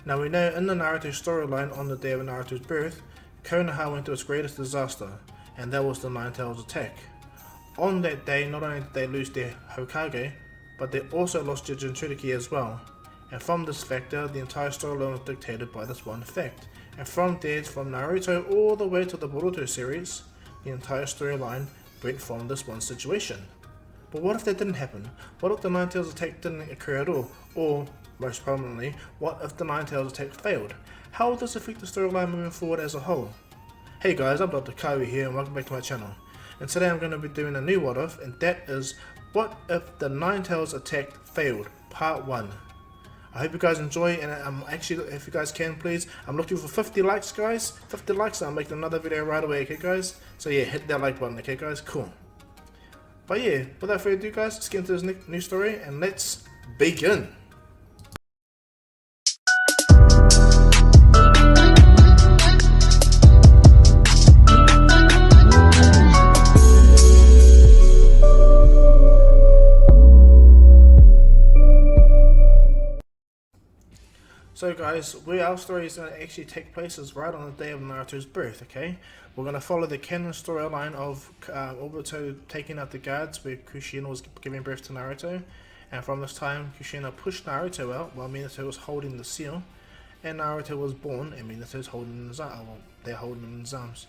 Now we know in the Naruto storyline on the day of Naruto's birth, Konoha went through its greatest disaster, and that was the Nine Tails attack. On that day, not only did they lose their Hokage, but they also lost their Jinchuriki as well. And from this factor, the entire storyline was dictated by this one fact. And from there, from Naruto all the way to the Boruto series, the entire storyline went from this one situation. But what if that didn't happen? What if the Nine Tails attack didn't occur at all? Or, most prominently, what if the Nine Tails attack failed? How will this affect the storyline moving forward as a whole? Hey guys, I'm Dr. Kawi here and welcome back to my channel. And today I'm going to be doing a new what if, and that is, what if the Nine Tails attack failed? Part 1. I hope you guys enjoy, and actually, if you guys can please, I'm looking for 50 likes guys. 50 likes and I'll make another video right away, okay guys? So yeah, hit that like button, okay guys? Cool. But yeah, without further ado guys, let's get into this new story and let's begin. So guys, where our story is going to actually take place is right on the day of Naruto's birth, okay? We're going to follow the canon storyline of Obito taking out the guards where Kushina was giving birth to Naruto. And from this time, Kushina pushed Naruto out while Minato was holding the seal. And Naruto was born and Minato's holding his arm, well, they're holding him in his arms.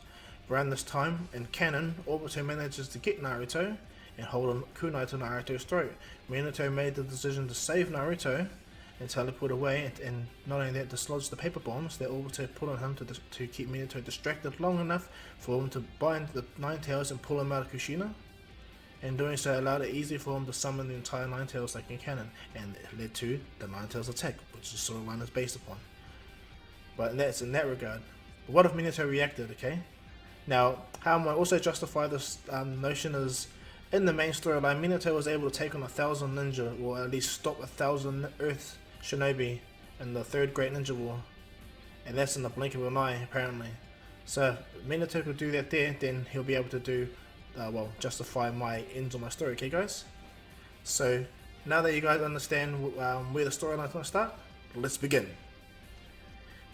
Around this time, in canon, Obito manages to get Naruto and hold a kunai to Naruto's throat. Minato made the decision to save Naruto and teleport away, and not only that, dislodge the paper bombs that Obito put on him to keep Minato distracted long enough for him to bind the Nine Tails and pull him out of Kushina. And doing so allowed it easy for him to summon the entire Nine Tails like in canon, and it led to the Nine Tails attack, which the storyline is based upon. But that's in that regard. But what if Minato reacted, okay? Now, how I might also justify this notion is, in the main storyline, Minato was able to take on 1,000 ninja, or at least stop 1,000 Earth Shinobi in the Third Great Ninja War, and that's in the blink of an eye apparently. So if Minato could do that there, then he'll be able to do, justify my ends of my story, okay guys? So now that you guys understand where the storyline's going to start, let's begin.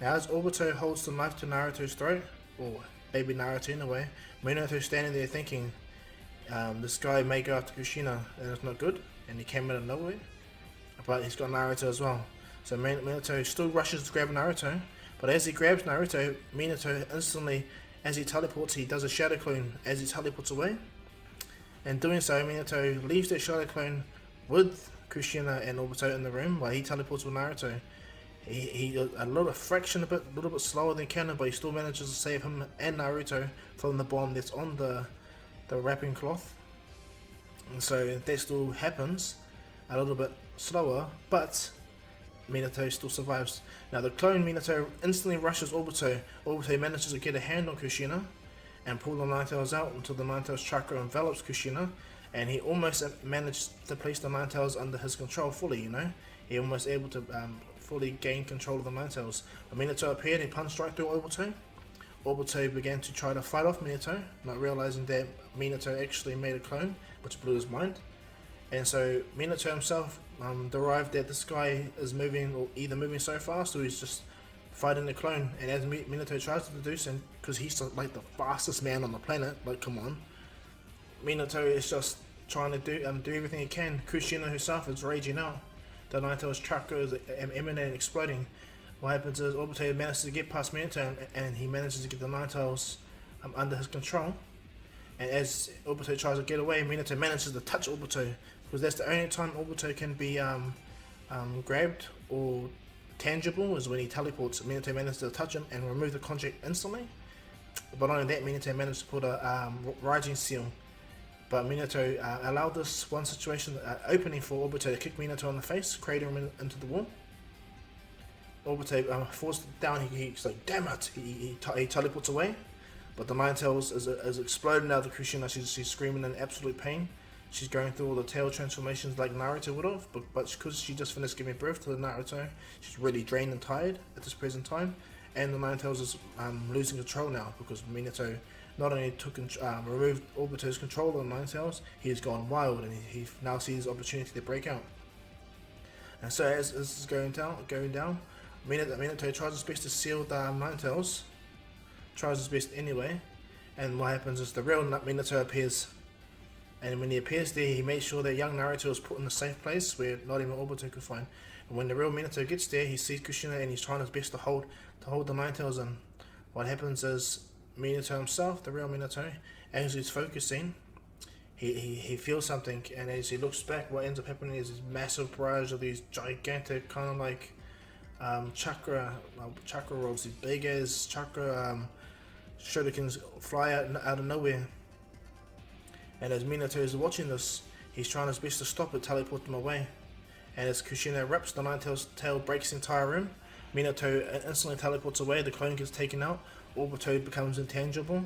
Now as Obito holds the knife to Naruto's throat, or baby Naruto in a way, Minato's standing there thinking, this guy may go after Kushina and it's not good, and he came out of nowhere. But he's got Naruto as well. So Minato still rushes to grab Naruto, but as he grabs Naruto, Minato instantly, as he teleports, he does a shadow clone as he teleports away. And doing so, Minato leaves that shadow clone with Kushina and Obito in the room while he teleports with Naruto. He a little bit slower than canon, but he still manages to save him and Naruto from the bomb that's on the wrapping cloth. And so that still happens a little bit slower, but Minato still survives. Now the clone Minato instantly rushes Obito. Obito manages to get a hand on Kushina and pull the Nine Tails out until the Nine Tails chakra envelops Kushina, and he almost managed to place the Nine Tails under his control fully, you know. He almost able to fully gain control of the Nine Tails. But Minato appeared and punched right through Obito. Obito began to try to fight off Minato, not realizing that Minato actually made a clone, which blew his mind. And so Minato himself derived that this guy is either moving so fast or he's just fighting the clone. And as Minato tries to deduce, and because he's like the fastest man on the planet, like come on, Minato is just trying to do everything he can. Kushina herself is raging out. The Nine Tails chakra is emanating, exploding. What happens is Obito manages to get past Minato and he manages to get the Nine Tails under his control. And as Obito tries to get away, Minato manages to touch Obito, because that's the only time Obito can be grabbed or tangible, is when he teleports. Minato manages to touch him and remove the contract instantly. But not only that, Minato managed to put a rising seal. But Minato allowed this one situation, opening for Obito to kick Minato in the face, cradling him into the wall. Obito forced it down. He's like, damn it! He teleports away. But the Nine Tails is exploding out of Kushina. She's screaming in absolute pain. She's going through all the tail transformations like Naruto would have, but because she just finished giving birth to the Naruto, she's really drained and tired at this present time. And the Nine Tails is losing control now, because Minato not only removed Obito's control of the Nine Tails, he has gone wild, and he now sees opportunity to break out. And so as this is going down, Minato tries his best to seal the Nine Tails, tries his best anyway, and what happens is the real Minato appears. And when he appears there, he makes sure that young Naruto is put in a safe place where not even Obito could find. And when the real Minato gets there, he sees Kushina and he's trying his best to hold the Nine Tails in. What happens is Minato himself, the real Minato, as he's focusing, he feels something, and as he looks back, what ends up happening is this massive barrage of these gigantic kind of like chakra rolls, these big as chakra shurikens fly out of nowhere. And as Minato is watching this, he's trying his best to stop it, teleport them away. And as Kushina rips the Nine Tails tail, breaks the entire room, Minato instantly teleports away, the clone gets taken out, Obito becomes intangible,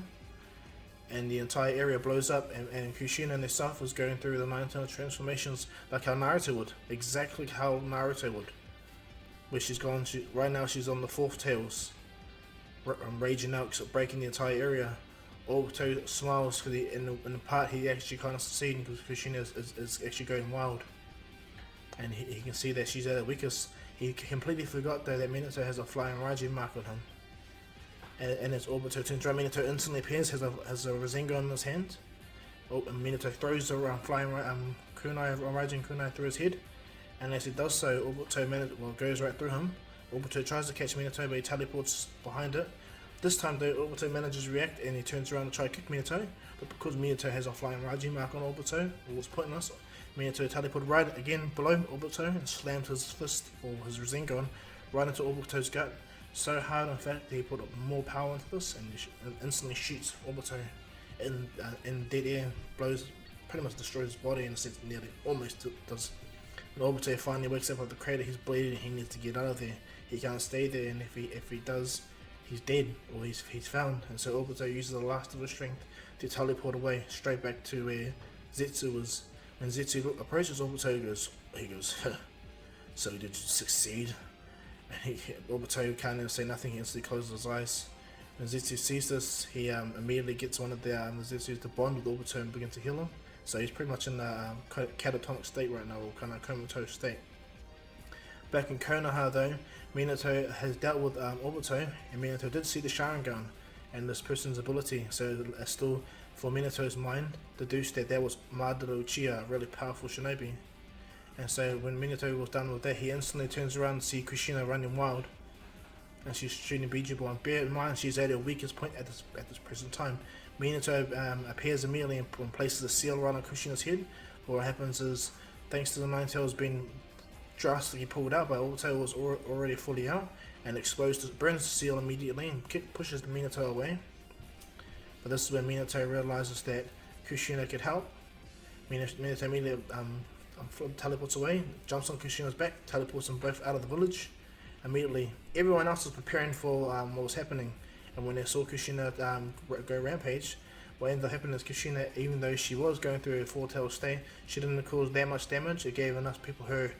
and the entire area blows up, and Kushina and herself was going through the Nine Tails transformations like how Naruto would. Exactly how Naruto would. Where she's gone, right now she's on the 4th Tails, raging out, breaking the entire area. Obito smiles because in the part he actually kind of succeeding because Kushina is actually going wild. And he can see that she's at her weakest. He completely forgot though that Minato has a flying Raijin mark on him. And as Obito turns around, Minato instantly appears, has a Rasengan in his hand. And Minato throws the flying Raijin kunai through his head. And as he does so, Obito goes right through him. Obito tries to catch Minato, but he teleports behind it. This time though, Obito manages to react and he turns around to try to kick Minato, but because Minato has a flying Raijin mark on Obito, it was pointless. Minato teleported right again below Obito and slammed his fist, or his Rasengan, right into Obito's gut. So hard in fact that he put more power into this and instantly shoots Obito in dead air, pretty much destroys his body in a sense, nearly, almost does. When Obito finally wakes up at the crater, he's bleeding, he needs to get out of there. He can't stay there, and if he does, he's dead, or he's found. And so Obito uses the last of his strength to teleport away, straight back to where Zetsu was. When Zetsu approaches Obito, he goes, so did you succeed? And Obito can't even say nothing, he instantly closes his eyes. When Zetsu sees this, he immediately gets one of the Zetsus to bond with Obito and begin to heal him. So he's pretty much in a catatonic state right now, or kind of comatose state. Back in Konoha though, Minato has dealt with Obito, and Minato did see the Sharingan and this person's ability, so it's still for Minato's mind deduced that was Madara Uchiha, a really powerful shinobi. And so when Minato was done with that, he instantly turns around and sees Kushina running wild, and she's shooting Biju Bomb. Bear in mind she's at her weakest point at this present time. Minato appears immediately and places a seal around Kushina's head. What happens is, thanks to the Nine Tails being drastically pulled out, but Obito was already fully out and burns the seal immediately and pushes Minato away. But this is when Minato realizes that Kushina could help. Minato immediately teleports away, jumps on Kushina's back, teleports them both out of the village. Immediately, everyone else was preparing for what was happening, and when they saw Kushina go rampage, what ended up happening is Kushina, even though she was going through a 4-tail state, she didn't cause that much damage. It gave enough people her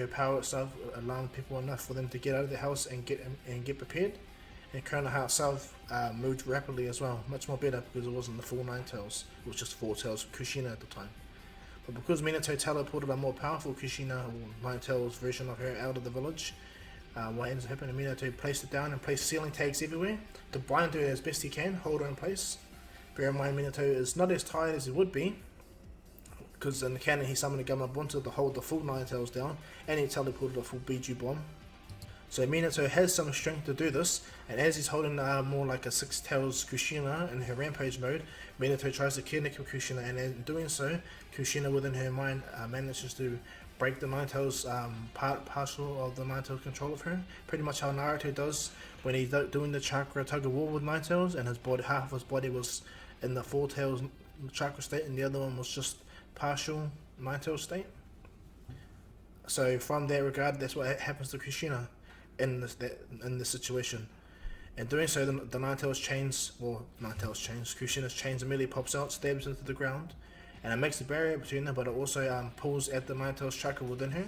power itself, allowing people enough for them to get out of the house and get prepared. And Konoha itself moved rapidly as well, much more better because it wasn't the full 9 tails, it was just 4 tails for Kushina at the time. But because Minato teleported a more powerful Kushina, or 9 tails version of her out of the village, what ends up happening, Minato placed it down and placed sealing tags everywhere to bind her as best he can, hold her in place. Bear in mind Minato is not as tired as he would be, because in the canon he summoned a Gamabunta to hold the full 9 tails down, and he teleported a full Biju Bomb. So Minato has some strength to do this, and as he's holding more like a 6 tails Kushina in her rampage mode, Minato tries to kidnap Kushina, and in doing so, Kushina within her mind manages to break the 9 tails partial of the 9 tails control of her, pretty much how Naruto does when he's doing the chakra tug of war with 9 tails, and half of his body was in the 4 tails chakra state, and the other one was just partial 9 tails state. So from that regard, that's what happens to Kushina in this situation. And doing so, the 9 tails chains, Kushina's chains immediately pops out, stabs into the ground, and it makes a barrier between them, but it also pulls at the 9 tails chakra within her.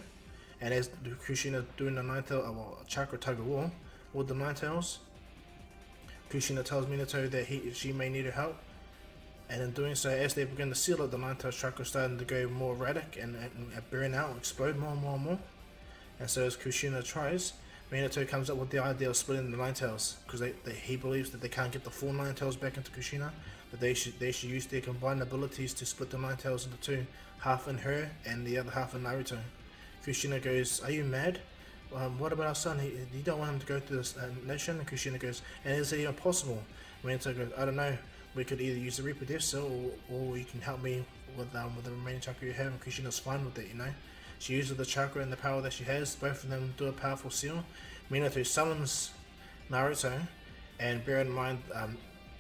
And as Kushina doing the 9 tail chakra tug of war with the 9 tails, Kushina tells Minato that she may need her help. And in doing so, as they begin to seal it, the 9 tails chakra is starting to go more erratic and burn out, explode more and more and more. And so as Kushina tries, Minato comes up with the idea of splitting the Nine Tails because he believes that they can't get the full Nine Tails back into Kushina, but they should use their combined abilities to split the Nine Tails into two, half in her and the other half in Naruto. Kushina goes, "Are you mad? What about our son? You don't want him to go to this nation?" And Kushina goes, "And is it even possible?" Minato goes, "I don't know. We could either use the Reaper Death Cell or you can help me with the remaining chakra you have." And Kushina's fine with it, you know. She uses the chakra and the power that she has. Both of them do a powerful seal. Minato summons Naruto, and bear in mind,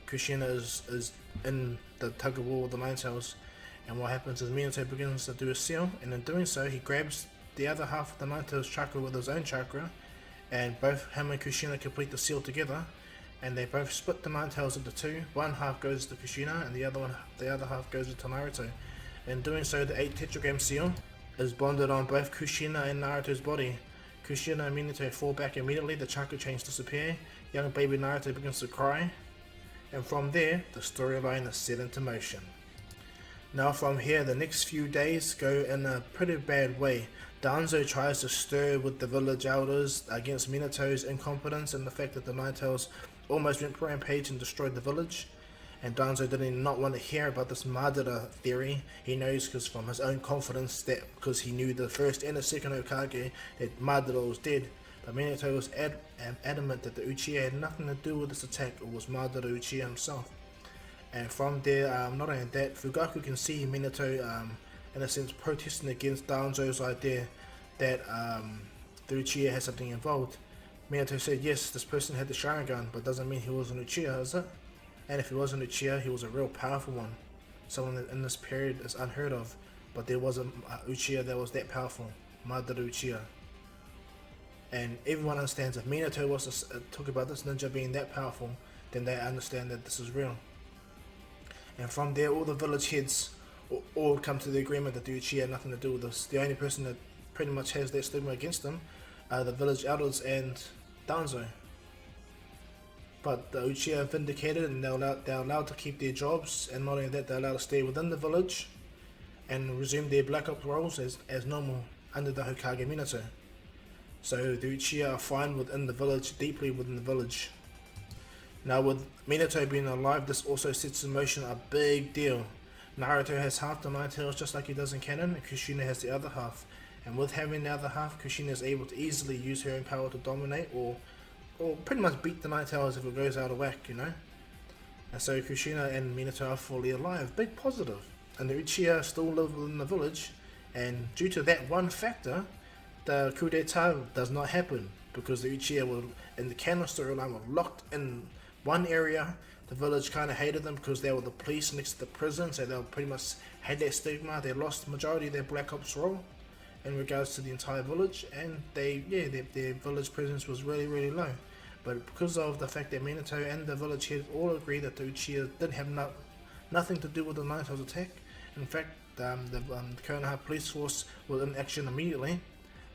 Kushina is in the tug of war with the Nine Tails. And what happens is Minato begins to do a seal, and in doing so, he grabs the other half of the Nine Tails chakra with his own chakra, and both him and Kushina complete the seal together. And they both split the Nine Tails into two. One half goes to Kushina, and the other half goes to Naruto. In doing so, the 8 tetragram seal is bonded on both Kushina and Naruto's body. Kushina and Minato fall back immediately, the chakra chains disappear, young baby Naruto begins to cry, and from there, the storyline is set into motion. Now from here, the next few days go in a pretty bad way. Danzo tries to stir with the village elders against Minato's incompetence and the fact that the Nine Tails almost went rampage and destroyed the village. And Danzo did not want to hear about this Madara theory. He knows because from his own confidence that because he knew the first and the second Hokage that Madara was dead. But Minato was adamant that the Uchiha had nothing to do with this attack. It was Madara Uchiha himself. And from there, not only that, Fugaku can see Minato in a sense protesting against Danzo's idea that the Uchiha has something involved. Minato said yes, this person had the Sharingan, but doesn't mean he was an Uchiha, is it? And if he was an Uchiha, he was a real powerful one. Someone that in this period is unheard of. But there was a Uchiha that was that powerful. Madara Uchiha. And everyone understands if Minato was to talk about this ninja being that powerful, then they understand that this is real. And from there, all the village heads all come to the agreement that the Uchiha had nothing to do with this. The only person that pretty much has that stigma against them are the village elders and Danzo. But the Uchiha are vindicated and they're allowed to keep their jobs, and not only that, they're allowed to stay within the village and resume their Black Ops roles as normal under the Hokage Minato. So the Uchiha are fine within the village, deeply within the village. Now with Minato being alive, this also sets in motion a big deal. Naruto has half the Nine Tails just like he does in canon, and Kushina has the other half. And with having the other half, Kushina is able to easily use her own power to dominate or pretty much beat the Nine Tails if it goes out of whack, you know. And so Kushina and Minato are fully alive, big positive. And the Uchiha still live within the village, and due to that one factor, the coup d'etat does not happen, because the Uchiha were, in the canon storyline, were locked in one area. The village kind of hated them because they were the police next to the prison, so they were pretty much had that stigma. They lost the majority of their Black Ops role in regards to the entire village, and their village presence was really, really low. But because of the fact that Minato and the village heads all agree that the Uchiha didn't have nothing to do with the Nine Tails attack, in fact, the Konoha police force was in action immediately,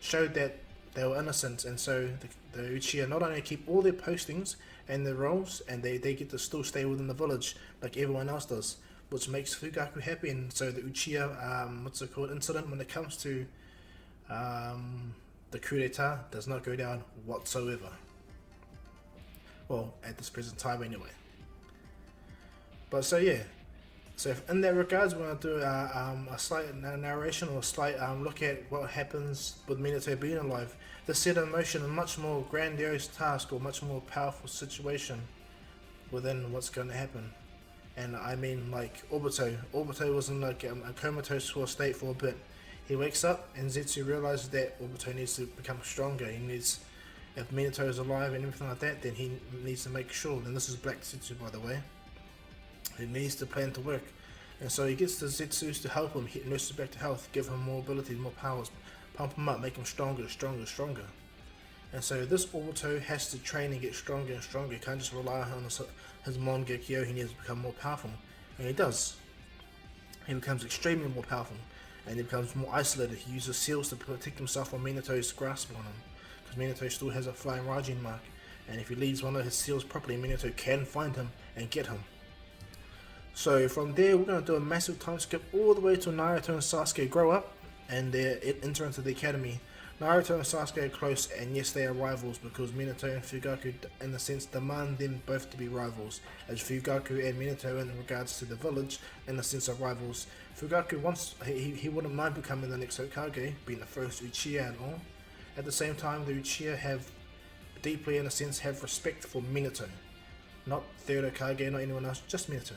showed that they were innocent, and so the Uchiha not only keep all their postings and their roles, and they get to still stay within the village like everyone else does, which makes Fugaku happy. And so the Uchiha incident when it comes to the coup d'etat does not go down whatsoever. Well, at this present time anyway. But so yeah, so in that regards, we're going to do a slight narration or a slight look at what happens with Minato being alive. This set in motion a much more grandiose task or much more powerful situation within what's going to happen. And I mean like Obito. Obito was in like a comatose state for a bit. He wakes up and Zetsu realizes that Obito needs to become stronger. If Minato is alive and everything like that, then he needs to make sure, and this is Black Zetsu by the way, he needs to plan to work. And so he gets the Zetsus to help him, nurse him back to health, give him more abilities, more powers, pump him up, make him stronger. And so this Obito has to train and get stronger and stronger. He can't just rely on his Mongekyo, he needs to become more powerful. And he does. He becomes extremely more powerful, and he becomes more isolated. He uses seals to protect himself from Minato's grasp on him, because Minato still has a flying Raijin mark, and if he leaves one of his seals properly, Minato can find him and get him. So from there, we're going to do a massive time skip all the way to Naruto and Sasuke grow up and they enter into the academy. Naruto and Sasuke are close, and yes, they are rivals because Minato and Fugaku, in a sense, demand them both to be rivals, as Fugaku and Minato, in regards to the village, in a sense, are rivals. Fugaku wants, he wouldn't mind becoming the next Hokage, being the first Uchiha and all. At the same time, the Uchiha have deeply, in a sense, have respect for Minato, not third Hokage, not anyone else, just Minato.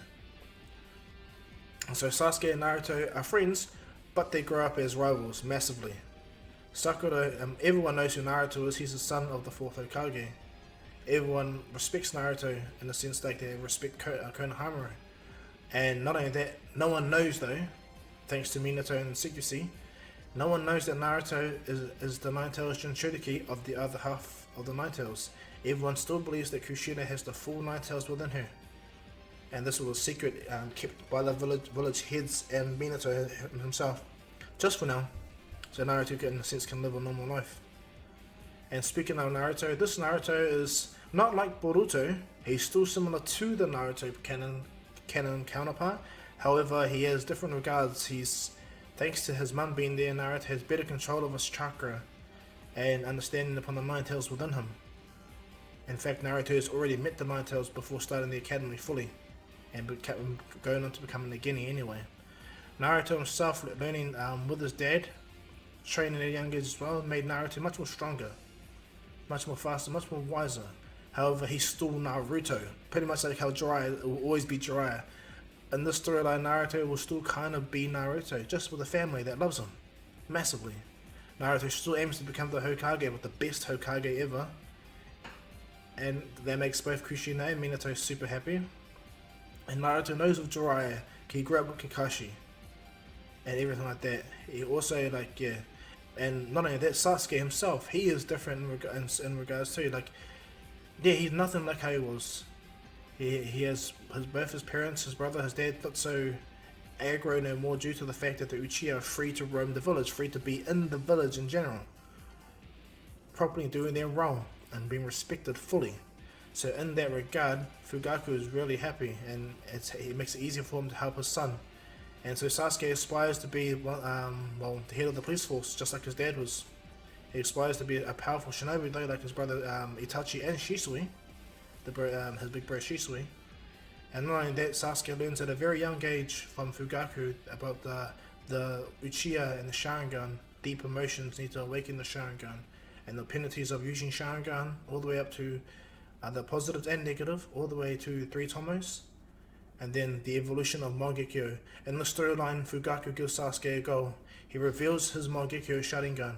So Sasuke and Naruto are friends, but they grow up as rivals massively. Sakura, everyone knows who Naruto is. He's the son of the 4th Hokage. Everyone respects Naruto in the sense that they respect Konohamaru. And not only that, no one knows though, thanks to Minato and secrecy, no one knows that Naruto is the Nine-Tails Jinchuriki of the other half of the Nine-Tails. Everyone still believes that Kushina has the full Nine-Tails within her. And this was a secret kept by the village heads and Minato himself. Just for now. So Naruto, in a sense, can live a normal life. And speaking of Naruto, this Naruto is not like Boruto. He's still similar to the Naruto canon counterpart. However, he has different regards. He's, thanks to his mum being there, Naruto has better control of his chakra and understanding upon the Nine-Tails within him. In fact, Naruto has already met the Nine-Tails before starting the academy fully, and going on to becoming a Genin anyway. Naruto himself, learning with his dad, training at a young age as well, made Naruto much more stronger, much more faster, much more wiser. However, he's still Naruto, pretty much like how Jiraiya will always be Jiraiya. In this storyline, Naruto will still kind of be Naruto, just with a family that loves him, massively. Naruto still aims to become the Hokage, with the best Hokage ever, and that makes both Kushina and Minato super happy. And Naruto knows of Jiraiya, he grew up with Kakashi, and everything like that. He also, like, yeah. And not only that, Sasuke himself, he is different in regards to, like, yeah, he's nothing like how he was. He has both his parents, his brother, his dad, not so aggro no more due to the fact that the Uchiha are free to roam the village, free to be in the village in general, properly doing their role and being respected fully. So in that regard, Fugaku is really happy, and it makes it easier for him to help his son. And so Sasuke aspires to be the head of the police force, just like his dad was. He aspires to be a powerful shinobi, though, like his brother Itachi and Shisui, his big brother Shisui. And not only that, Sasuke learns at a very young age from Fugaku about the Uchiha and the Sharingan. Deep emotions need to awaken the Sharingan, and the penalties of using Sharingan, all the way up to the positives and negative, all the way to 3 tomos. And then the evolution of Mangekyo. In the storyline, Fugaku gives Sasuke a goal. He reveals his Mangekyo Sharingan.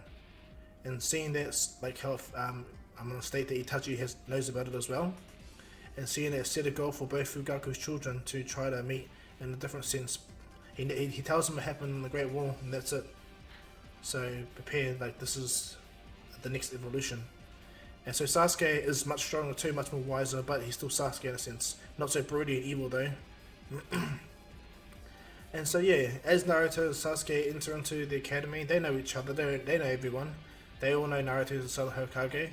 And seeing that, like how I'm going to state that Itachi knows about it as well. And seeing that, set a goal for both Fugaku's children to try to meet in a different sense. He tells them what happened in the Great War, and that's it. So prepare, like, this is the next evolution. And so Sasuke is much stronger too, much more wiser, but he's still Sasuke in a sense. Not so broody and evil though. And so yeah, as Naruto and Sasuke enter into the academy, they know each other, they know everyone. They all know Naruto is the son of Hokage.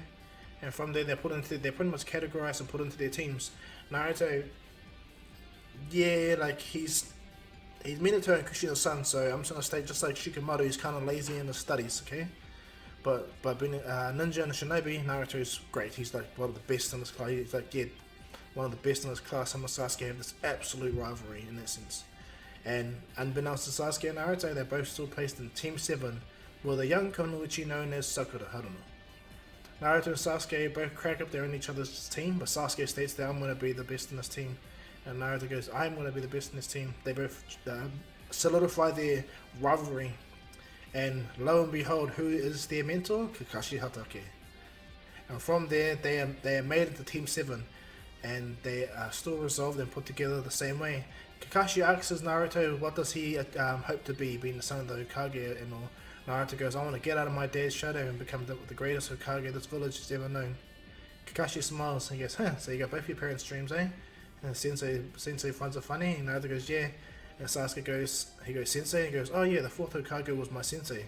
And from there they're pretty much categorized and put into their teams. Naruto, yeah, like he's Minato and Kushina's son, so I'm just gonna state, just like Shikamaru, he's kinda lazy in his studies, okay? But by being a ninja and a shinobi, Naruto is great. He's like one of the best in this class. He's like, yeah, one of the best in this class. Him and Sasuke have this absolute rivalry in that sense. And unbeknownst to Sasuke and Naruto, they're both still placed in Team 7, with a young Kunoichi known as Sakura. I don't know. Naruto and Sasuke both crack up, they're in each other's team, but Sasuke states that I'm going to be the best in this team. And Naruto goes, I'm going to be the best in this team. They both solidify their rivalry. And lo and behold, who is their mentor? Kakashi Hatake. And from there, they are made into Team 7, and they are still resolved and put together the same way. Kakashi asks Naruto, what does he hope to be, being the son of the Hokage and all. Naruto goes, I want to get out of my dad's shadow and become the greatest Hokage this village has ever known. Kakashi smiles and he goes, so you got both your parents' dreams, eh? And Sensei finds it funny, and Naruto goes, yeah. And Sasuke goes, Sensei? He goes, oh yeah, the 4th Hokage was my sensei.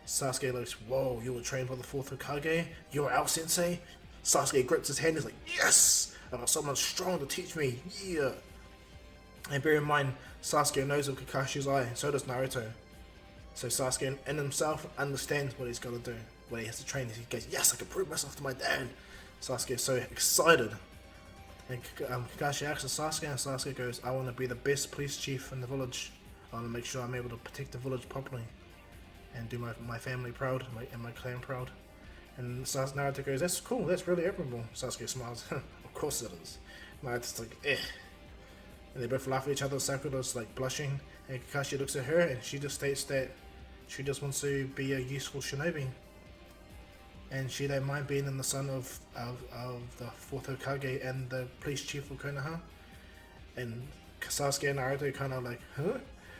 Sasuke looks, whoa, you were trained by the 4th Hokage? You're our sensei? Sasuke grips his hand and is like, yes! I got someone strong to teach me, yeah! And bear in mind, Sasuke knows of Kakashi's eye, so does Naruto. So Sasuke in himself understands what he's got to do. when he has to train, he goes, yes, I can prove myself to my dad. Sasuke is so excited. And Kakashi asks Sasuke, and Sasuke goes, I want to be the best police chief in the village. I want to make sure I'm able to protect the village properly and do my family proud and my clan proud. And Naruto goes, that's cool, that's really admirable. Sasuke smiles, of course it is. Naruto's like, eh. And they both laugh at each other. Sakura's like blushing, and Kakashi looks at her, and she just states that she just wants to be a useful shinobi. And she don't mind being in the son of the fourth Hokage and the police chief of Konoha. And Sasuke and Naruto kind of like, huh?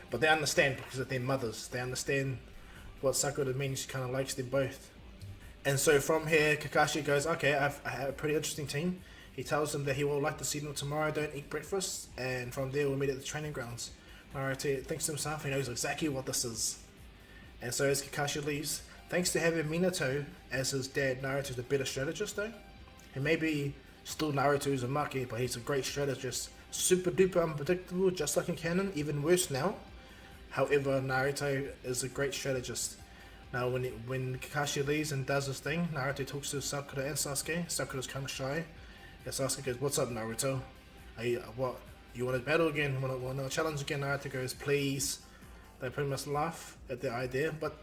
But they understand because of their mothers. They understand what Sakura means. She kind of likes them both. And so from here, Kakashi goes, okay, I have a pretty interesting team. He tells them that he will like to see them tomorrow, don't eat breakfast. And from there, we'll meet at the training grounds. Naruto thinks to himself, he knows exactly what this is. And so as Kakashi leaves, thanks to having Minato as his dad, Naruto's a better strategist though. He may be still Naruto's Uzumaki, but he's a great strategist. Super duper unpredictable, just like in canon, even worse now. However, Naruto is a great strategist. Now when Kakashi leaves and does his thing, Naruto talks to Sakura and Sasuke. Sakura's kind of shy. And Sasuke goes, what's up, Naruto? What? You want to battle again? Want to challenge again? Naruto goes, please. They pretty much laugh at the idea, but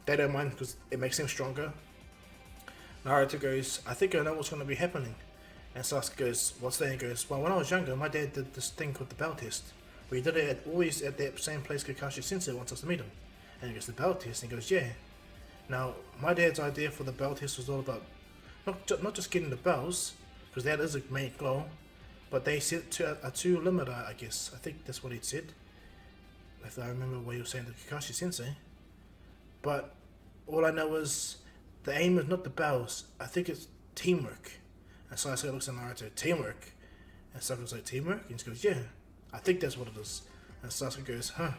they don't mind because it makes them stronger. Naruto goes, I think I know what's going to be happening. And Sasuke goes, what's that? He goes, well, when I was younger, my dad did this thing called the bell test. We did it always at that same place Kakashi Sensei wants us to meet him. And he goes, the bell test? And he goes, yeah. Now, my dad's idea for the bell test was all about not just getting the bells, because that is a main goal, but they set to a 2 limiter, I guess. I think that's what he said, if I remember what he was saying to Kakashi Sensei. But all I know is the aim is not the bells. I think it's teamwork. And Sasuke looks at Naruto, teamwork? And Sakura's like, teamwork? And he goes, yeah, I think that's what it is. And Sasuke goes, huh,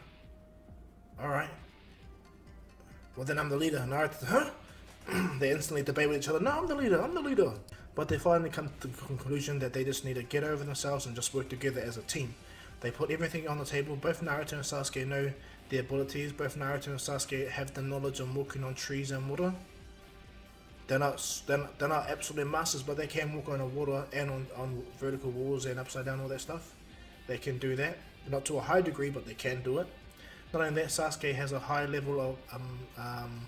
alright. Well then I'm the leader. And Naruto, huh? They instantly debate with each other, no, I'm the leader. But they finally come to the conclusion that they just need to get over themselves and just work together as a team. They put everything on the table. Both Naruto and Sasuke know their abilities. Both Naruto and Sasuke have the knowledge of walking on trees and water. They're not absolute masters, but they can walk on the water and on vertical walls and upside down, all that stuff. They can do that. Not to a high degree, but they can do it. Not only that, Sasuke has a high level of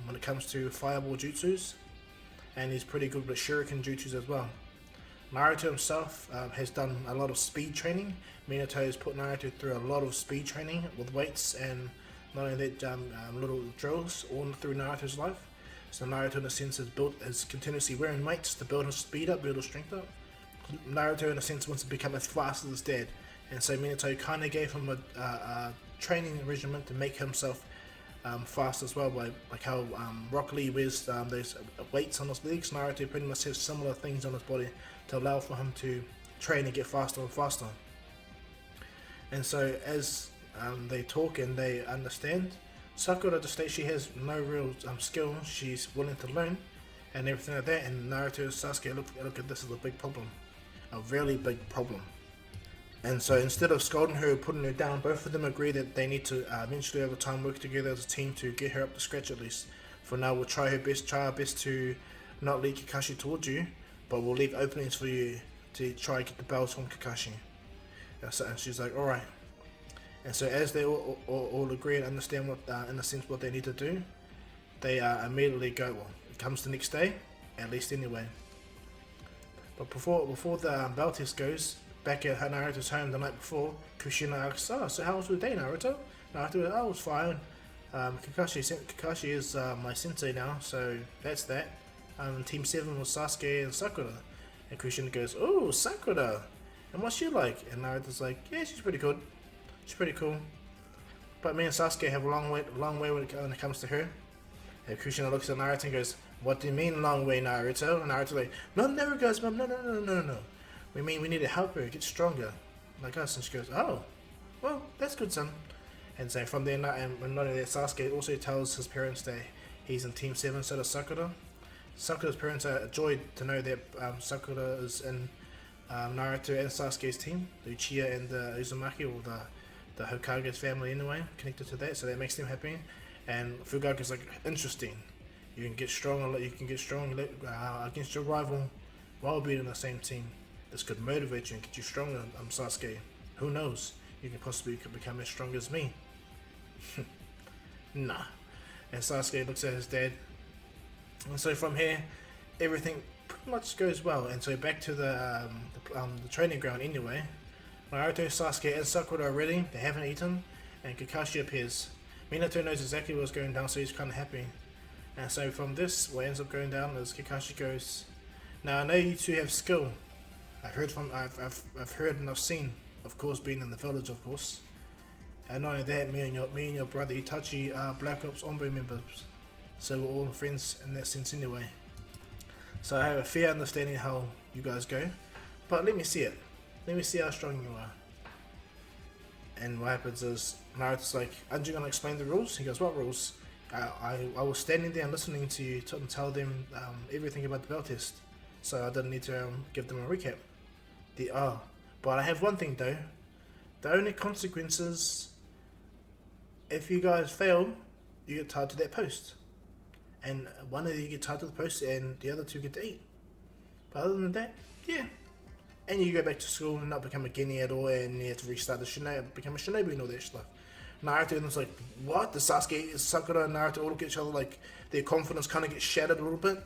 when it comes to fireball jutsus, and he's pretty good with shuriken jutsus as well. Naruto himself has done a lot of speed training. Minato has put Naruto through a lot of speed training with weights and not only that, little drills all through Naruto's life. So Naruto in a sense is continuously wearing weights to build his speed up, build his strength up. Naruto in a sense wants to become as fast as his dad, and so Minato kind of gave him a training regimen to make himself fast as well, like how Rock Lee wears those weights on his legs. Naruto pretty much has similar things on his body to allow for him to train and get faster and faster. And so as they talk and they understand, Sakura just states she has no real skill, she's willing to learn and everything like that, and Naruto and Sasuke look at this as a big problem, a really big problem. And so instead of scolding her or putting her down, both of them agree that they need to eventually over time work together as a team to get her up to scratch at least. For now, we'll try our best to not lead Kakashi towards you, but we'll leave openings for you to try and get the bells from Kakashi. And she's like, alright. And so as they all agree and understand what, in a sense, what they need to do, they immediately go, well, it comes the next day, at least anyway. But before the bell test goes, back at Naruto's home the night before, Kushina asks, oh, so how was your day, Naruto? Naruto goes, oh, it was fine. Kakashi is my sensei now, so that's that. Team 7 was Sasuke and Sakura. And Kushina goes, oh, Sakura, and what's she like? And Naruto's like, yeah, she's pretty good. She's pretty cool. But me and Sasuke have a long way when it comes to her. And Kushina looks at Naruto and goes, what do you mean long way, Naruto? And Naruto's like, no, never goes, mom, no. We mean we need to help her get stronger, like us. And she goes, oh, well, that's good, son. And so from there, and not only that, Sasuke also tells his parents that he's in Team 7, so does Sakura. Sakura's parents are joyed to know that Sakura is in Naruto and Sasuke's team, the Uchiha and the Uzumaki, or the Hokage's family anyway, connected to that, so that makes them happy. And Fugaku's like, interesting. You can get strong. You can get strong against your rival while being on the same team. This could motivate you and get you stronger. Sasuke. Who knows? You can possibly become as strong as me. Nah. And Sasuke looks at his dad. And so from here, everything pretty much goes well. And so back to the training ground anyway. Naruto, Sasuke, and Sakura are ready. They haven't eaten. And Kakashi appears. Minato knows exactly what's going down, so he's kind of happy. And so from this, what ends up going down is Kakashi goes, "Now I know you two have skill. I've heard and I've seen, of course, being in the village, of course. And not only that, me and your brother Itachi are Black Ops Ombre members, so we're all friends in that sense anyway. So I have a fair understanding how you guys go, but let me see it. Let me see how strong you are." And what happens is Naruto's like, "Aren't you gonna explain the rules?" He goes, "What rules?" I was standing there and listening to you tell them everything about the belt test, so I didn't need to give them a recap. But I have one thing though. The only consequences, if you guys fail, you get tied to that post. And one of you get tied to the post and the other two get to eat. But other than that, yeah. And you go back to school and not become a Genin at all, and you have to restart the shinobi, become a shinobi and all that stuff. Naruto was like, "What?" The Sasuke, Sakura and Naruto all look at each other like their confidence kind of gets shattered a little bit.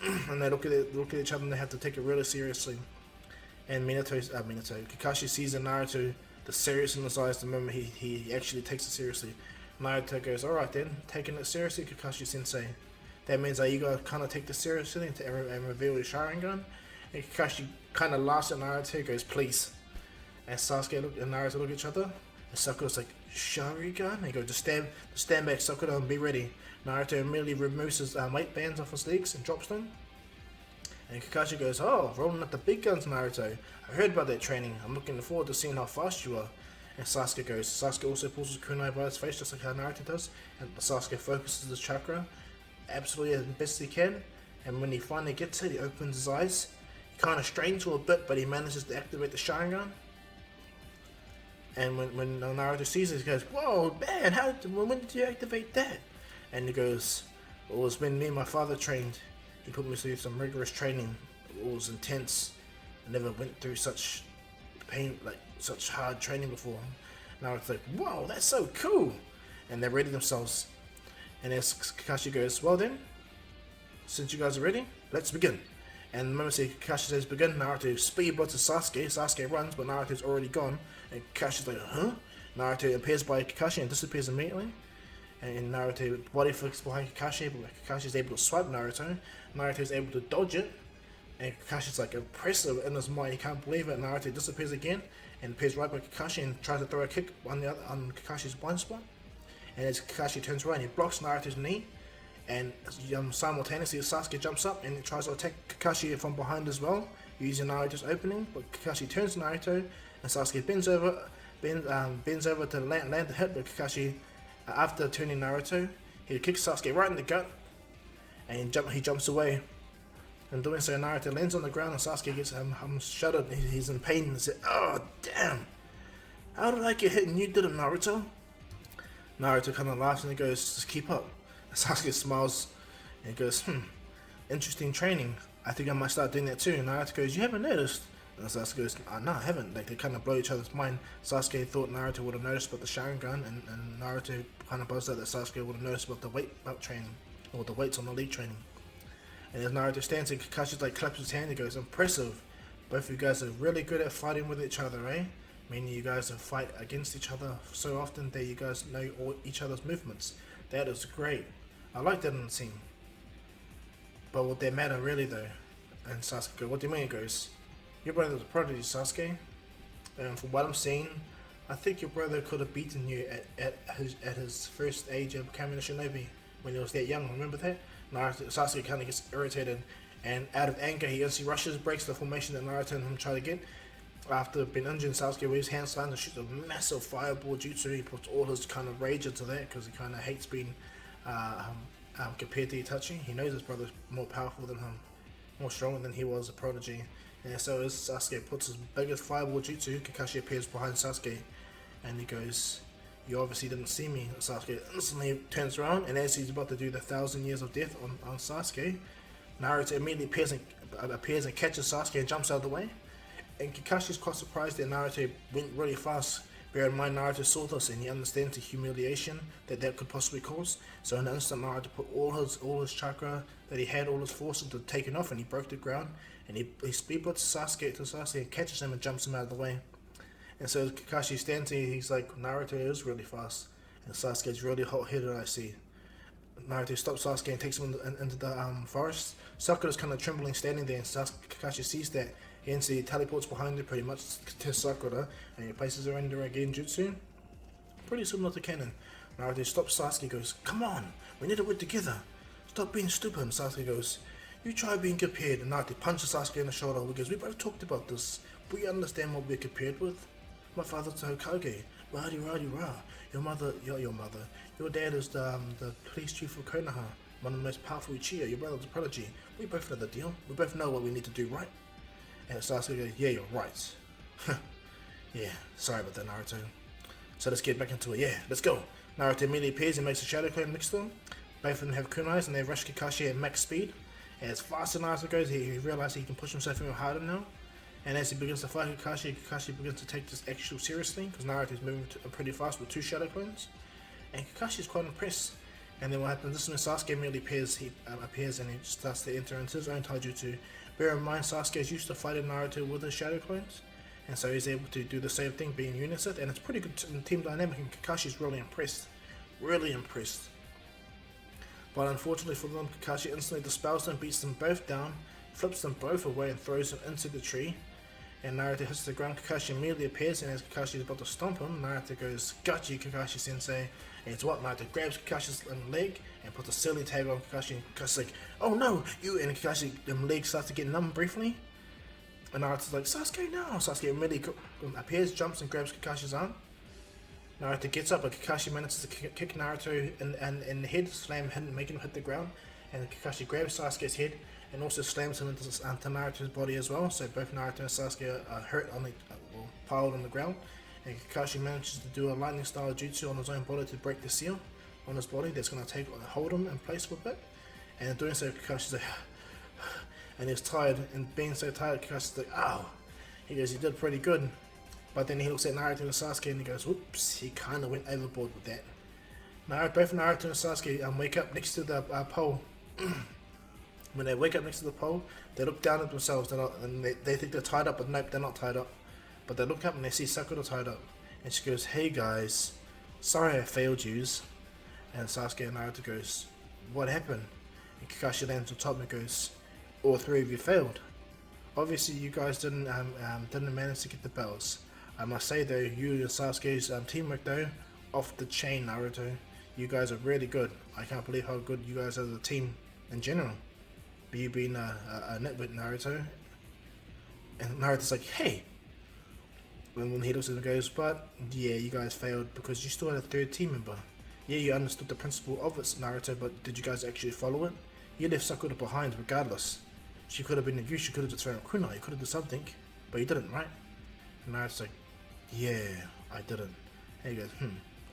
And they look at each other and they have to take it really seriously. And Kakashi sees in Naruto the seriousness in his eyes the moment he actually takes it seriously. Naruto goes, "Alright then, taking it seriously, Kakashi sensei. That means that you gotta kind of take this seriously and reveal your Sharingan." And Kakashi kind of laughs at Naruto and goes, "Please." And Sasuke and Naruto look at each other. And Sakura's like, "Sharingan?" And he goes, just stand back, Sakura, and be ready." Naruto immediately removes his weight bands off his legs and drops them. And Kakashi goes, "Oh, rolling at the big guns, Naruto. I heard about that training. I'm looking forward to seeing how fast you are." And Sasuke also pulls his kunai by his face just like how Naruto does. And Sasuke focuses his chakra absolutely as best he can. And when he finally gets it, he opens his eyes. He kind of strains for a bit, but he manages to activate the Sharingan. And when Naruto sees it, he goes, "Whoa, man, when did you activate that?" And he goes, "It was when me and my father trained. He put me through some rigorous training. It was intense. I never went through such pain, like such hard training before." Now it's like, "Whoa, that's so cool." And they're ready themselves. And as Kakashi goes, "Well then, since you guys are ready, let's begin." And the moment Kakashi says begin, Naruto speedboats to Sasuke. Sasuke runs, but Naruto's already gone. And Kakashi's like, "Huh?" Naruto appears by Kakashi and disappears immediately. And Naruto body flicks behind Kakashi, but Kakashi's able to swipe Naruto. Naruto's able to dodge it. And Kakashi's like impressive in his mind. He can't believe it. Naruto disappears again and appears right by Kakashi and tries to throw a kick on Kakashi's blind spot. And as Kakashi turns around, he blocks Naruto's knee. And simultaneously, Sasuke jumps up and tries to attack Kakashi from behind as well, using Naruto's opening. But Kakashi turns to Naruto, and Sasuke bends over to land the hit. But Kakashi, after turning Naruto, he kicks Sasuke right in the gut, and he jumps away. In doing so, Naruto lands on the ground, and Sasuke gets shuddered. He's in pain and says, "Oh damn! How did I get hit and you did it, Naruto?" Naruto kind of laughs and he goes, "Just keep up." Sasuke smiles and goes, "Interesting training. I think I might start doing that too." And Naruto goes, "You haven't noticed?" And Sasuke goes, "No, I haven't." Like, they kind of blow each other's mind. Sasuke thought Naruto would have noticed about the Sharingan, and Naruto kind of buzzed out that Sasuke would have noticed about the weight belt training, or the weights on the league training. And as Naruto stands and Kakashi's like claps his hand, he goes, "Impressive. Both of you guys are really good at fighting with each other, eh? Meaning you guys fight against each other so often that you guys know all each other's movements. That is great. I like that in the team. But would that matter really though?" And Sasuke goes, "What do you mean?" He goes, "Your brother's a prodigy, Sasuke. And from what I'm seeing, I think your brother could have beaten you at his first age of becoming a shinobi when he was that young. Remember that?" Sasuke kind of gets irritated, and out of anger, he rushes, breaks the formation that Naruto and him try to get. After being injured, Sasuke waves hand slams and shoots a massive fireball jutsu. He puts all his kind of rage into that because he kind of hates being compared to Itachi. He knows his brother's more powerful than him, more stronger than he was, a prodigy. And so as Sasuke puts his biggest fireball jutsu, Kakashi appears behind Sasuke and he goes, You obviously didn't see me. Sasuke instantly turns around, and as he's about to do the 1,000 years of death on Sasuke, Naruto immediately appears and catches Sasuke and jumps out of the way. And Kakashi's quite surprised that Naruto went really fast. Bear in mind, Naruto saw this and he understands the humiliation that could possibly cause. So in an instant, Naruto put all his chakra that he had, all his force into taking off, and he broke the ground. And he speed puts Sasuke and catches him and jumps him out of the way. And so Kakashi stands there, he's like, Naruto is really fast. And Sasuke's really hot-headed, I see. Naruto stops Sasuke and takes him into the forest. Sakura's kind of trembling, standing there, and Kakashi sees that. He instantly teleports behind her pretty much to Sakura, and he places her under a genjutsu. Pretty similar to Canon. Naruto stops Sasuke and goes, come on, we need to work together. Stop being stupid. And Sasuke goes, you try being compared. And Naruto punches Sasuke in the shoulder because we both talked about this. We understand what we're compared with. My father's the Hokage. Rah. Your dad is the police chief of Konoha, one of the most powerful Uchiha. Your brother's a prodigy. We both know the deal. We both know what we need to do, right? And Sasuke goes, yeah, you're right. Yeah, sorry about that, Naruto. So let's get back into it. Yeah, let's go. Naruto immediately appears and makes a shadow clone next to him. Both of them have kunais and they rush Kakashi at max speed. And as fast as Naruto goes, he realizes he can push himself even harder now. And as he begins to fight Kakashi begins to take this actual seriously, because Naruto is moving pretty fast with 2 shadow clones. And Kakashi's quite impressed. And then what happens, this is when Sasuke immediately appears, and he starts to enter into his own taijutsu. Bear in mind, Sasuke is used to fighting Naruto with his shadow clones, and so he's able to do the same thing, being unison, and it's pretty good team dynamic, and Kakashi's really impressed. But unfortunately for them, Kakashi instantly dispels them, beats them both down, flips them both away and throws them into the tree. And Naruto hits the ground. Kakashi immediately appears, and as Kakashi is about to stomp him, Naruto goes, got you, Kakashi sensei. And it's what? Naruto grabs Kakashi's leg and puts a silly tag on Kakashi, and Kakashi's like, oh no, you, and Kakashi's leg starts to get numb briefly. And Naruto's like, Sasuke, no! Sasuke immediately appears, jumps, and grabs Kakashi's arm. Naruto gets up, but Kakashi manages to kick Naruto in the head, slam him, making him hit the ground. And Kakashi grabs Sasuke's head and also slams him into Naruto's body as well. So both Naruto and Sasuke are hurt piled on the ground. And Kakashi manages to do a lightning style jutsu on his own body to break the seal on his body that's going to hold him in place for a bit. And in doing so, Kakashi's like, and he's tired, and being so tired, Kakashi's like, ow. He goes, you did pretty good. But then he looks at Naruto and Sasuke and he goes, whoops, he kind of went overboard with that. Both Naruto and Sasuke wake up next to the pole. When they wake up next to the pole, they look down at themselves, and they think they're tied up, but nope, they're not tied up. But they look up and they see Sakura tied up. And she goes, hey guys, sorry I failed yous. And Sasuke and Naruto goes, what happened? And Kakashi lands on top and goes, all 3 of you failed. Obviously you guys didn't manage to get the bells. I must say though, you and Sasuke's teamwork though, off the chain, Naruto. You guys are really good. I can't believe how good you guys are as a team in general. But you being a nitwit, Naruto. And Naruto's like, hey. When he looks at him and goes, but yeah, you guys failed because you still had a 3rd team member. Yeah, you understood the principle of it, Naruto, but did you guys actually follow it? You left Sakura behind regardless. She could have been you, she could have just thrown a kunai, you could have done something, but you didn't, right? And Naruto's like, yeah, I didn't. And he goes,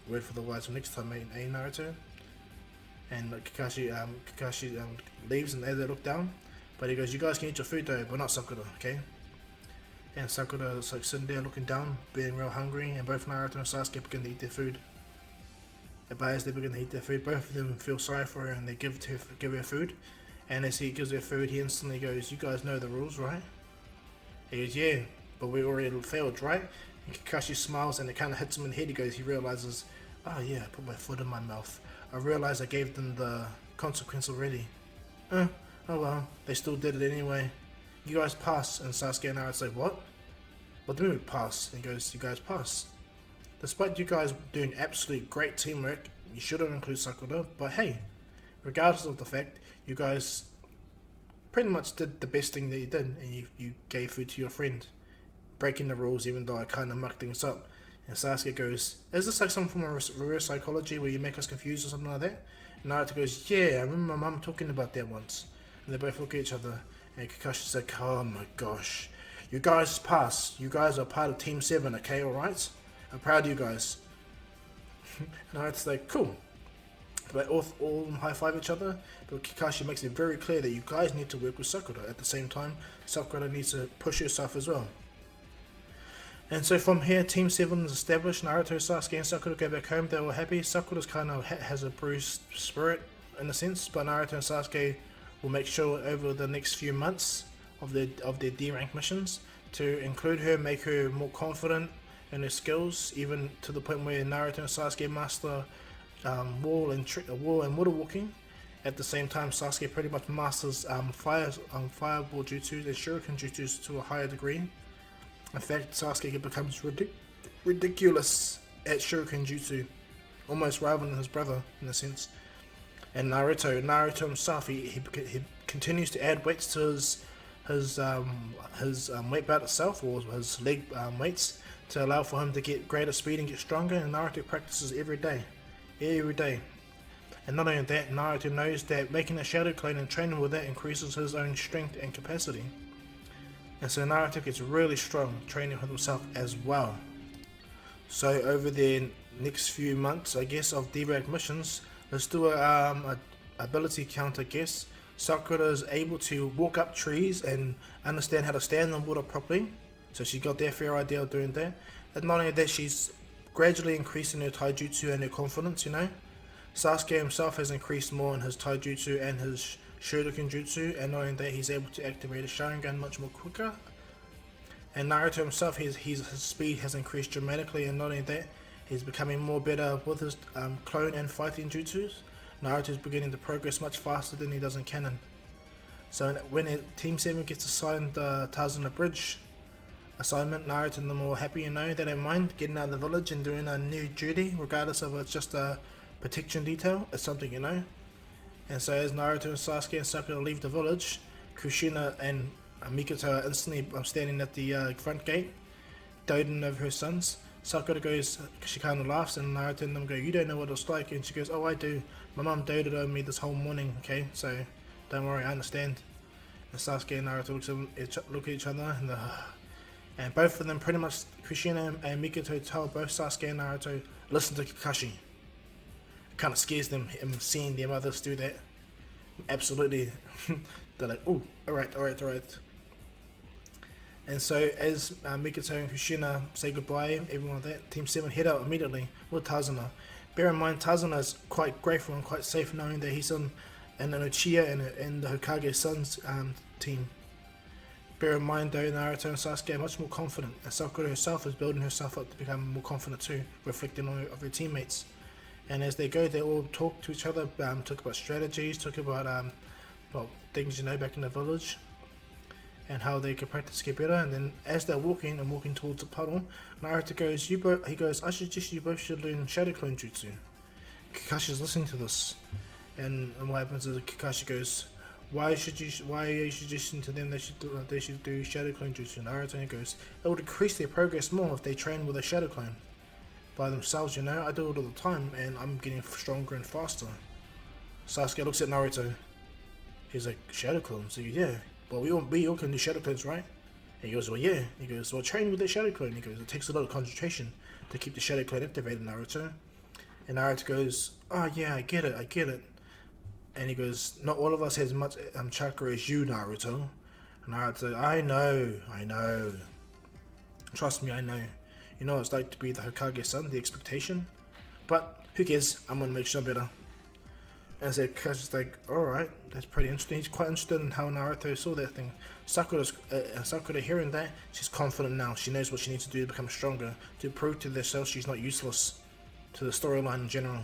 word for the wise for next time, mate, eh, Naruto? And Kakashi leaves, and as they look down, but he goes, you guys can eat your food though, but not Sakura, okay? And Sakura's like sitting there looking down, being real hungry, and both Naruto and Sasuke begin to eat their food. And as they begin to eat their food, both of them feel sorry for her and they give her food. And as he gives her food, he instantly goes, you guys know the rules, right? He goes, yeah, but we already failed, right? And Kakashi smiles and it kind of hits him in the head. He realizes, oh yeah, I put my foot in my mouth. I realized I gave them the consequence already. Oh well, they still did it anyway. You guys pass. And Sasuke and Naruto say, what? What do you mean we pass? And he goes, you guys pass. Despite you guys doing absolutely great teamwork, you should have included Sakura, but hey, regardless of the fact, you guys pretty much did the best thing that you did, and you gave food to your friend, breaking the rules even though I kind of mucked things up. And Sasuke goes, is this like some form of reverse psychology where you make us confused or something like that? And Naruto goes, yeah, I remember my mum talking about that once. And they both look at each other, and Kakashi's like, oh my gosh, you guys pass, you guys are part of Team 7, okay, alright? I'm proud of you guys. Naruto's like, cool. But all high-five each other, but Kakashi makes it very clear that you guys need to work with Sakura. At the same time, Sakura needs to push herself as well. And so from here, Team 7 is established. Naruto, Sasuke and Sakura go back home. They're all happy. Sakura's kind of has a bruised spirit in a sense, but Naruto and Sasuke will make sure over the next few months of their D rank missions to include her, make her more confident in her skills, even to the point where Naruto and Sasuke master wall and water walking. At the same time, Sasuke pretty much masters fireball jutsus and shuriken jutsus to a higher degree. In fact, Sasuke becomes ridiculous at shuriken jutsu, almost rivaling his brother in a sense. And Naruto himself, he continues to add weights to his weight belt itself, or his leg weights, to allow for him to get greater speed and get stronger. And Naruto practices every day. And not only that, Naruto knows that making a shadow clone and training with that increases his own strength and capacity. And so Naruto gets really strong training with himself as well. So over the next few months, I guess, of D-rank missions, let's do a ability count, I guess. Sakura is able to walk up trees and understand how to stand on water properly. So she got that fair idea of doing that. And not only that, she's gradually increasing her taijutsu and her confidence, you know. Sasuke himself has increased more in his taijutsu and his shuriken jutsu, and not only that, he's able to activate his Sharingan much more quicker. And Naruto himself, his speed has increased dramatically, and not only that, he's becoming more better with his clone and fighting jutsus. Naruto's beginning to progress much faster than he does in canon. So when Team 7 gets assigned the Tazuna Bridge assignment, Naruto and them are all happy, you know. They don't mind getting out of the village and doing a new duty, regardless of it's just a protection detail. It's something, you know. And so as Naruto and Sasuke and Sakura leave the village, Kushina and Minato are instantly standing at the front gate, doting over her sons. Sakura goes, she kind of laughs, and Naruto and them go, you don't know what it's like. And she goes, oh, I do. My mum doted over me this whole morning, okay? So don't worry, I understand. And Sasuke and Naruto look at each other, and both of them, pretty much, Kushina and Minato tell both Sasuke and Naruto, listen to Kakashi. It kind of scares them, him seeing their mothers do that. Absolutely. They're like, oh, alright. And so as Minato and Kushina say goodbye, everyone like that, Team 7 head out immediately with Tazuna. Bear in mind, Tazuna is quite grateful and quite safe knowing that he's in an Uchiha and the Hokage Sun's team. Bear in mind though, Naruto and Sasuke are much more confident, and Sakura herself is building herself up to become more confident too, reflecting on her teammates. And as they go, they all talk to each other, talk about strategies, talk about things, you know, back in the village, and how they can practice to get better. And then as they're walking towards the puddle, Naruto goes, I suggest you both should learn Shadow Clone Jutsu. Kakashi's listening to this, and what happens is Kakashi goes, why are you suggesting to them they should do Shadow Clone Jutsu? And Naruto goes, it will decrease their progress more if they train with a Shadow Clone by themselves, you know. I do it all the time, and I'm getting stronger and faster. Sasuke looks at Naruto. He's like, Shadow Clone? So yeah, well, we all can do Shadow Clones, right? And he goes, well, yeah. He goes, well, train with the Shadow Clone. He goes, it takes a lot of concentration to keep the Shadow Clone activated, Naruto. And Naruto goes, oh yeah, I get it. And he goes, not all of us has much chakra as you, Naruto. And Naruto, I know. Trust me, I know. You know what it's like to be the Hokage son, the expectation. But who cares? I'm gonna make sure I'm better. And so Kakashi's like, alright, that's pretty interesting. He's quite interested in how Naruto saw that thing. Sakura hearing that, she's confident now. She knows what she needs to do to become stronger, to prove to herself she's not useless to the storyline in general.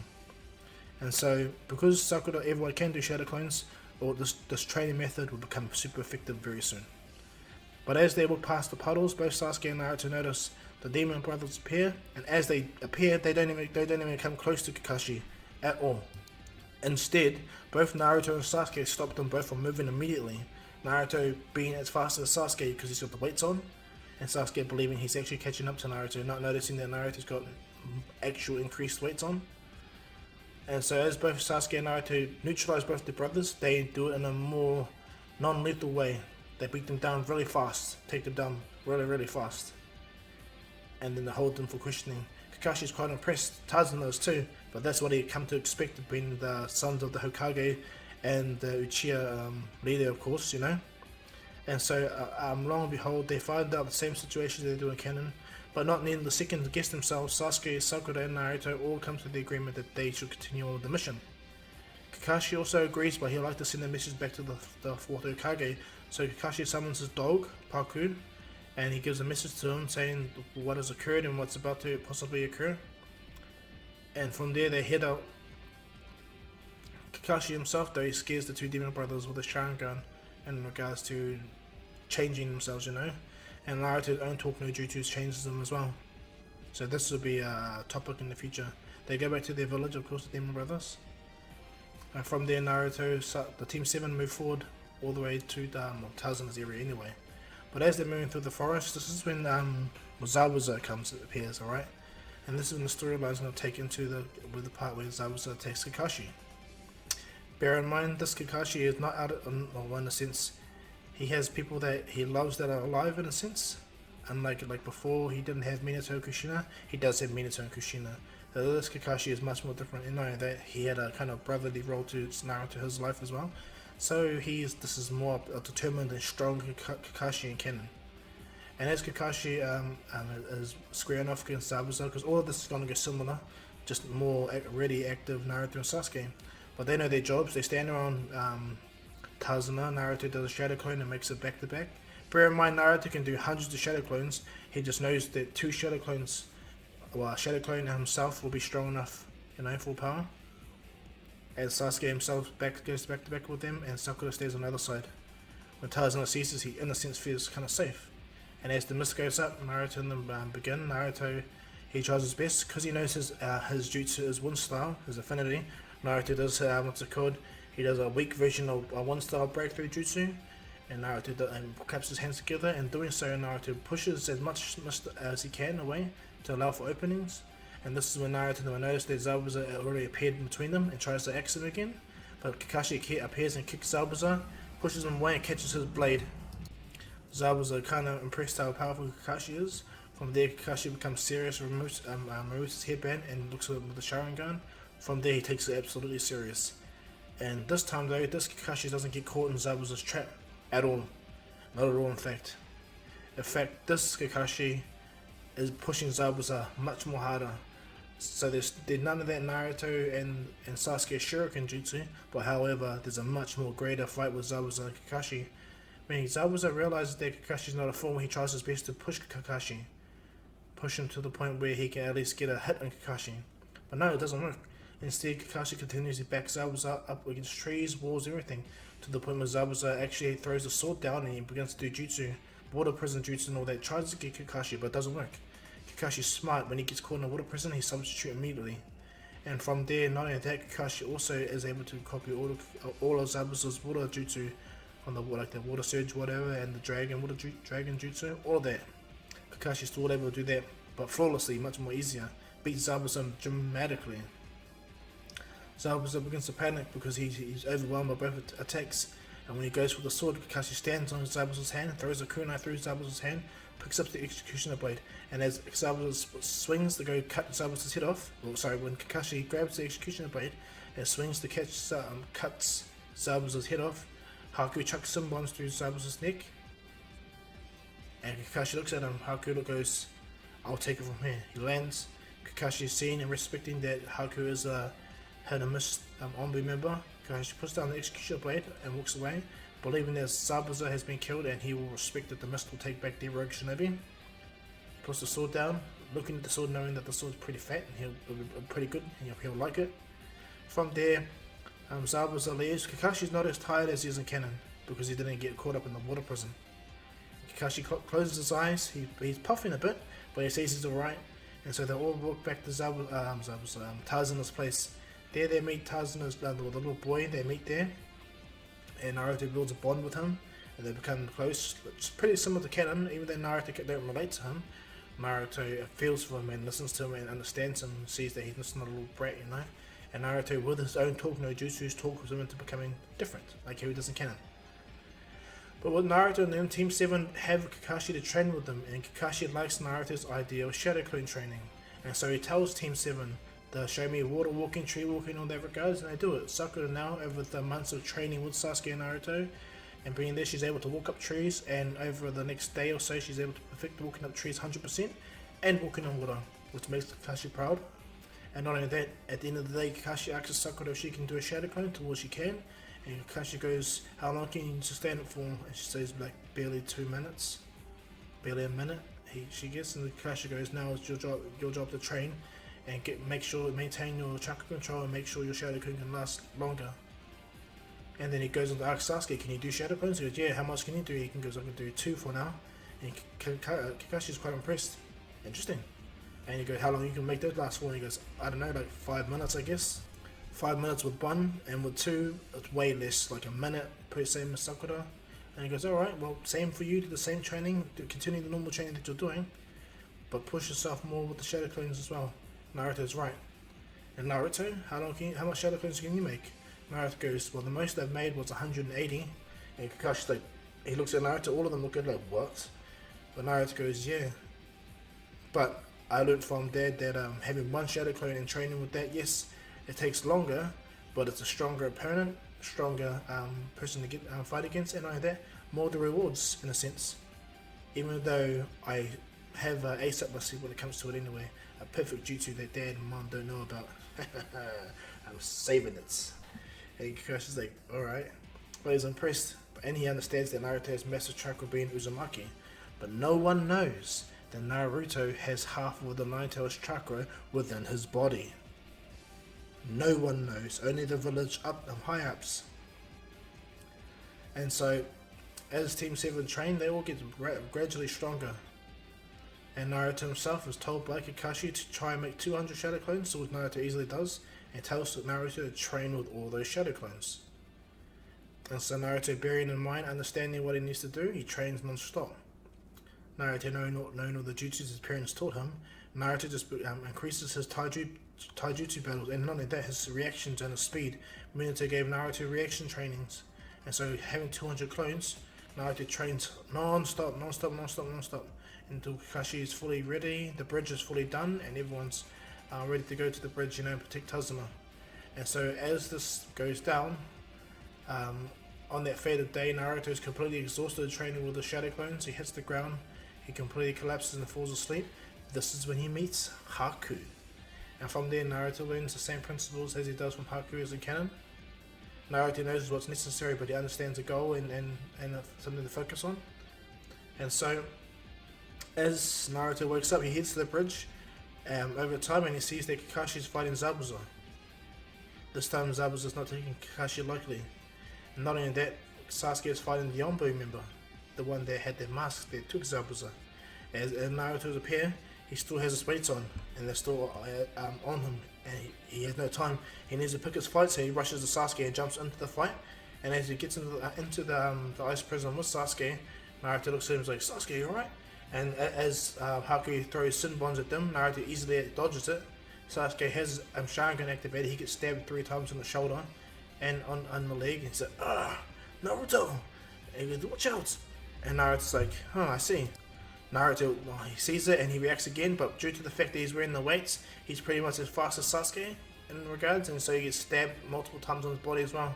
And so, because Sakura, everyone can do Shadow Clones, or this training method will become super effective very soon. But as they walk past the puddles, both Sasuke and Naruto notice the demon brothers appear, and as they appear, they don't even come close to Kakashi at all. Instead, both Naruto and Sasuke stop them both from moving immediately. Naruto being as fast as Sasuke because he's got the weights on, and Sasuke believing he's actually catching up to Naruto, not noticing that Naruto's got actual increased weights on. And so as both Sasuke and Naruto neutralize both the brothers, they do it in a more non-lethal way. They beat them down really fast, take them down really, really fast. And then they hold them for questioning. Kakashi's quite impressed. Tazuna is too, but that's what he come to expect, being the sons of the Hokage and the Uchiha leader, of course, you know. And so, lo and behold, they find out the same situation they do in canon, but not needing the second to guess themselves. Sasuke, Sakura, and Naruto all come to the agreement that they should continue on with the mission. Kakashi also agrees, but he'd like to send a message back to the fourth Hokage. So Kakashi summons his dog, Paku, and he gives a message to him saying what has occurred and what's about to possibly occur. And from there they head out. Kakashi himself, though, he scares the two demon brothers with a Sharingan in regards to changing themselves, you know. And Naruto's own talk no jutsu changes them as well. So this will be a topic in the future. They go back to their village, of course, the demon brothers. And from there, Naruto, the Team 7 move forward all the way to Tazuna's area anyway. But as they're moving through the forest, this is when Zabuza appears, alright? And this is when the storyline is going to take into the part where Zabuza attacks Kakashi. Bear in mind, this Kakashi is not out in a sense. He has people that he loves that are alive in a sense. Unlike like before, he didn't have Minato and Kushina. He does have Minato and Kushina. This Kakashi is much more different in knowing that he had a kind of brotherly role to Naruto his life as well. So this is more a determined and strong Kakashi in canon. And as Kakashi is squaring off against Zabuza, because all of this is going to go similar, just more ready, active Naruto and Sasuke. But they know their jobs. They stand around Tazuna. Naruto does a shadow clone and makes it back to back. Bear in mind, Naruto can do hundreds of shadow clones. He just knows that 2 shadow clones, well, shadow clone himself will be strong enough, you know, full power. As Sasuke himself goes back to back with them, and Sakura stays on the other side. When Tazuna ceases, he in a sense feels kind of safe. And as the mist goes up, Naruto and them begin. Naruto, he tries his best because he knows his jutsu is one style, his affinity. Naruto does what's it called? He does a weak version of a one style breakthrough jutsu, and Naruto claps his hands together. And doing so, Naruto pushes as much mist as he can away to allow for openings. And this is when Naruto will notice that Zabuza already appeared in between them and tries to axe him again. But Kakashi appears and kicks Zabuza, pushes him away and catches his blade. Zabuza kind of impressed how powerful Kakashi is. From there, Kakashi becomes serious, removes his headband and looks at him with the Sharingan. From there, he takes it absolutely serious. And this time though, this Kakashi doesn't get caught in Zabuza's trap at all. Not at all, in fact. In fact, this Kakashi is pushing Zabuza much more harder. So there's none of that Naruto and Sasuke Shuriken jutsu, but however, there's a much more greater fight with Zabuza and Kakashi. When Zabuza realizes that Kakashi's not a fool, he tries his best to push Kakashi. Push him to the point where he can at least get a hit on Kakashi. But no, it doesn't work. Instead, Kakashi continues to back Zabuza up against trees, walls, everything, to the point where Zabuza actually throws the sword down and he begins to do jutsu, water prison jutsu and all that, tries to get Kakashi, but it doesn't work. Kakashi's smart. When he gets caught in a water prison, he substitutes immediately. And from there, not only that, Kakashi also is able to copy all of Zabuza's water jutsu, on the water surge, whatever, and the dragon jutsu, all that. Kakashi's still able to do that, but flawlessly, much more easier. Beats Zabuza dramatically. Zabuza begins to panic because he's overwhelmed by both attacks, and when he goes for the sword, Kakashi stands on Zabuza's hand, throws a kunai through Zabuza's hand, picks up the executioner blade, and as Zabuza swings to go cut Zabuza's head off, when Kakashi grabs the executioner blade and swings to cuts Zabuza's head off, Haku chucks some bombs through Zabuza's neck, and Kakashi looks at him. Haku goes, "I'll take it from here." He lands. Kakashi is seeing and respecting that Haku is had a missed Ombu member. Kakashi puts down the executioner blade and walks away, believing that Zabuza has been killed and he will respect that the mist will take back the Rogue Shinobi. He puts the sword down, looking at the sword, knowing that the sword's pretty fat and it'll be pretty good and he'll like it. From there, Zabuza leaves. Kakashi's not as tired as he is in canon because he didn't get caught up in the water prison. Kakashi closes his eyes. He's puffing a bit, but he says he's alright. And so they all walk back to Tazuna's place. There they meet Tazuna's the little boy. They meet there, and Naruto builds a bond with him, and they become close. It's pretty similar to canon, even though Naruto don't relate to him. Naruto feels for him and listens to him and understands him, and sees that he's just not a little brat, you know. And Naruto, with his own talk no jutsus, talks him into becoming different, like how he does in canon. But with Naruto and them, Team 7 have Kakashi to train with them, and Kakashi likes Naruto's idea of shadow clone training. And so he tells Team 7 to show me water walking, tree walking, all that regards, and they do it. Sakura now, over the months of training with Sasuke and Naruto, and being there, she's able to walk up trees, and over the next day or so, she's able to perfect walking up trees 100% and walking on water, which makes Kakashi proud. And not only that, at the end of the day, Kakashi asks Sakura if she can do a shadow clone, to what she can, and Kakashi goes, how long can you sustain it for? And she says like barely 2 minutes, barely a minute. She gets, and Kakashi goes, now it's your job to train and maintain your chakra control and make sure your shadow clone can last longer. And then he goes on to ask Sasuke, can you do shadow clones? He goes, yeah, how much can you do? He goes, I can do 2 for now. And Kakashi's quite impressed. Interesting. And he goes, how long you can make those last for? And he goes, I don't know, like 5 minutes, I guess. 5 minutes with 1, and with 2, it's way less, like a minute, pretty same as Sakura. And he goes, alright, well, same for you, do the same training, continue the normal training that you're doing, but push yourself more with the shadow clones as well. Naruto's right. And Naruto, how much shadow clones can you make? Naruto goes, well, the most I've made was 180. And Kakashi's like, he looks at Naruto, all of them look good, like, what? But Naruto goes, yeah. But I learned from Dad that having 1 shadow clone and training with that, yes, it takes longer, but it's a stronger opponent, stronger person to get fight against, and like that, more the rewards in a sense. Even though I have ace up my sleeve when it comes to it anyway, a perfect jutsu that Dad and Mom don't know about. I'm saving it. And Kakashi's like, alright. But he's impressed, and he understands that Naruto has massive chakra being Uzumaki. But no one knows that Naruto has half of the Nine-Tails chakra within his body. No one knows, only the village high ups. And so, as Team 7 train, they all get gradually stronger. And Naruto himself is told by Kakashi to try and make 200 shadow clones, which Naruto easily does, and tells Naruto to train with all those shadow clones. And so Naruto, bearing in mind, understanding what he needs to do, he trains non-stop. Naruto, knowing all the jutsus his parents taught him, Naruto just increases his taijutsu battles, and not only that, his reactions and his speed. Minato gave Naruto reaction trainings, and so having 200 clones, Naruto trains non-stop, until Kakashi is fully ready, the bridge is fully done, and everyone's ready to go to the bridge, and protect Kazuma. And so as this goes down, on that fated day, Naruto is completely exhausted training with the shadow clones. He hits the ground, he completely collapses and falls asleep. This is when he meets Haku. And from there, Naruto learns the same principles as he does from Haku as in canon. Naruto knows what's necessary, but he understands the goal and something to focus on. And so, as Naruto wakes up, he heads to the bridge over time, and he sees that Kakashi is fighting Zabuza. This time, Zabuza is not taking Kakashi lightly. And not only that, Sasuke is fighting the Yonbo member, the one that had the mask that took Zabuza. As Naruto's appear, he still has his weights on, and they're still on him, and he has no time. He needs to pick his fight, so he rushes to Sasuke and jumps into the fight. And as he gets into the ice prison with Sasuke, Naruto looks at him and is like, Sasuke, you alright? And as Haku throws sin bonds at them, Naruto easily dodges it. Sasuke has Sharingan activated, he gets stabbed 3 times in the shoulder and on the leg, and he's like, Naruto! And he goes, watch out! And Naruto's like, I see. Naruto, he sees it and he reacts again, but due to the fact that he's wearing the weights, he's pretty much as fast as Sasuke in regards, and so he gets stabbed multiple times on his body as well.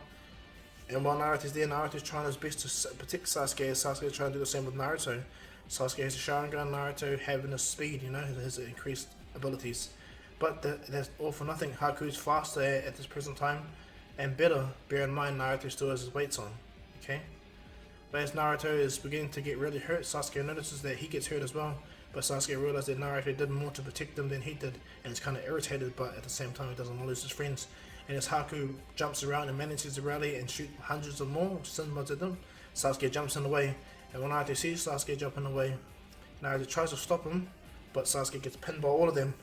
And while Naruto's there, Naruto's trying his best to protect Sasuke, as Sasuke's trying to do the same with Naruto. Sasuke has a Sharingan, Naruto having his speed, his increased abilities. But that's all for nothing. Haku's faster at this present time, and better. Bear in mind, Naruto still has his weights on. Okay? But as Naruto is beginning to get really hurt, Sasuke notices that he gets hurt as well. But Sasuke realizes that Naruto did more to protect him than he did, and is kind of irritated, but at the same time he doesn't want to lose his friends. And as Haku jumps around and manages to rally and shoot hundreds of more Sinbods at them, Sasuke jumps in the way. And when Naruto sees Sasuke jumping away, Naruto tries to stop him, but Sasuke gets pinned by all of them.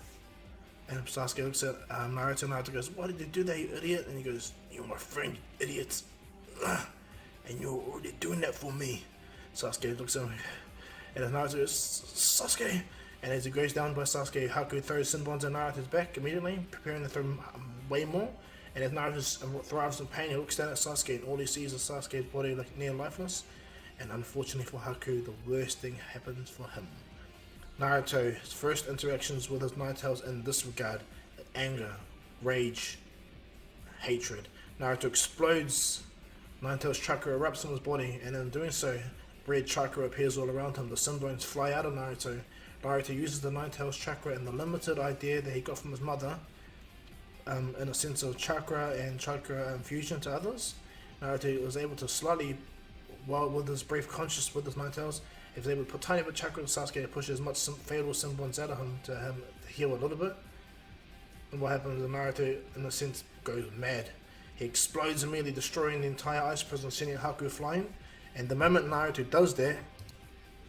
And Sasuke looks at Naruto, and Naruto goes, why did you do that, you idiot? And he goes, you're my friend, you idiot. And you're already doing that for me. Sasuke looks at him, and as Naruto goes, Sasuke! And as he goes down by Sasuke, Haku throws Sinbons at Naruto's back immediately, preparing to throw him way more. And as Naruto thrives in pain, he looks down at Sasuke, and all he sees is Sasuke's body like near lifeless. And unfortunately for Haku, the worst thing happens for him. Naruto's first interactions with his Nine Tails in this regard: anger, rage, hatred. Naruto explodes. Nine Tails chakra erupts in his body, and in doing so, red chakra appears all around him. The symbiotes fly out of Naruto. Naruto uses the Nine Tails chakra and the limited idea that he got from his mother, in a sense of chakra and chakra fusion to others. Naruto was able to slightly, while with his brief conscious with his Nine Tails, he was able to put tiny bit of chakra in Sasuke to push as much fatal symbionts out of him to heal a little bit. And what happens is Naruto, in a sense, goes mad. He explodes immediately, destroying the entire ice prison, sending Haku flying. And the moment Naruto does that,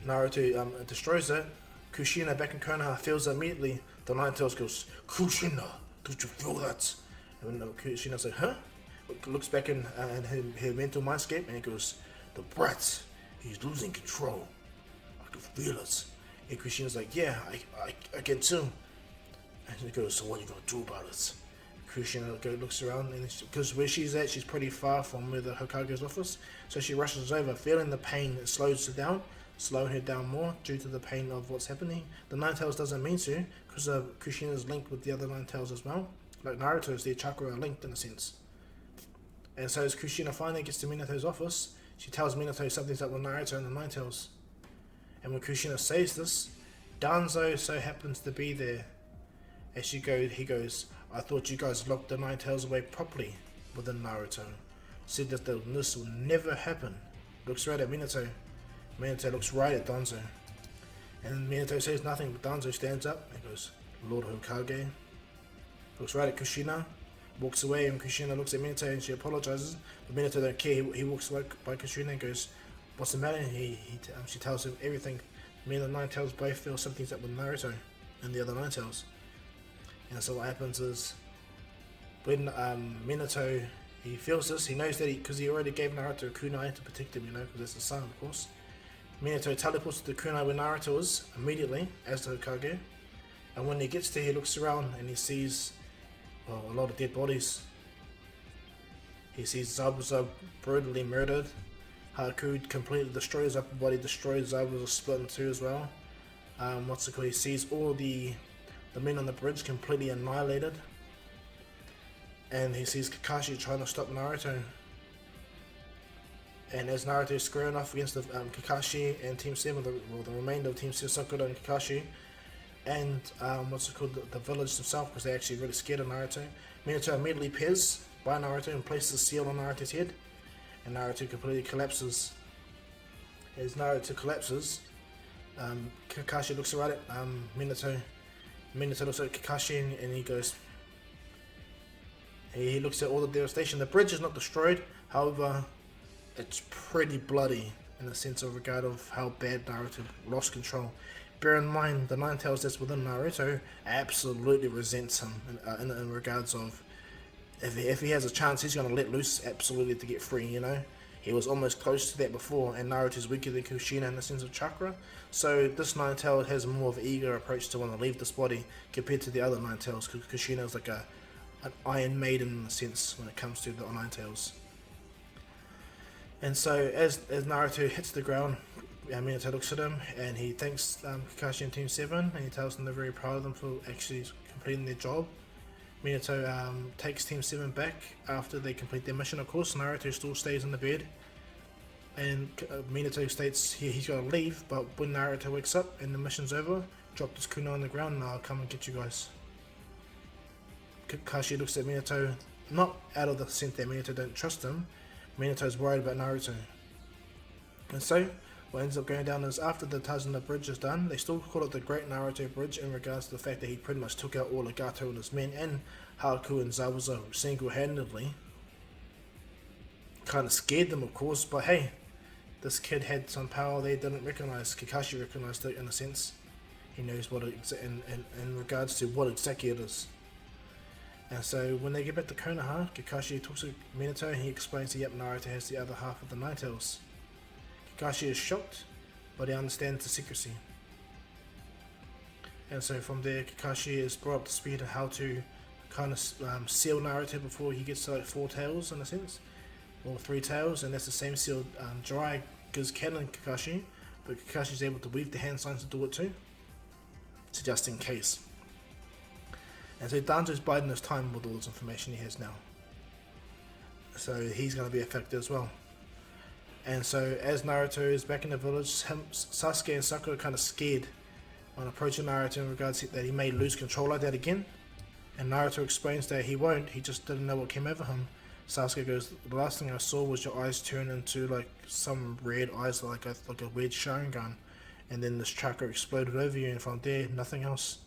Naruto destroys it. Kushina back in Konoha feels it immediately. The Nine Tails goes, "Kushina, don't you feel that?" And when Kushina's like, "Huh?" Looks back in her mental mindscape and he goes, "The brat, he's losing control. I can feel it." And Kushina's like, "Yeah, I can too." And he goes, "So what are you gonna do about it?" Kushina looks around, and because where she's at, she's pretty far from where the Hokage's office, so she rushes over, feeling the pain. It slows her down, slowing her down more due to the pain of what's happening. The Nine Tails doesn't mean to, because Kushina's linked with the other Nine Tails as well. Like Naruto's, their chakra are linked in a sense. And so as Kushina finally gets to Minato's office, she tells Minato something's up with Naruto and the Nine Tails. And when Kushina says this, Danzo so happens to be there. As he goes, "I thought you guys locked the Nine Tails away properly within Naruto. Said that this will never happen." Looks right at Minato. Minato looks right at Danzo. And Minato says nothing, but Danzo stands up and goes, "Lord Hokage." Looks right at Kushina, walks away, and Kushina looks at Minato and she apologizes. But Minato don't care. He walks away by Kushina and goes, "What's the matter?" She tells him everything. Me and the Nine Tails both feel something's up with Naruto and the other Nine Tails. And so what happens is, when Minato, he feels this, he knows that because he already gave Naruto a kunai to protect him, because that's the son, of course. Minato teleports to the kunai where Naruto is immediately, as the Hokage. And when he gets there, he looks around and he sees, a lot of dead bodies. He sees Zabuza brutally murdered. Haku completely destroys his upper body, destroys Zabuza, split in two as well. He sees all the men on the bridge completely annihilated. And he sees Kakashi trying to stop Naruto. And as Naruto is squaring off against the Kakashi and Team 7, the remainder of Team 7, Sakura and Kakashi, and the village themselves, because they're actually really scared of Naruto, Minato immediately appears by Naruto and places a seal on Naruto's head, and Naruto completely collapses. As Naruto collapses, Kakashi looks right at Minato. Minato looks at Kakashi and he goes, he looks at all the devastation. The bridge is not destroyed, however, it's pretty bloody in the sense of regard of how bad Naruto lost control. Bear in mind, the Nine Tails that's within Naruto absolutely resents him in regards of, if he has a chance, he's going to let loose absolutely to get free, He was almost close to that before, and Naruto's weaker than Kushina in the sense of chakra. So this Nine Tails has more of an eager approach to want to leave this body compared to the other Nine Tails, because Kushina is like an Iron Maiden in a sense when it comes to the Nine Tails. And so as Naruto hits the ground, Minato looks at him and he thanks Kakashi and Team 7, and he tells them they're very proud of them for actually completing their job. Minato takes Team 7 back after they complete their mission. Of course, Naruto still stays in the bed, and Minato states he's got to leave, but when Naruto wakes up and the mission's over, drop his kunai on the ground and I'll come and get you guys. Kakashi looks at Minato, not out of the sense that Minato don't trust him. Minato's worried about Naruto. And so, what ends up going down is, after the Tazuna Bridge is done, they still call it the Great Naruto Bridge in regards to the fact that he pretty much took out all of Gato and his men, and Haku and Zabuza single-handedly. Kind of scared them, of course, but hey, this kid had some power they didn't recognize. Kakashi recognized it in a sense. He knows what in regards to what exactly it is. And so when they get back to Konoha, Kakashi talks to Minato and he explains that Naruto has the other half of the Nine Tails. Kakashi is shocked, but he understands the secrecy. And so from there, Kakashi is brought up to speed on how to kind of seal Naruto before he gets to like 4 tails in a sense, or 3 tails, and that's the same seal Jiraiya gives Ken and Kakashi, but Kakashi is able to weave the hand signs to do it too. so just in case. And so Danzo's biding his time with all this information he has now. So he's going to be affected as well. And so as Naruto is back in the village, Sasuke and Sakura are kind of scared on approaching Naruto in regards to that he may lose control like that again. And Naruto explains that he won't, he just didn't know what came over him. Sasuke goes, the last thing I saw was your eyes turn into like some red eyes, like a weird Sharingan. And then this chakra exploded over you, and from there, nothing else.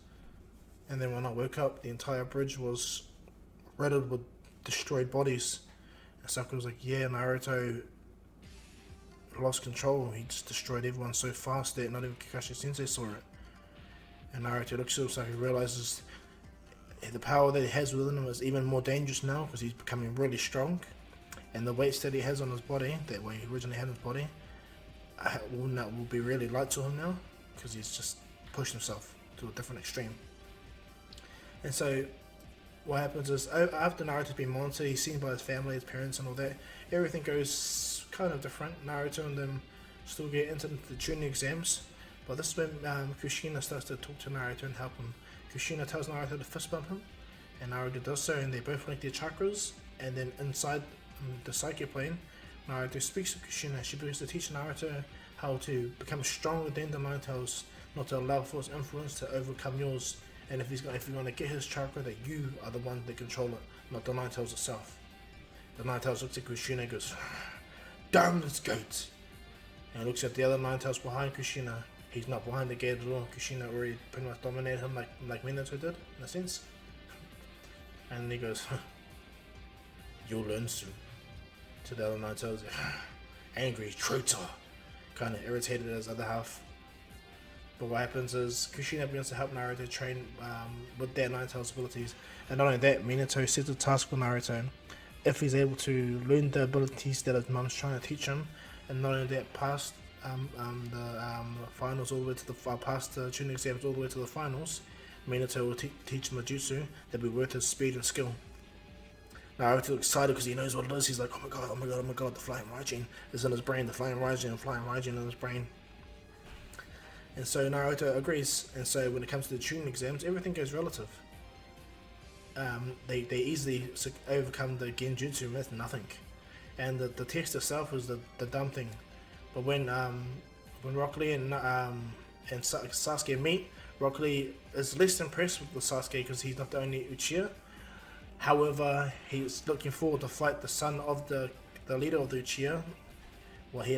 And then when I woke up, the entire bridge was riddled with destroyed bodies. And Sakura was like, yeah, Naruto lost control. He just destroyed everyone so fast that not even Kakashi Sensei saw it. And Naruto looks at him, so he realizes the power that he has within him is even more dangerous now because he's becoming really strong. And the weights that he has on his body, that way he originally had on his body, will be really light to him now because he's just pushed himself to a different extreme. And so what happens is, after Naruto's been monitored, he's seen by his family, his parents and all that, everything goes kind of different. Naruto and them still get into the Chunin exams, but this is when Kushina starts to talk to Naruto and help him. Kushina tells Naruto to fist bump him, and Naruto does so, and they both link their chakras. And then inside the psyche plane, Naruto speaks to Kushina. She begins to teach Naruto how to become stronger than the Nine Tails, not to allow for his influence to overcome yours. And if you're going to get his chakra, that you are the one that control it, not the Nine Tails itself. The Nine Tails looks at Kushina and goes, damn this goat! And looks at the other Nine Tails behind Kushina. He's not behind the gate at all. Kushina already pretty much dominated him like Minato did, in a sense. And he goes, you'll learn soon. To the other Nine Tails, angry traitor, kind of irritated at his other half. But what happens is Kushina begins to help Naruto train with their Nine Tails abilities. And not only that, Minato sets a task for Naruto. If he's able to learn the abilities that his mum's trying to teach him, and not only that, pass the finals all the way to past the Chunin exams all the way to the finals, Minato will teach him a jutsu that will be worth his speed and skill. Naruto excited because he knows what it is. He's like, oh my god, oh my god, oh my god, the flying Raijin is in his brain, the flying Raijin in his brain. And so Naruto agrees, and so when it comes to the Chunin exams, everything goes relative. They easily overcome the genjutsu with nothing. And the text itself is the dumb thing. But when Rock Lee and Sasuke meet, Rock Lee is less impressed with the Sasuke because he's not the only Uchiha. However, he's looking forward to fight the son of the leader of the Uchiha.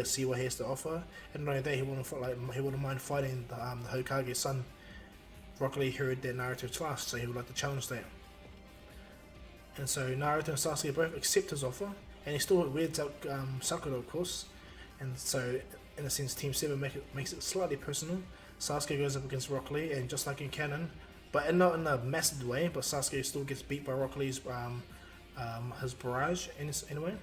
See what he has to offer, and not only that, he wouldn't mind fighting the Hokage's son. Rock Lee heard that Naruto's fast, so he would like to challenge that. And so Naruto and Sasuke both accept his offer, and he still weirds out Sakura, of course. And so, in a sense, Team 7 makes it slightly personal. Sasuke goes up against Rock Lee, and just like in canon, but not in a massive way, but Sasuke still gets beat by Rock Lee's his barrage in a way.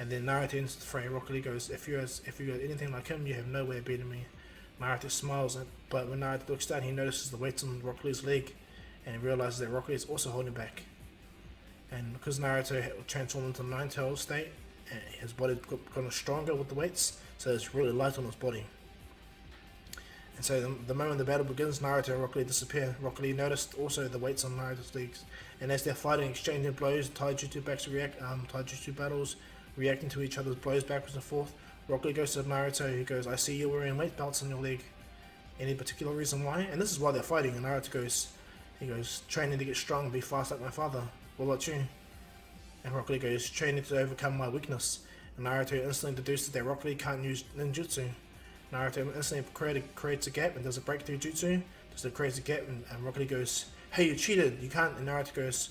And then Naruto enters the fray. Rock Lee goes, if you're anything like him, you have no way of beating me. Naruto smiles, but when Naruto looks down, he notices the weights on Rock Lee's leg, and he realizes that Rock Lee is also holding back. And because Naruto transformed into Nine Tails state, his body got stronger with the weights, so it's really light on his body. And so the moment the battle begins, Naruto and Rock Lee disappear. Rock Lee noticed also the weights on Naruto's legs, and as they're fighting, exchanging blows, taijutsu battles, reacting to each other's blows backwards and forth, Rock Lee goes to Naruto, who goes, I see you're wearing weight belts on your leg. Any particular reason why? And this is why they're fighting, and Naruto goes, training to get strong, be fast like my father. What about you? And Rock Lee goes, training to overcome my weakness. And Naruto instantly deduces that Rock Lee can't use ninjutsu. Naruto instantly creates a gap and does a breakthrough jutsu. Creates a gap, and Rock Lee goes, hey, you cheated, you can't. And Naruto goes,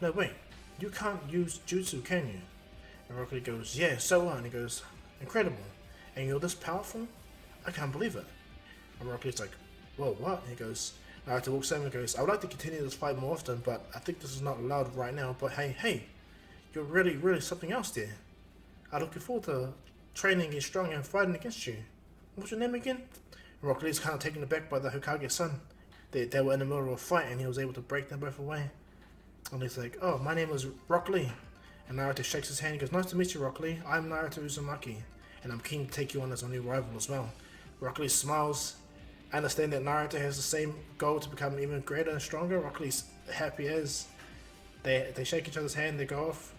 no wait, you can't use jutsu, can you? And Rock Lee goes, yeah, so what? And he goes, incredible. And you're this powerful? I can't believe it. And Rock Lee's like, whoa, what? And he goes, Naruto walks over and goes, I would like to continue this fight more often, but I think this is not allowed right now. But hey, you're really something else there. I'm looking forward to training, getting strong, and fighting against you. What's your name again? And Rock Lee's kind of taken aback by the Hokage's son. They were in the middle of a fight, and he was able to break them both away. And he's like, oh, my name is Rock Lee. And Naruto shakes his hand and goes, nice to meet you, Rock Lee. I'm Naruto Uzumaki, and I'm keen to take you on as a new rival as well. Rock Lee smiles, understand that Naruto has the same goal to become even greater and stronger. Rock Lee's happy as they shake each other's hand. They go off.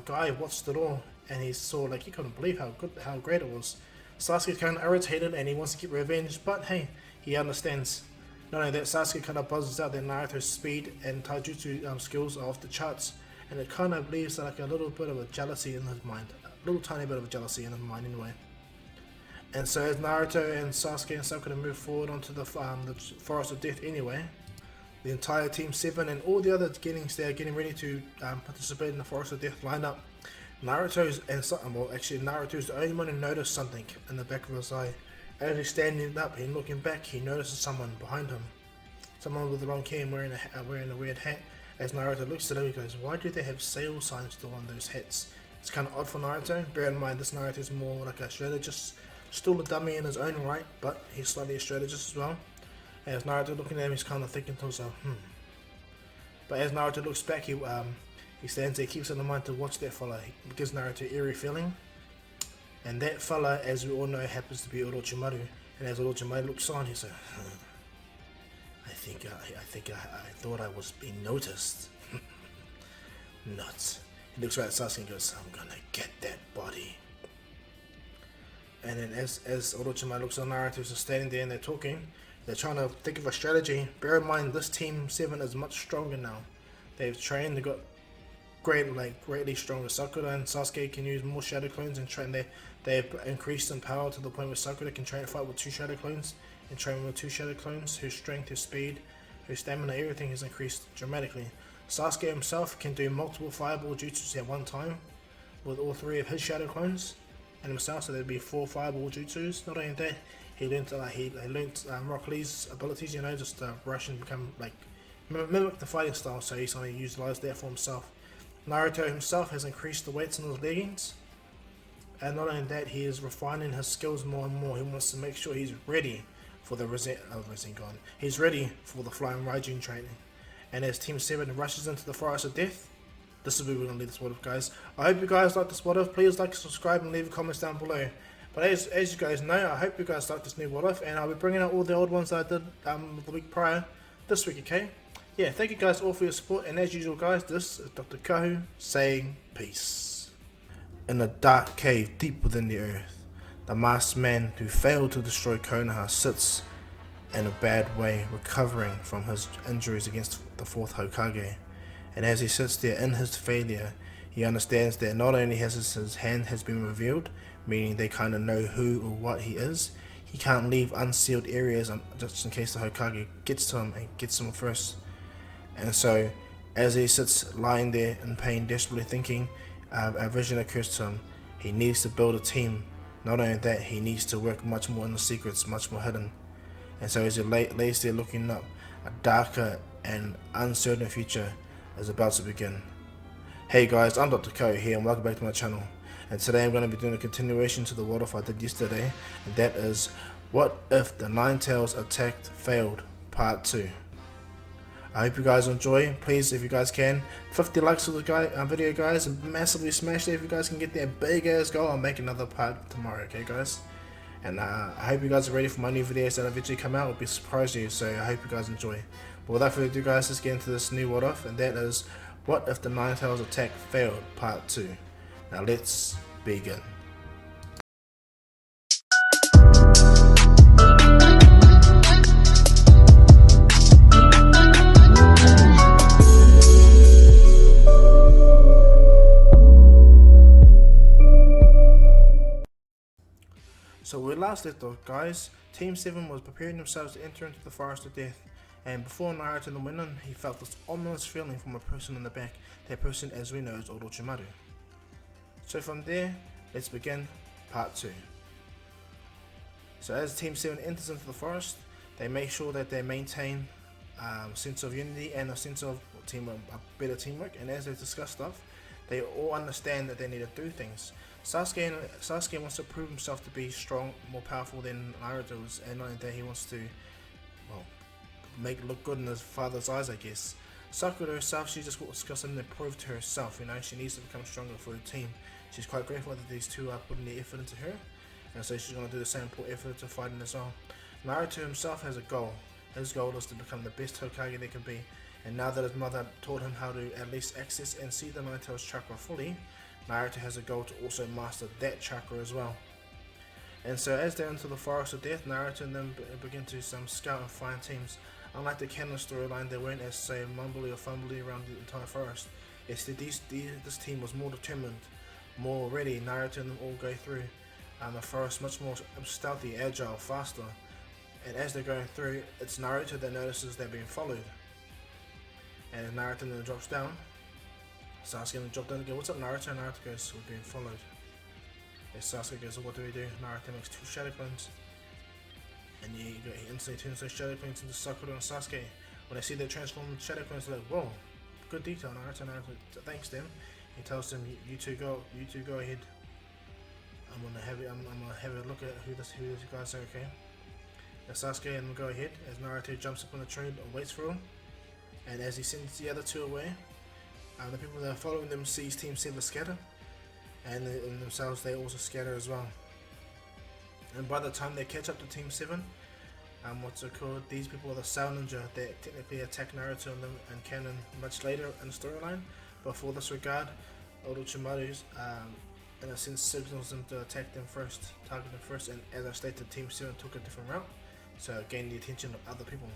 Guy watched it all, and he saw like he couldn't believe how great it was. Sasuke's kind of irritated and he wants to get revenge, but hey, he understands. Not only that, Sasuke kind of buzzes out that Naruto's speed and taijutsu skills are off the charts, and it kind of leaves like a little bit of a jealousy in his mind, a little tiny bit of a jealousy in his mind anyway. And so as Naruto and Sasuke and Sakura move forward onto the Forest of Death anyway, the entire Team 7 and all the other beginnings they are getting ready to participate in the Forest of Death lineup. Naruto's the only one who noticed something in the back of his eye. As he's standing up and looking back, he notices someone behind him. Someone with the long hair and wearing a weird hat. As Naruto looks at him, he goes, "Why do they have sale signs still on those hats?" It's kind of odd for Naruto. Bear in mind, this Naruto is more like a strategist, still a dummy in his own right, but he's slightly a strategist as well. As Naruto looking at him, he's kind of thinking to himself, But as Naruto looks back, he stands there, keeps in mind to watch that fella. It gives Naruto an eerie feeling. And that fella, as we all know, happens to be Orochimaru. And as Orochimaru looks on, he says, I thought I was being noticed. Nuts. He looks right at Sasuke and goes, "I'm gonna get that body." And then as Orochimaru looks on Naruto, who's standing there and they're talking, they're trying to think of a strategy. Bear in mind, this Team 7 is much stronger now. They've trained, they've got greatly stronger. Sakura and Sasuke can use more shadow clones and train. They've increased in power to the point where Sakura can train and fight with 2 shadow clones and train with 2 shadow clones, whose strength, whose speed, whose stamina, everything has increased dramatically. Sasuke himself can do multiple fireball jutsus at one time with all 3 of his shadow clones and himself, so there'd be 4 fireball jutsus. Not only that, he learnt Rock Lee's abilities, just rush and become mimic the fighting style, so he's only utilised that for himself. Naruto himself has increased the weights in his leggings, and not only that, he is refining his skills more and more. He wants to make sure he's ready for the Rasengan. He's ready for the Flying Raijin training. And as Team 7 rushes into the Forest of Death, this is where we're going to leave this what if, guys. I hope you guys like this what if. Please like, subscribe, and leave comments down below. But as you guys know, I hope you guys like this new what if, and I'll be bringing out all the old ones that I did the week prior this week, okay? Yeah, thank you guys all for your support, and as usual guys, this is Dr. Kahu saying peace. In a dark cave deep within the earth, the masked man who failed to destroy Konoha sits in a bad way, recovering from his injuries against the 4th Hokage. And as he sits there in his failure, he understands that not only has his hand has been revealed, meaning they kind of know who or what he is, he can't leave unsealed areas just in case the Hokage gets to him and gets him first. And so, as he sits lying there in pain, desperately thinking, a vision occurs to him. He needs to build a team. Not only that, he needs to work much more in the secrets, much more hidden. And so as he lays there looking up, a darker and uncertain future is about to begin. Hey guys, I'm Dr. Ko here and welcome back to my channel. And today I'm going to be doing a continuation to the what if I did yesterday, and that is, what if the Nine Tails attacked failed, part 2. I hope you guys enjoy. Please, if you guys can, 50 likes for the video guys, and massively smash it. If you guys can get that big ass goal, I'll make another part tomorrow, okay guys? And I hope you guys are ready for my new videos that eventually come out. It'll be surprising you, so I hope you guys enjoy. But without further ado guys, let's get into this new what if, and that is, what if the Nine Tails attack failed, part 2. Now let's begin. So we last left off guys, Team 7 was preparing themselves to enter into the Forest of Death, and before Naruto went in, he felt this ominous feeling from a person in the back. That person, as we know, is Orochimaru. So from there, let's begin part 2. So as Team 7 enters into the forest, they make sure that they maintain a sense of unity and a sense of teamwork, better teamwork, and as they discuss stuff, they all understand that they need to do things. Sasuke wants to prove himself to be strong, more powerful than Naruto is, and not only that, he wants to, well, make it look good in his father's eyes, I guess. Sakura herself, she just wants something to prove to herself, she needs to become stronger for her team. She's quite grateful that these two are putting the effort into her, and so she's going to do the same, put effort into fighting as well. Naruto himself has a goal. His goal is to become the best Hokage they can be, and now that his mother taught him how to at least access and see the Nine-Tails chakra fully, Naruto has a goal to also master that chakra as well. And so as they're into the Forest of Death, Naruto and them begin to scout and find teams. Unlike the canon storyline, they weren't as say mumbly or fumbly around the entire forest. Instead, this team was more determined, more ready. Naruto and them all go through the forest much more stealthy, agile, faster. And as they're going through, it's Naruto that notices they're being followed. And as Naruto then drops down, Sasuke then drops down and goes, "What's up, Naruto?" And Naruto goes, "We're being followed." As Sasuke goes, "What do we do?" Naruto makes 2 shadow clones. And he instantly turns those shadow clones into Sakura and Sasuke. When they see their transformed shadow clones, they're like, "Whoa, good detail, Naruto." Naruto thanks them. He tells them, "You two go ahead. I'm gonna have a look at who these guys are, okay?" And Sasuke and them go ahead as Naruto jumps up on the train and waits for him. And as he sends the other 2 away, the people that are following them sees Team 7 scatter, and in themselves they also scatter as well. And by the time they catch up to Team 7, these people are the Cell Ninja that technically attack Naruto and them and canon much later in the storyline. But for this regard, Orochimaru's in a sense signals them to attack them first, target them first, and as I stated, Team 7 took a different route, so gain the attention of other people.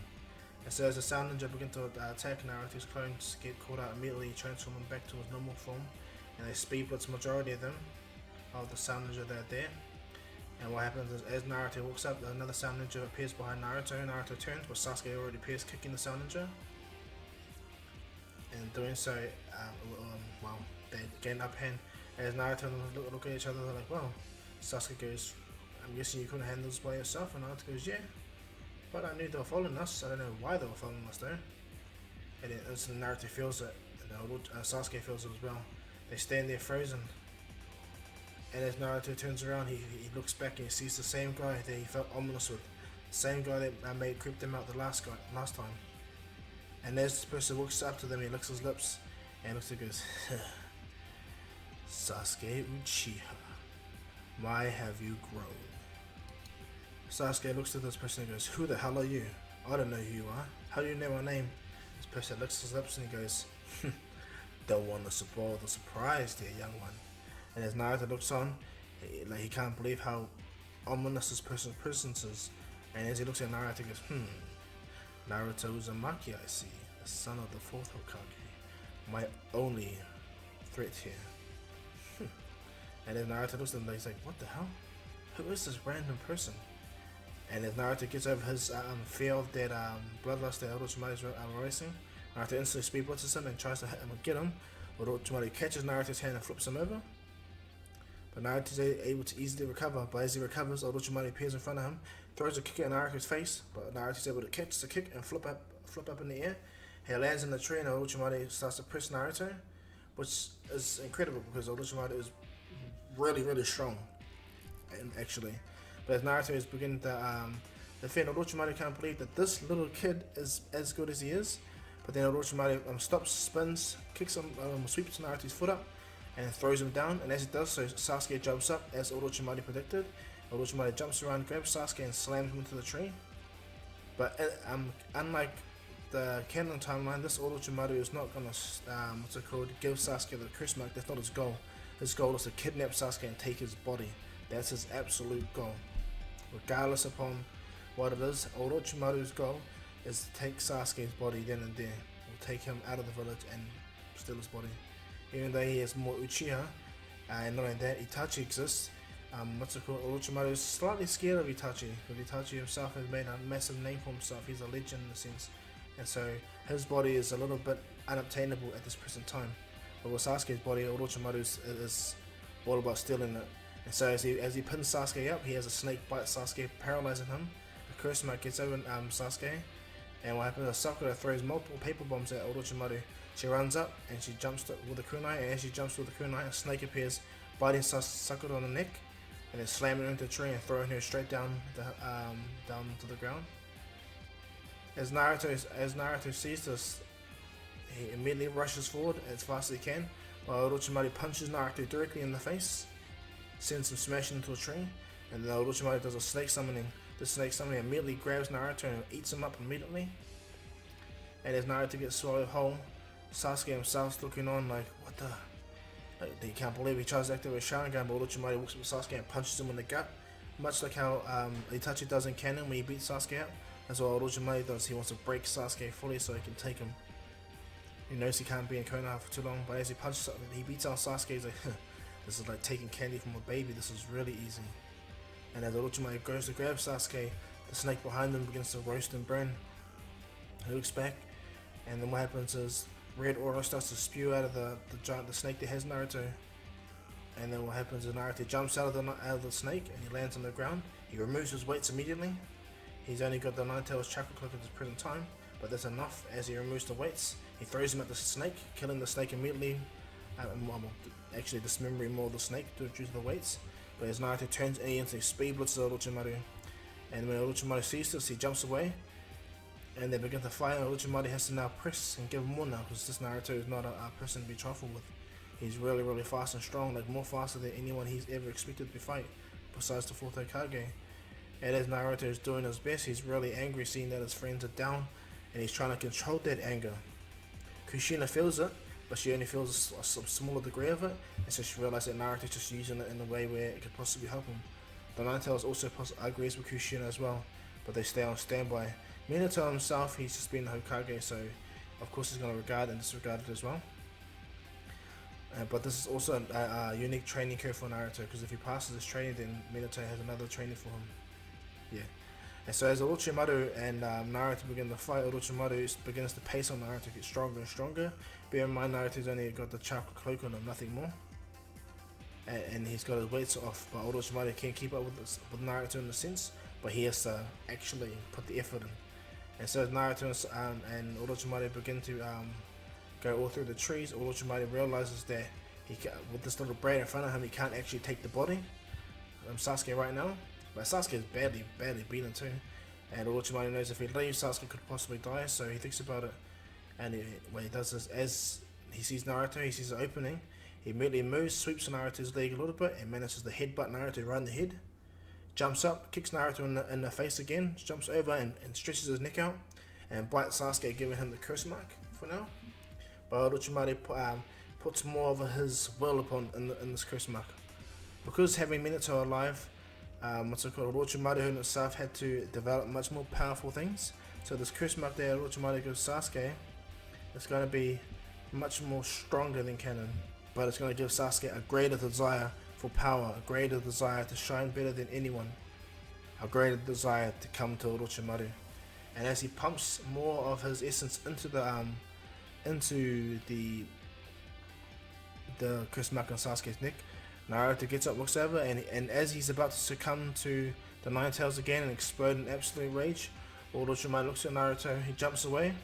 And so as the Sound Ninja begin to attack, Naruto's clones get caught out immediately, transforming back to his normal form, and they speed blitz majority of them, of the Sound Ninja that are there. And what happens is, as Naruto walks up, another Sound Ninja appears behind Naruto. Naruto turns, but Sasuke already appears, kicking the Sound Ninja. And doing so, they gain up hand. As Naruto and them look at each other, they're like, "Well," Sasuke goes, "I'm guessing you couldn't handle this by yourself." And Naruto goes, "Yeah, but I knew they were following us. I don't know why they were following us though." And then instantly Naruto feels it, and Sasuke feels it as well. They stand there frozen. And as Naruto turns around, he looks back and he sees the same guy that he felt ominous with. The same guy that creeped him out the last time. And as this person walks up to them, he licks his lips and looks and goes, "Sasuke Uchiha, why have you grown?" Sasuke looks at this person and goes, "Who the hell are you? I don't know who you are. How do you know my name?" This person licks his lips and he goes, "Don't want to spoil the surprise there, young one." And as Naruto looks on, he can't believe how ominous this person's presence is. And as he looks at Naruto, he goes, "Naruto Uzumaki, I see, the son of the 4th Hokage. My only threat here." And as Naruto looks at him, he's like, "What the hell? Who is this random person?" And as Naruto gets over his fear of that bloodlust that Orochimaru is racing, Naruto instantly speed blitzes him and tries to hit him and get him. Orochimaru catches Naruto's hand and flips him over. But Naruto is able to easily recover. But as he recovers, Orochimaru appears in front of him, throws a kick at Naruto's face. But Naruto is able to catch the kick and flip up in the air. He lands in the tree and Orochimaru starts to press Naruto, which is incredible because Orochimaru is really, really strong, actually. But as Naruto is beginning to defend, Orochimaru can't believe that this little kid is as good as he is. But then Orochimaru stops, spins, kicks him, sweeps Naruto's foot up, and throws him down. And as he does so, Sasuke jumps up as Orochimaru predicted. Orochimaru jumps around, grabs Sasuke, and slams him into the tree. But unlike the canon timeline, this Orochimaru is not gonna give Sasuke the curse mark. That's not his goal. His goal is to kidnap Sasuke and take his body. That's his absolute goal. Regardless upon what it is, Orochimaru's goal is to take Sasuke's body then and there. Will take him out of the village and steal his body. Even though he has more Uchiha, and not only that, Itachi exists. Orochimaru is slightly scared of Itachi, because Itachi himself has made a massive name for himself. He's a legend in a sense, and so his body is a little bit unobtainable at this present time. But with Sasuke's body, Orochimaru is all about stealing it. And so as he pins Sasuke up, he has a snake bite Sasuke, paralyzing him. The curse mark gets over Sasuke, and what happens is Sakura throws multiple paper bombs at Orochimaru. She runs up and she jumps with the kunai, and as she jumps with the kunai, a snake appears, biting Sakura on the neck, and then slamming her into the tree and throwing her straight down to the ground. As Naruto sees this, he immediately rushes forward as fast as he can, while Orochimaru punches Naruto directly in the face, sends him smashing into a tree, and then Orochimaru does a snake summoning the snake suddenly immediately grabs Naruto and eats him up immediately. And as Naruto gets swallowed whole, Sasuke himself's looking on like, what the? Like, he can't believe he tries to activate Sharingan, but Orochimaru walks up to Sasuke and punches him in the gut. Much like how Itachi does in canon when he beats Sasuke up. That's what Orochimaru does. He wants to break Sasuke fully so he can take him. He knows he can't be in Konoha for too long, but as he beats out Sasuke, he's like, this is like taking candy from a baby. This is really easy. And as Orochimaru goes to grab Sasuke, the snake behind him begins to roast and burn. He looks back, and then what happens is red aura starts to spew out of the snake that has Naruto. And then what happens is Naruto jumps out of the snake and he lands on the ground. He removes his weights immediately. He's only got the Nine Tails chakra cloak at this present time, but that's enough. As he removes the weights, he throws him at the snake, killing the snake immediately. Actually dismembering more of the snake due to the weights. But as Naruto turns into speed blitzes Orochimaru, and when Orochimaru sees this, he jumps away, and they begin to fight. And Orochimaru has to now press and give him more now, because this Naruto is not a person to be trifled with. He's really, really fast and strong, like more faster than anyone he's ever expected to fight, besides the fourth Hokage. And as Naruto is doing his best, he's really angry seeing that his friends are down, and he's trying to control that anger. Kushina feels it, but she only feels a smaller degree of it, and so she realizes that Naruto is just using it in a way where it could possibly help him. The Nine Tails also agrees with Kushina as well, but they stay on standby. Minato himself, he's just been the Hokage, so of course he's going to regard and disregard it as well. But this is also a unique training curve for Naruto, because if he passes this training, then Minato has another training for him. Yeah. And so as Orochimaru and Naruto begin to fight, Orochimaru begins to pace on Naruto to get stronger and stronger. Bear in mind, Naruto's only got the chakra cloak on him, nothing more. And he's got his weights off, but Orochimaru can't keep up with Naruto in a sense, but he has to actually put the effort in. And so as Naruto and Orochimaru begin to go all through the trees, Orochimaru realizes that with this little brain in front of him, he can't actually take the body of Sasuke right now. But Sasuke is badly beaten too, and Orochimaru knows if he leaves, Sasuke could possibly die, so he thinks about it. And what he does is, as he sees Naruto, he sees an opening, he immediately moves, sweeps Naruto's leg a little bit, and manages to headbutt Naruto right in the head. Jumps up, kicks Naruto in the face again, jumps over and stretches his neck out, and bites Sasuke, giving him the curse mark for now. But Orochimaru puts more of his will in this curse mark. Because having Minato alive, Orochimaru in itself had to develop much more powerful things. So this curse mark that Orochimaru gives Sasuke is going to be much more stronger than canon, but it's going to give Sasuke a greater desire for power, a greater desire to shine better than anyone, a greater desire to come to Orochimaru. And as he pumps more of his essence into the curse mark on Sasuke's neck, Naruto gets up, looks over, and as he's about to succumb to the Nine Tails again and explode in absolute rage, Orochimaru looks at Naruto, he jumps away,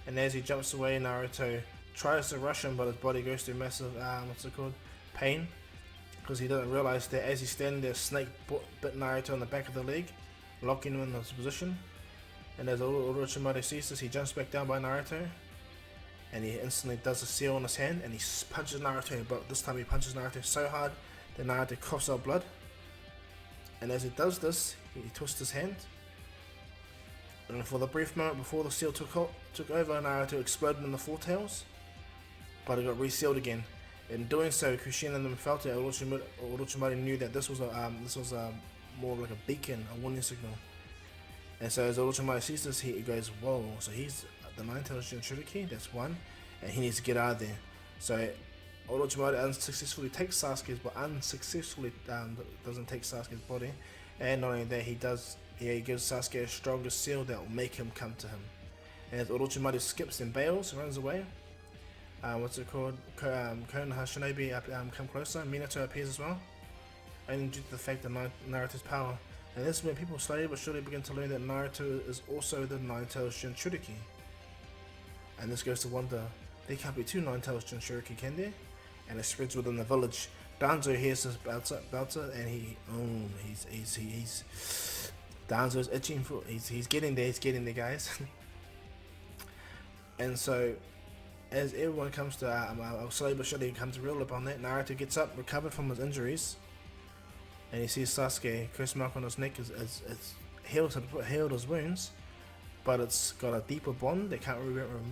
and as he jumps away, Naruto tries to rush him, but his body goes through massive, pain, because he doesn't realize that as he's standing there, a snake bit Naruto on the back of the leg, locking him in this position, and as Orochimaru sees this, he jumps back down by Naruto, and he instantly does a seal on his hand, and he punches Naruto, but this time he punches Naruto so hard that Naruto coughs out blood. And as he does this, he twists his hand, and for the brief moment before the seal took over, Naruto exploded in the Four Tails, but it got resealed again. In doing so, Kushina and them felt it. Orochimaru knew that this was more like a beacon, a warning signal. And so as Orochimaru sees this, he goes, whoa, so he's the Nine Tails Jinchuriki, that's one, and he needs to get out of there. So Orochimaru unsuccessfully takes Sasuke's, but unsuccessfully doesn't take Sasuke's body, and not only that, he gives Sasuke a stronger seal that will make him come to him. And as Orochimaru skips and bails, runs away, Konoha Shinobi come closer, Minato appears as well, only due to the fact that Naruto's power. And this is when people slowly but surely begin to learn that Naruto is also the Nine Tails Jinchuriki. And this goes to wonder, there can't be two Nine Tails Jinchuriki, can there? And it spreads within the village. Danzo hears this belter, and he's Danzo's itching for, he's getting there, guys. And so, as everyone comes to, slowly but surely come to realize upon that, Naruto gets up, recovered from his injuries, And he sees Sasuke, curse mark on his neck is healed his wounds, but it's got a deeper bond that can't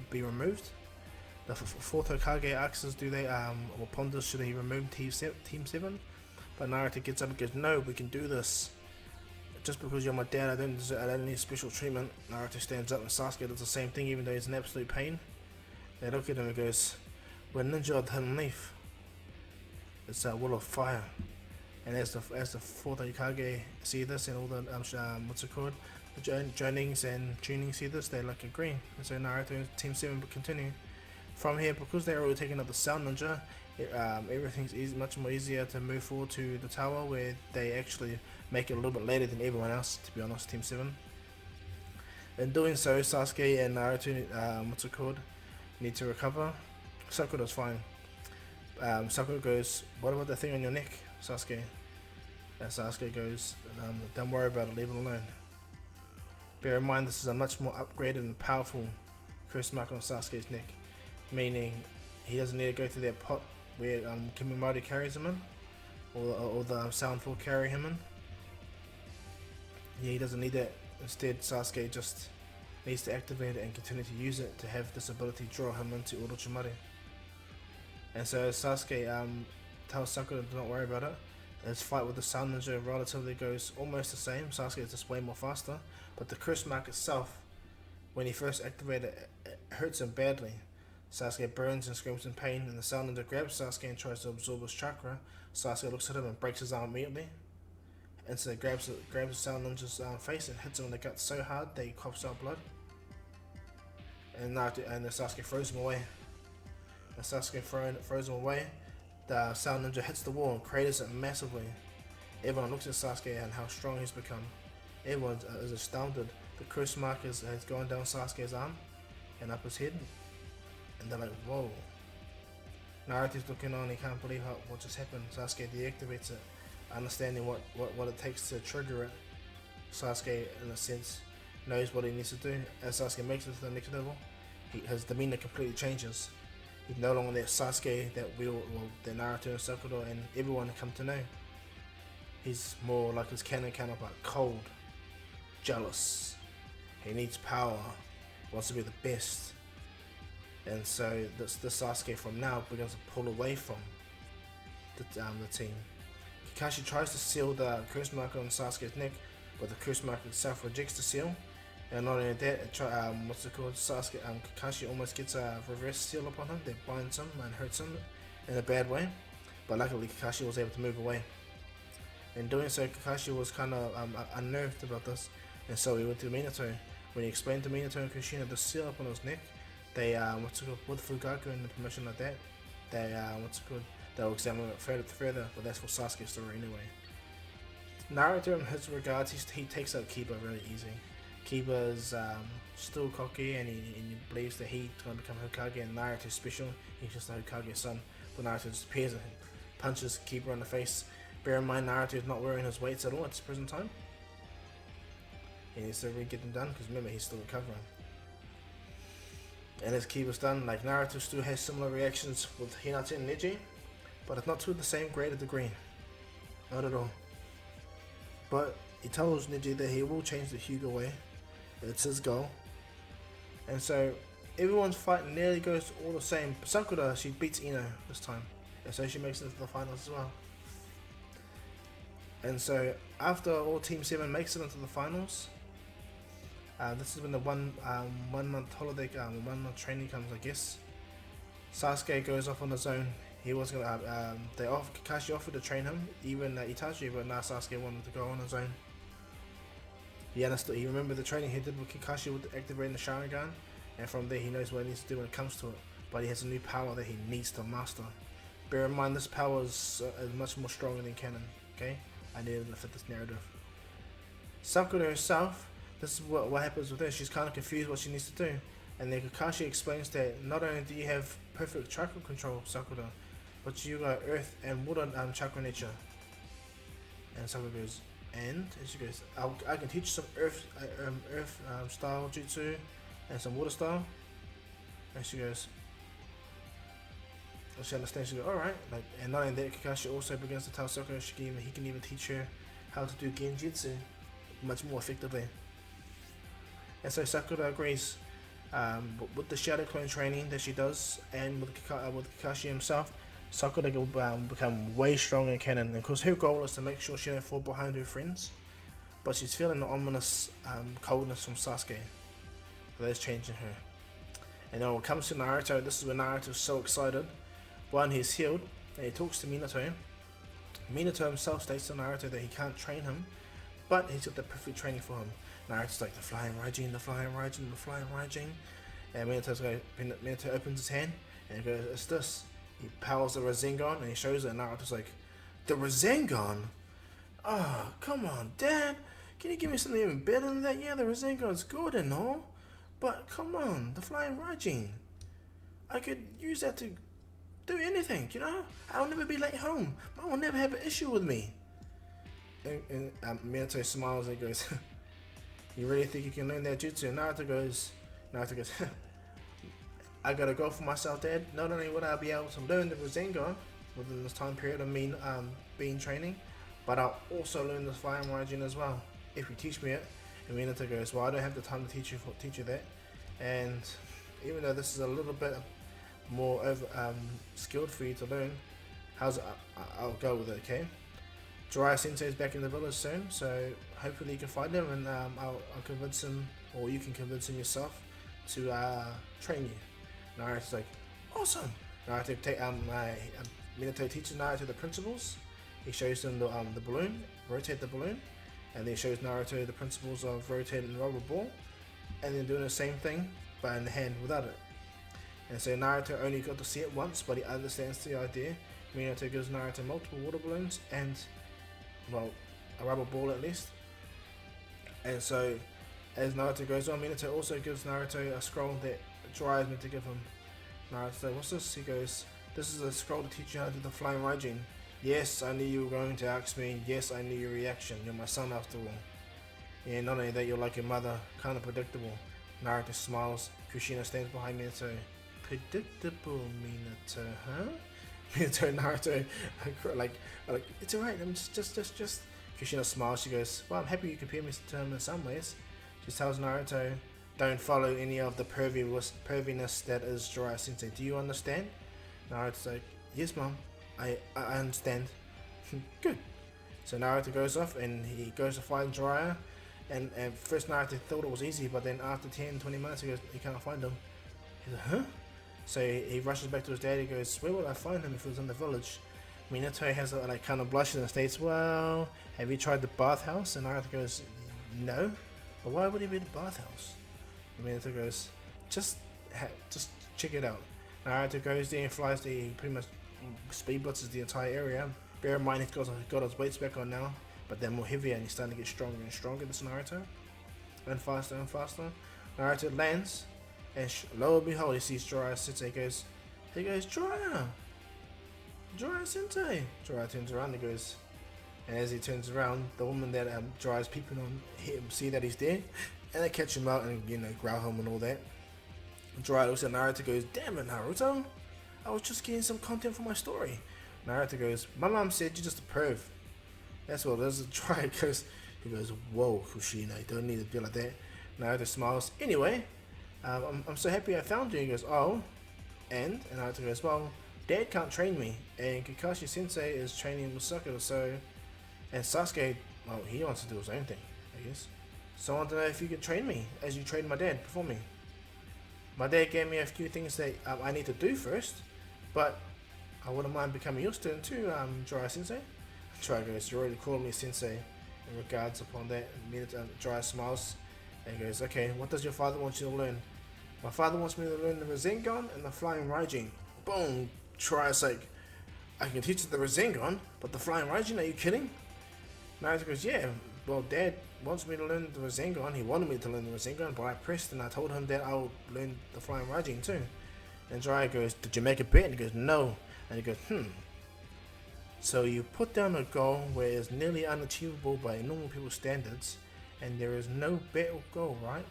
be removed. The fourth Hokage asks us, or ponders, should he remove Team 7? But Naruto gets up and goes, no, we can do this. Just because you're my dad, I don't need special treatment. Naruto stands up and Sasuke does the same thing, even though he's in absolute pain. They look at him and goes, we're ninja of the hidden leaf. It's a wall of fire. And as the fourth Hokage see this, and all the the Jonings and Chunin see this, they look agree. And so Naruto and Team 7 will continue. From here, because they're already taking up the Sound Ninja, everything's much more easier to move forward to the tower, where they actually make it a little bit later than everyone else, to be honest, Team 7. In doing so, Sasuke and Naruto, need to recover. Sakura's fine. Sakura goes, what about the thing on your neck, Sasuke? And Sasuke goes, don't worry about it, leave it alone. Bear in mind, this is a much more upgraded and powerful curse mark on Sasuke's neck, meaning he doesn't need to go through that pot where Kimimaro carries him in, or the Sound Four carry him in. Yeah, he doesn't need that. Instead, Sasuke just needs to activate it and continue to use it to have this ability draw him into Orochimaru. And so Sasuke tells Sakura to not worry about it. His fight with the Sound Ninja relatively goes almost the same. Sasuke is just way more faster, but the curse mark itself, when he first activated it, it hurts him badly. Sasuke burns and screams in pain, and the Sound Ninja grabs Sasuke and tries to absorb his chakra. Sasuke looks at him and breaks his arm immediately. And so grabs the Sound Ninja's face and hits him in the gut so hard that he coughs out blood. And Sasuke throws him away. As Sasuke throws him away, the Sound Ninja hits the wall and craters it massively. Everyone looks at Sasuke and how strong he's become. Everyone is astounded. The curse mark has gone down Sasuke's arm and up his head. And they're like, whoa. Naruto's looking on, he can't believe what just happened. Sasuke deactivates it, understanding what it takes to trigger it. Sasuke, in a sense, knows what he needs to do. As Sasuke makes it to the next level, his demeanor completely changes. He's no longer that Sasuke that that Naruto and Sakura and everyone come to know. He's more like his canon counterpart, cold, jealous. He needs power, wants to be the best. And so this Sasuke from now begins to pull away from the team. Kakashi tries to seal the curse mark on Sasuke's neck, but the curse mark itself rejects the seal. And not only that, Sasuke, Kakashi almost gets a reverse seal upon him that binds him and hurts him in a bad way. But luckily Kakashi was able to move away. In doing so, Kakashi was kind of unnerved about this, and so he went to Minato. When he explained to Minato and Kushina the seal upon his neck, they with Fugaku and the permission like that, they'll examine it further, but that's for Sasuke's story anyway. Naruto, in his regards, he takes out Kiba really easy. Kiba's still cocky, and he believes that he's going to become Hokage, and Naruto's special. He's just a Hokage's son. But Naruto just appears and punches Kiba in the face. Bear in mind, Naruto is not wearing his weights at all at this present time. He needs to really get them done, because remember, he's still recovering. And as Kiba's done, like Naruto still has similar reactions with Hinata and Neji, but it's not to the same greater degree. Not at all. But he tells Neji that he will change the Hyuga way. It's his goal. And so everyone's fight nearly goes all the same. Sakura, she beats Ino this time. And so she makes it into the finals as well. And so after all Team 7 makes it into the finals, this has been the one month holiday, 1 month training comes, I guess. Sasuke goes off on his own. He was gonna, Kakashi offered to train him, even Itachi, but now Sasuke wanted to go on his own. He understood. He remembered the training he did with Kakashi with activating the Sharingan, and from there he knows what he needs to do when it comes to it. But he has a new power that he needs to master. Bear in mind, this power is much more stronger than canon. Okay, I needed to fit this narrative. Sakura herself, this is what happens with her. She's kind of confused what she needs to do, and then Kakashi explains that not only do you have perfect chakra control, Sakura, but you got earth and water chakra nature. And Sakura goes, and she goes, I can teach some earth style jutsu and some water style. And she goes, she understands. She goes, alright. Like, and not only that, Kakashi also begins to tell Sakura he can even teach her how to do genjutsu much more effectively. And so Sakura agrees. With the Shadow Clone training that she does, and with Kakashi himself, Sakura will become way stronger in canon. And of course, her goal is to make sure she don't fall behind her friends. But she's feeling the ominous coldness from Sasuke. That is changing her. And then when it comes to Naruto, this is when Naruto's so excited. One, he's healed, and he talks to Minato. Minato himself states to Naruto that he can't train him, but he's got the perfect training for him. Naruto's like, the flying Raijin, the flying Raijin, the flying Raijin. And Minato opens his hand, and he goes, it's this. He powers the Rasengan, and he shows it, and Naruto's like, the Rasengan? Oh, come on, Dad. Can you give me something even better than that? Yeah, the Rasengan's good and all, but come on, the flying Raijin. I could use that to do anything, you know? I'll never be late home. Mom will never have an issue with me. And Minato smiles and goes, you really think you can learn that jutsu? And Naruto goes, I gotta go for myself, Dad. Not only would I be able to learn the Rasengan within this time period of me being training, but I'll also learn the flying Raijin as well, if you teach me it. And Minato goes, well, I don't have the time to teach you that. And even though this is a little bit more skilled for you to learn, I'll go with it, okay? Jiraiya Sensei is back in the village soon, so hopefully you can find him, and I'll convince him, or you can convince him yourself to train you. Naruto's like, awesome. Minato teaches Naruto the principles. He shows them the balloon, rotate the balloon, and then shows Naruto the principles of rotating the rubber ball, and then doing the same thing but in the hand without it. And so Naruto only got to see it once, but he understands the idea. Minato gives Naruto multiple water balloons and, well, a rubber ball at least. And so as Naruto goes on, Minato also gives Naruto a scroll that Jiraiya is meant to give him. Naruto, what's this? He goes, this is a scroll to teach you how to do the flying Raijin. Yes, I knew you were going to ask me. Yes, I knew your reaction. You're my son after all. And not only that, you're like your mother, kind of predictable. Naruto smiles. Kushina stands behind Minato. Predictable, Minato, huh? Minato and Naruto like it's alright. I'm just. Kushina smiles. She goes, well, I'm happy you compare me to him in some ways. She tells Naruto, don't follow any of the perviness that is Jiraiya Sensei. Do you understand? Naruto's like, yes, Mom. I understand. Good. So Naruto goes off and he goes to find Jiraiya, and first Naruto thought it was easy, but then after 10-20 minutes he can't find him. He's like, huh? So he rushes back to his dad. He goes, where would I find him if he was in the village? Minato has kind of blushes and states, well, have you tried the bathhouse? And Naruto goes, no. But why would he be the bathhouse? And Minato goes, just check it out. Naruto goes there and flies there. He pretty much speed blitzes the entire area. Bear in mind he's got his weights back on now, but they're more heavier and he's starting to get stronger and stronger, this Naruto. And faster and faster. Naruto lands, and lo and behold, he sees Jiraiya Sensei. He goes, Jiraiya Sensei. Jiraiya turns around and goes, and as he turns around, the woman that Jiraiya's peeping on see that he's there, and they catch him out and growl him and all that. Jiraiya looks at Naruto and goes, damn it, Naruto, I was just getting some content for my story. Naruto goes, my mom said you're just a perv. That's what it is. Jiraiya goes, whoa, Kushina, you don't need to be like that. Naruto smiles. Anyway, I'm so happy I found you. He goes, oh, and Naruto goes, well, Dad can't train me, and Kakashi Sensei is training with Sasuke, so, and Sasuke, well, he wants to do his own thing, I guess. So I want to know if you could train me, as you trained my dad before me. My dad gave me a few things that I need to do first, but I wouldn't mind becoming your student too, Jiraiya Sensei. Jiraiya goes, you're already calling me Sensei in regards upon that. Jiraiya smiles and goes, okay, what does your father want you to learn? My father wants me to learn the Rasengan and the flying Raijin. Boom! Jiraiya's like, I can teach you the Rasengan, but the flying Raijin, are you kidding? Naruto goes, yeah, well, Dad wants me to learn the Rasengan. He wanted me to learn the Rasengan, but I pressed and I told him that I'll learn the flying Raijin too. And Jiraiya goes, did you make a bet? And he goes, no. And he goes, So you put down a goal where it's nearly unachievable by normal people's standards, and there is no better goal, right?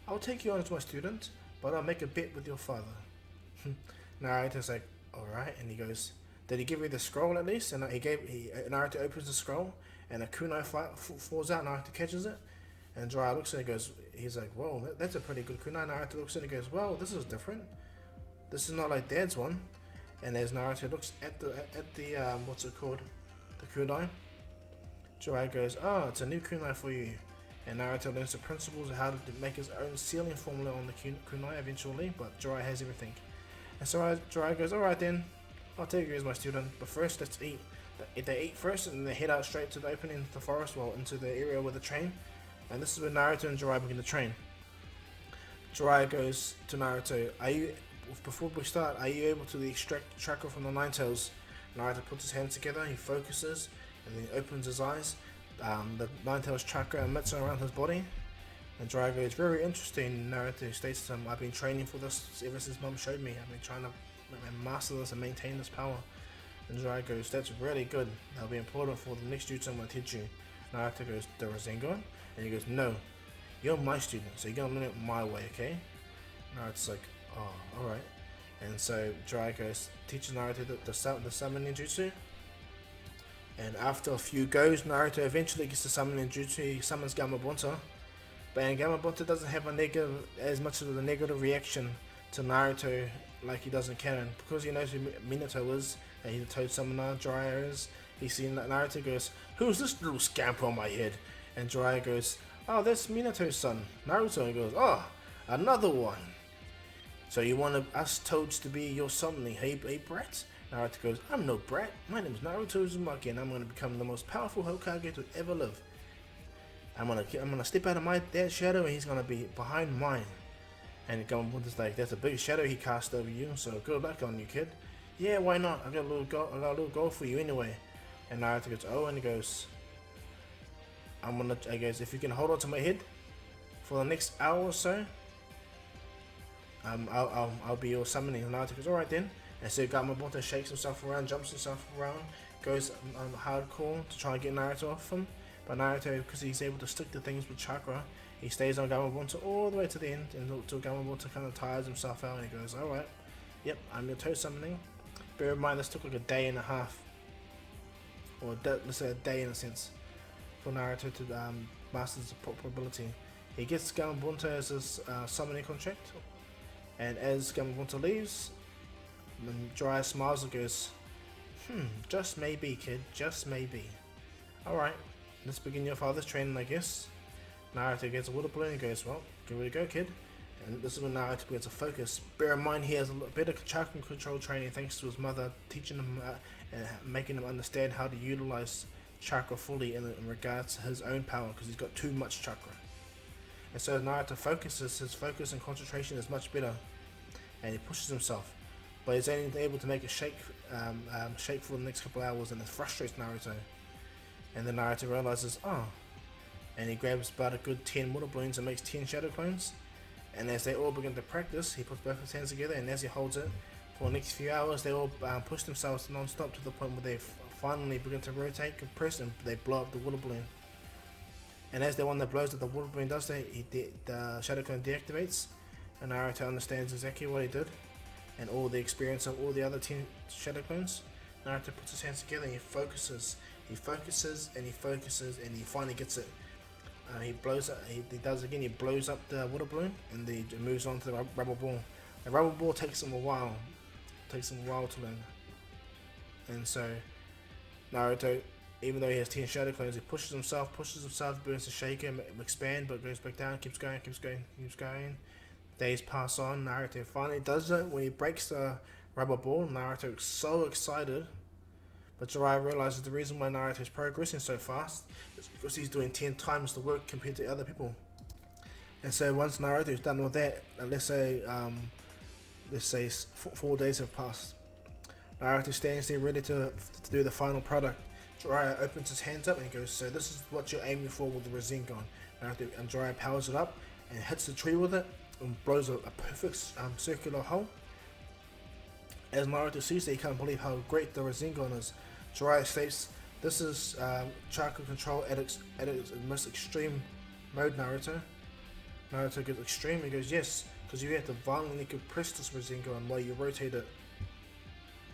I'll take you on as my student, but I'll make a bet with your father. Naruto's like, alright, and he goes, did he give you the scroll at least? And Naruto opens the scroll, and a kunai falls out. Naruto catches it, and Jiraiya looks at it and goes, he's like, whoa, that's a pretty good kunai. Naruto looks at it and goes, well, this is different. This is not like Dad's one. And as Naruto looks at the what's it called, the kunai, Jiraiya goes, oh, it's a new kunai for you. And Naruto learns the principles of how to make his own sealing formula on the kunai eventually, but Jiraiya has everything. And so Jiraiya goes, alright then, I'll take you as my student, but first let's eat. They eat first, and they head out straight to the opening of the forest, well, into the area with the train. And this is where Naruto and Jiraiya begin to train. Jiraiya goes to Naruto, before we start, are you able to extract chakra from the Nine Tails? Naruto puts his hands together, he focuses, and then he opens his eyes. The Nine Tails chakra emits around his body. And Jiraiya goes, very interesting. Naruto states to him, I've been training for this ever since Mom showed me. I've been trying to master this and maintain this power. And Jiraiya goes, that's really good. That'll be important for the next jutsu I'm going to teach you. Naruto goes, the Rasengan? And he goes, no, you're my student, so you're going to learn it my way, okay? Naruto's like, oh, alright. And so Jiraiya goes, teaches Naruto the summoning jutsu. And after a few goes, Naruto eventually gets the summoning jutsu. He summons Gamabunta. But Gamabunta doesn't have as much of a negative reaction to Naruto like he does in canon. Because he knows who Minato is, and he's a Toad Summoner, Jiraiya is. He's seen that Naruto goes, who's this little scamp on my head? And Jiraiya goes, oh, that's Minato's son, Naruto. And he goes, oh, another one. So you want us Toads to be your summoning, hey brat? Naruto goes, I'm no brat. My name is Naruto Uzumaki, and I'm going to become the most powerful Hokage to ever live. I'm gonna step out of my dad's shadow, and he's gonna be behind mine. And Gamabunta's like, that's a big shadow he cast over you, so good luck on you, kid. Yeah, why not? I got a little goal for you anyway. And Naruto goes, oh, and he goes, I guess if you can hold on to my head for the next hour or so, I'll be your summoning. And Naruto goes, alright then. And so Gamabunta shakes himself around, jumps himself around, goes hardcore to try and get Naruto off him. But Naruto, because he's able to stick to things with chakra, he stays on Gamabunta all the way to the end until Gamabunta kind of tires himself out and he goes, alright, yep, I'm your Toad summoning. Bear in mind this took like a day and a half, or let's say a day in a sense, for Naruto to master his proper ability. He gets Gamabunta as his summoning contract, and as Gamabunta leaves, Jiraiya smiles and goes, just maybe, kid, just maybe. Alright. Let's begin your father's training, I guess. Naruto gets a water balloon and goes, well, give it a go, kid. And this is when Naruto begins to focus. Bear in mind he has a bit of chakra control training thanks to his mother teaching him and making him understand how to utilize chakra fully in regards to his own power, because he's got too much chakra. And so Naruto focuses, his focus and concentration is much better, and he pushes himself. But he's only able to make a shake for the next couple hours, and it frustrates Naruto. And then Naruto realizes, and he grabs about a good 10 water balloons and makes 10 shadow clones. And as they all begin to practice, he puts both his hands together, and as he holds it for the next few hours, they all push themselves non-stop to the point where they finally begin to rotate, compress, and they blow up the water balloon. And as the one that blows up the water balloon does that, the shadow clone deactivates, and Naruto understands exactly what he did, and all the experience of all the other 10 shadow clones. Naruto puts his hands together and he focuses and he focuses and he finally gets it. He blows up, he does again, he blows up the water balloon and he moves on to the rubber ball. The rubber ball takes him a while to learn. And so Naruto, even though he has 10 shadow clones, he pushes himself, begins to shake him, expand, but goes back down, keeps going. Days pass on, Naruto finally does it when he breaks the rubber ball. Naruto is so excited, but Jiraiya realizes the reason why Naruto is progressing so fast is because he's doing 10 times the work compared to other people. And so once Naruto is done with that, let's say 4 days have passed. Naruto stands there ready to do the final product. Jiraiya opens his hands up and he goes, so this is what you're aiming for with the Rasengan. And Jiraiya powers it up and hits the tree with it and blows a perfect circular hole. As Naruto sees it, he can't believe how great the Rasengan is. Jiraiya states, this is chakra control at its most extreme mode, Naruto. Naruto gets extreme and goes, yes, because you have to violently compress this Rasengan while you rotate it,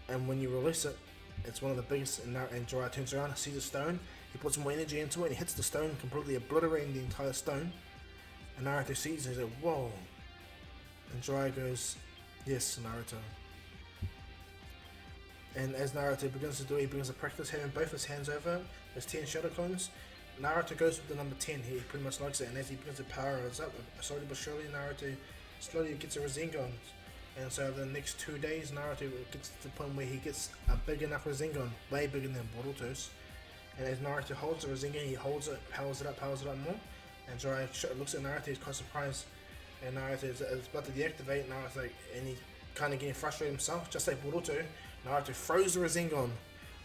and when you release it, it's one of the biggest. And Jiraiya turns around, sees a stone, he puts more energy into it, and he hits the stone, completely obliterating the entire stone. And Naruto sees it, he's like, whoa. And Jiraiya goes, yes, Naruto. And as Naruto begins to do it, he begins to practice having both his hands over his 10 shadow clones. Naruto goes with the number 10, he pretty much likes it, and as he begins to power it up, slowly but surely Naruto slowly gets a Rasengan. And so over the next 2 days, Naruto gets to the point where he gets a big enough Rasengan, way bigger than Boruto's. And as Naruto holds the Rasengan, he holds it, powers it up more. And Jiraiya looks at Naruto, he's quite surprised. And Naruto is about to deactivate, Naruto, like, and he kind of getting frustrated himself, just like Boruto. Naruto throws the Rasengan,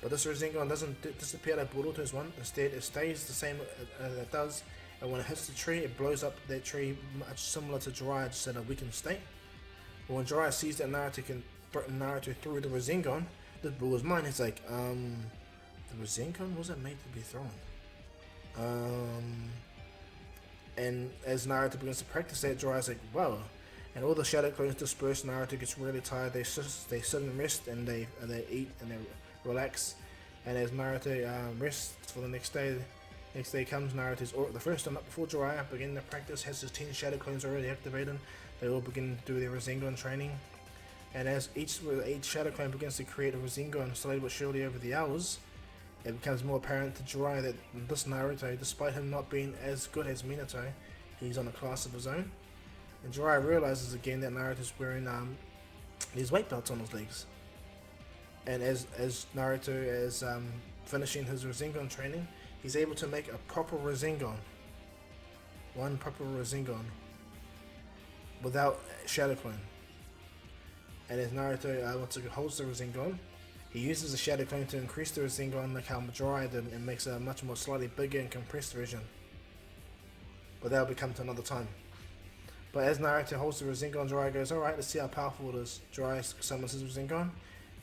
but this Rasengan doesn't disappear like Boruto's one. Instead, it stays the same as it does, and when it hits the tree, it blows up that tree, much similar to Jiraiya, just in a weakened state. But when Jiraiya sees that Naruto can threaten Naruto through the Rasengan, this blew his mind. He's like, the Rasengan wasn't made to be thrown. And as Naruto begins to practice that, Jiraiya's like, wow. And all the shadow clones disperse. Naruto gets really tired. They sit and rest, and they eat and they relax. And as Naruto rests for the next day comes. Naruto's the first time up before Jiraiya beginning to practice, has his 10 shadow clones already activated. They all begin to do their Rasengan training. And as each shadow clone begins to create a Rasengan slowly but surely over the hours, it becomes more apparent to Jiraiya that this Naruto, despite him not being as good as Minato, he's on a class of his own. And Jiraiya realizes again that Naruto's wearing these weight belts on his legs. And as Naruto is finishing his Rasengan training, he's able to make a proper Rasengan. One proper Rasengan. Without Shadow Clone. And as Naruto once again holds the Rasengan, he uses the Shadow Clone to increase the Rasengan like how Jiraiya did, and makes a much more slightly bigger and compressed version. But that'll become to another time. But as Naruto holds the Rasengan, Jiraiya goes, alright, let's see how powerful it is. Jiraiya summons his Rasengan,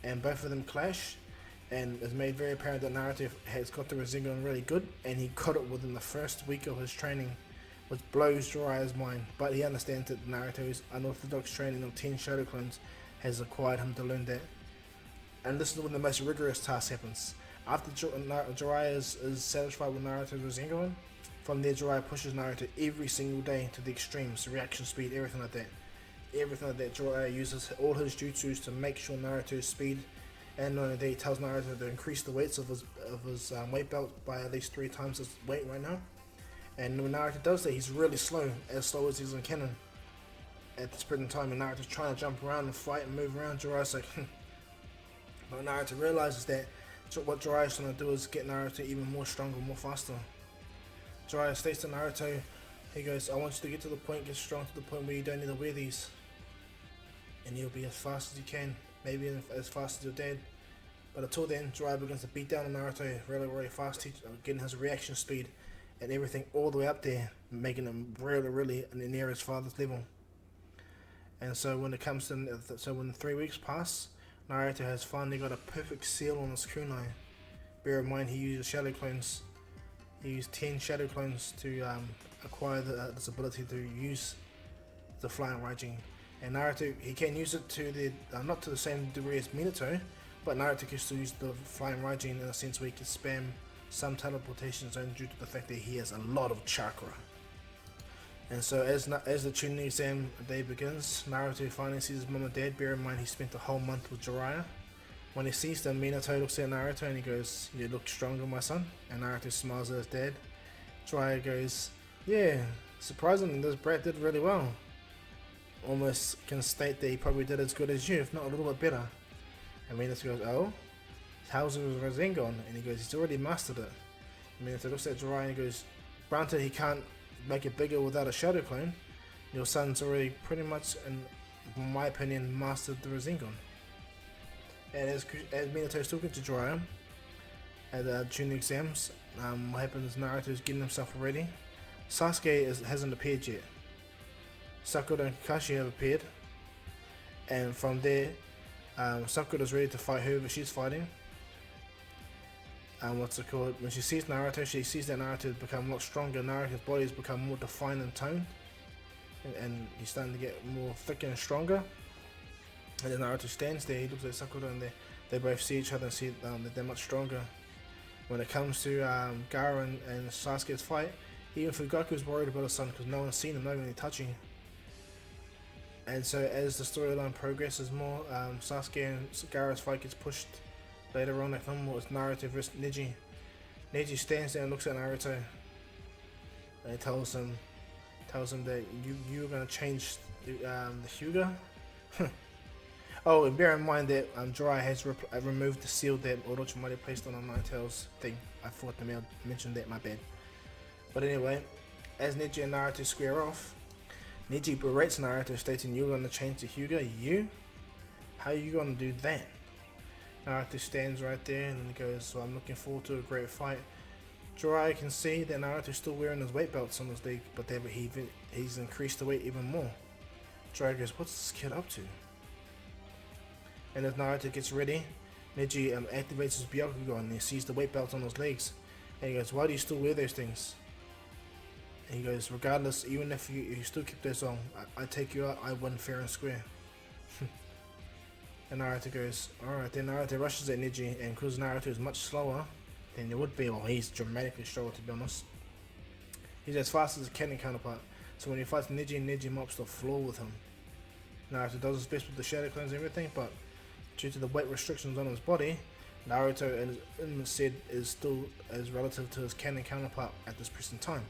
and both of them clash, and it's made very apparent that Naruto has got the Rasengan really good, and he got it within the first week of his training, which blows Jiraiya's mind. But he understands that Naruto's unorthodox training of 10 Shadow Clones has required him to learn that. And this is when the most rigorous task happens. After Jiraiya is satisfied with Naruto's Rasengan, from there Jiraiya pushes Naruto every single day to the extremes, reaction speed, everything like that. Jiraiya uses all his jutsus to make sure Naruto's speed, and not only that, he tells Naruto to increase the weights of his weight belt by at least 3 times his weight right now. And when Naruto does that, he's really slow as he's in canon at this present time, and Naruto's trying to jump around and fight and move around. Jiraiya's like, but Naruto realizes that what Jiraiya's trying to do is get Naruto even more stronger, more faster. Jiraiya states to Naruto, he goes, I want you to get to the point, get strong to the point where you don't need to wear these. And you'll be as fast as you can, maybe as fast as your dad. But until then, Jiraiya begins to beat down on Naruto really, really fast, getting his reaction speed and everything all the way up there, making him really, really near his father's level. And so when it comes to, when 3 weeks pass, Naruto has finally got a perfect seal on his kunai. Bear in mind, he uses shadow clones. He used 10 shadow clones to acquire this ability to use the flying Raijin. And Naruto, he can use it to the not to the same degree as Minato, but Naruto can still use the flying Raijin in a sense where he can spam some teleportation zone due to the fact that he has a lot of chakra. And so as the Chunin exam day begins, Naruto finally sees his mom and dad. Bear in mind, he spent the whole month with Jiraiya. When he sees them, Minato looks at Naruto and he goes, you look stronger, my son. And Naruto smiles at his dad. Jiraiya goes, yeah, surprisingly, this brat did really well. Almost can state that he probably did as good as you, if not a little bit better. And Minato goes, oh? How's his Rasengan? And he goes, he's already mastered it. And Minato looks at Jiraiya and he goes, granted he can't make it bigger without a shadow clone. Your son's already pretty much, in my opinion, mastered the Rasengan. And as Minato's talking to Jiraiya at the Chunin exams, what happens is Naruto's getting himself ready. Sasuke hasn't appeared yet. Sakura and Kakashi have appeared, and from there, Sakura's ready to fight whoever she's fighting. When she sees Naruto, she sees that Naruto has become a lot stronger. Naruto's body has become more defined and toned. and he's starting to get more thicker and stronger. And then Naruto stands there, he looks at Sakura, and they both see each other and see that they're much stronger. When it comes to Gaara and Sasuke's fight, even Fugaku's worried about his son because no one's seen him, not even touching. And so as the storyline progresses more, Sasuke and Gaara's fight gets pushed later on. Like normal, it's Naruto versus Neji. Neji stands there and looks at Naruto, and tells him that you're gonna change the Hyuga. Oh, and bear in mind that Jiraiya has removed the seal that Orochimaru placed on Ninetales thing. I thought the mail mentioned that, my bad. But anyway, as Neji and Naruto square off, Neji berates Naruto, stating, "You're gonna change the Hyuga? You? How are you gonna do that?" Naruto stands right there and he goes, "So I'm looking forward to a great fight." Jiraiya can see that Naruto's still wearing his weight belts on his leg, but he's increased the weight even more. Jiraiya goes, "What's this kid up to?" And as Naruto gets ready, Neji activates his Byakugan and he sees the weight belts on his legs. And he goes, "Why do you still wear those things?" And he goes, "Regardless, even if you still keep those on, I take you out, I win fair and square." And Naruto goes, "Alright." Then Naruto rushes at Neji, and because Naruto is much slower than it would be, well, he's dramatically slower to be honest. He's as fast as his Kennen counterpart, so when he fights Neji mops the floor with him. Naruto does his best with the shadow clones and everything, but due to the weight restrictions on his body, Naruto, as said, is still as relative to his Kennen counterpart at this present time.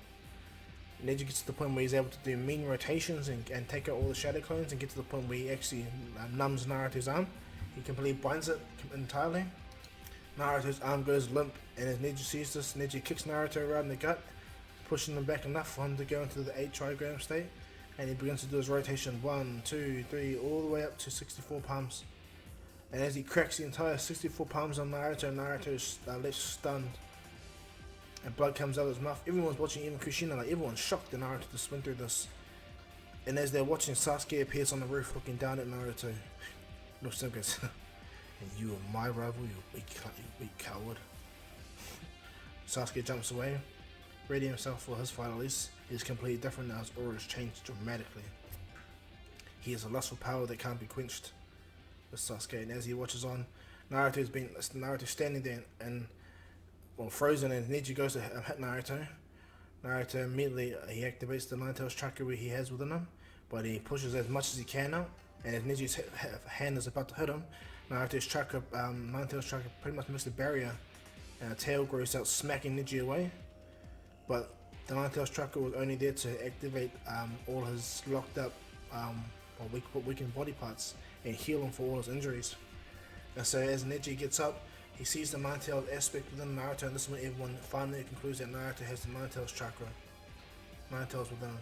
Neji gets to the point where he's able to do mean rotations and take out all the shadow clones, and get to the point where he actually numbs Naruto's arm. He completely binds it entirely. Naruto's arm goes limp, and as Neji sees this, Neji kicks Naruto around the gut, pushing him back enough for him to go into the 8 trigram state, and he begins to do his rotation 1, 2, 3, all the way up to 64 palms. And as he cracks the entire 64 palms on Naruto is left stunned. And blood comes out of his mouth. Everyone's watching, even Kushina, like everyone's shocked that Naruto to swim through this. And as they're watching, Sasuke appears on the roof looking down at Naruto. Looks up and goes, "And you are my rival, you weak coward." Sasuke jumps away, ready himself for his fight at least. He's completely different now, his aura has changed dramatically. He has a lust for power that can't be quenched with Sasuke, and as he watches on, Naruto's standing there and frozen, and Neji goes to hit Naruto. Naruto immediately he activates the Ninetales chakra he has within him, but he pushes as much as he can out, and as Neji's hand is about to hit him, Naruto's chakra, Ninetales chakra pretty much makes the barrier, and a tail grows out, smacking Neji away. But the Ninetales chakra was only there to activate all his locked up weakened body parts and heal him for all his injuries. And so as Neji gets up, he sees the Ninetales aspect within Naruto, and this is when everyone finally concludes that Naruto has the Ninetales chakra. Ninetales within him.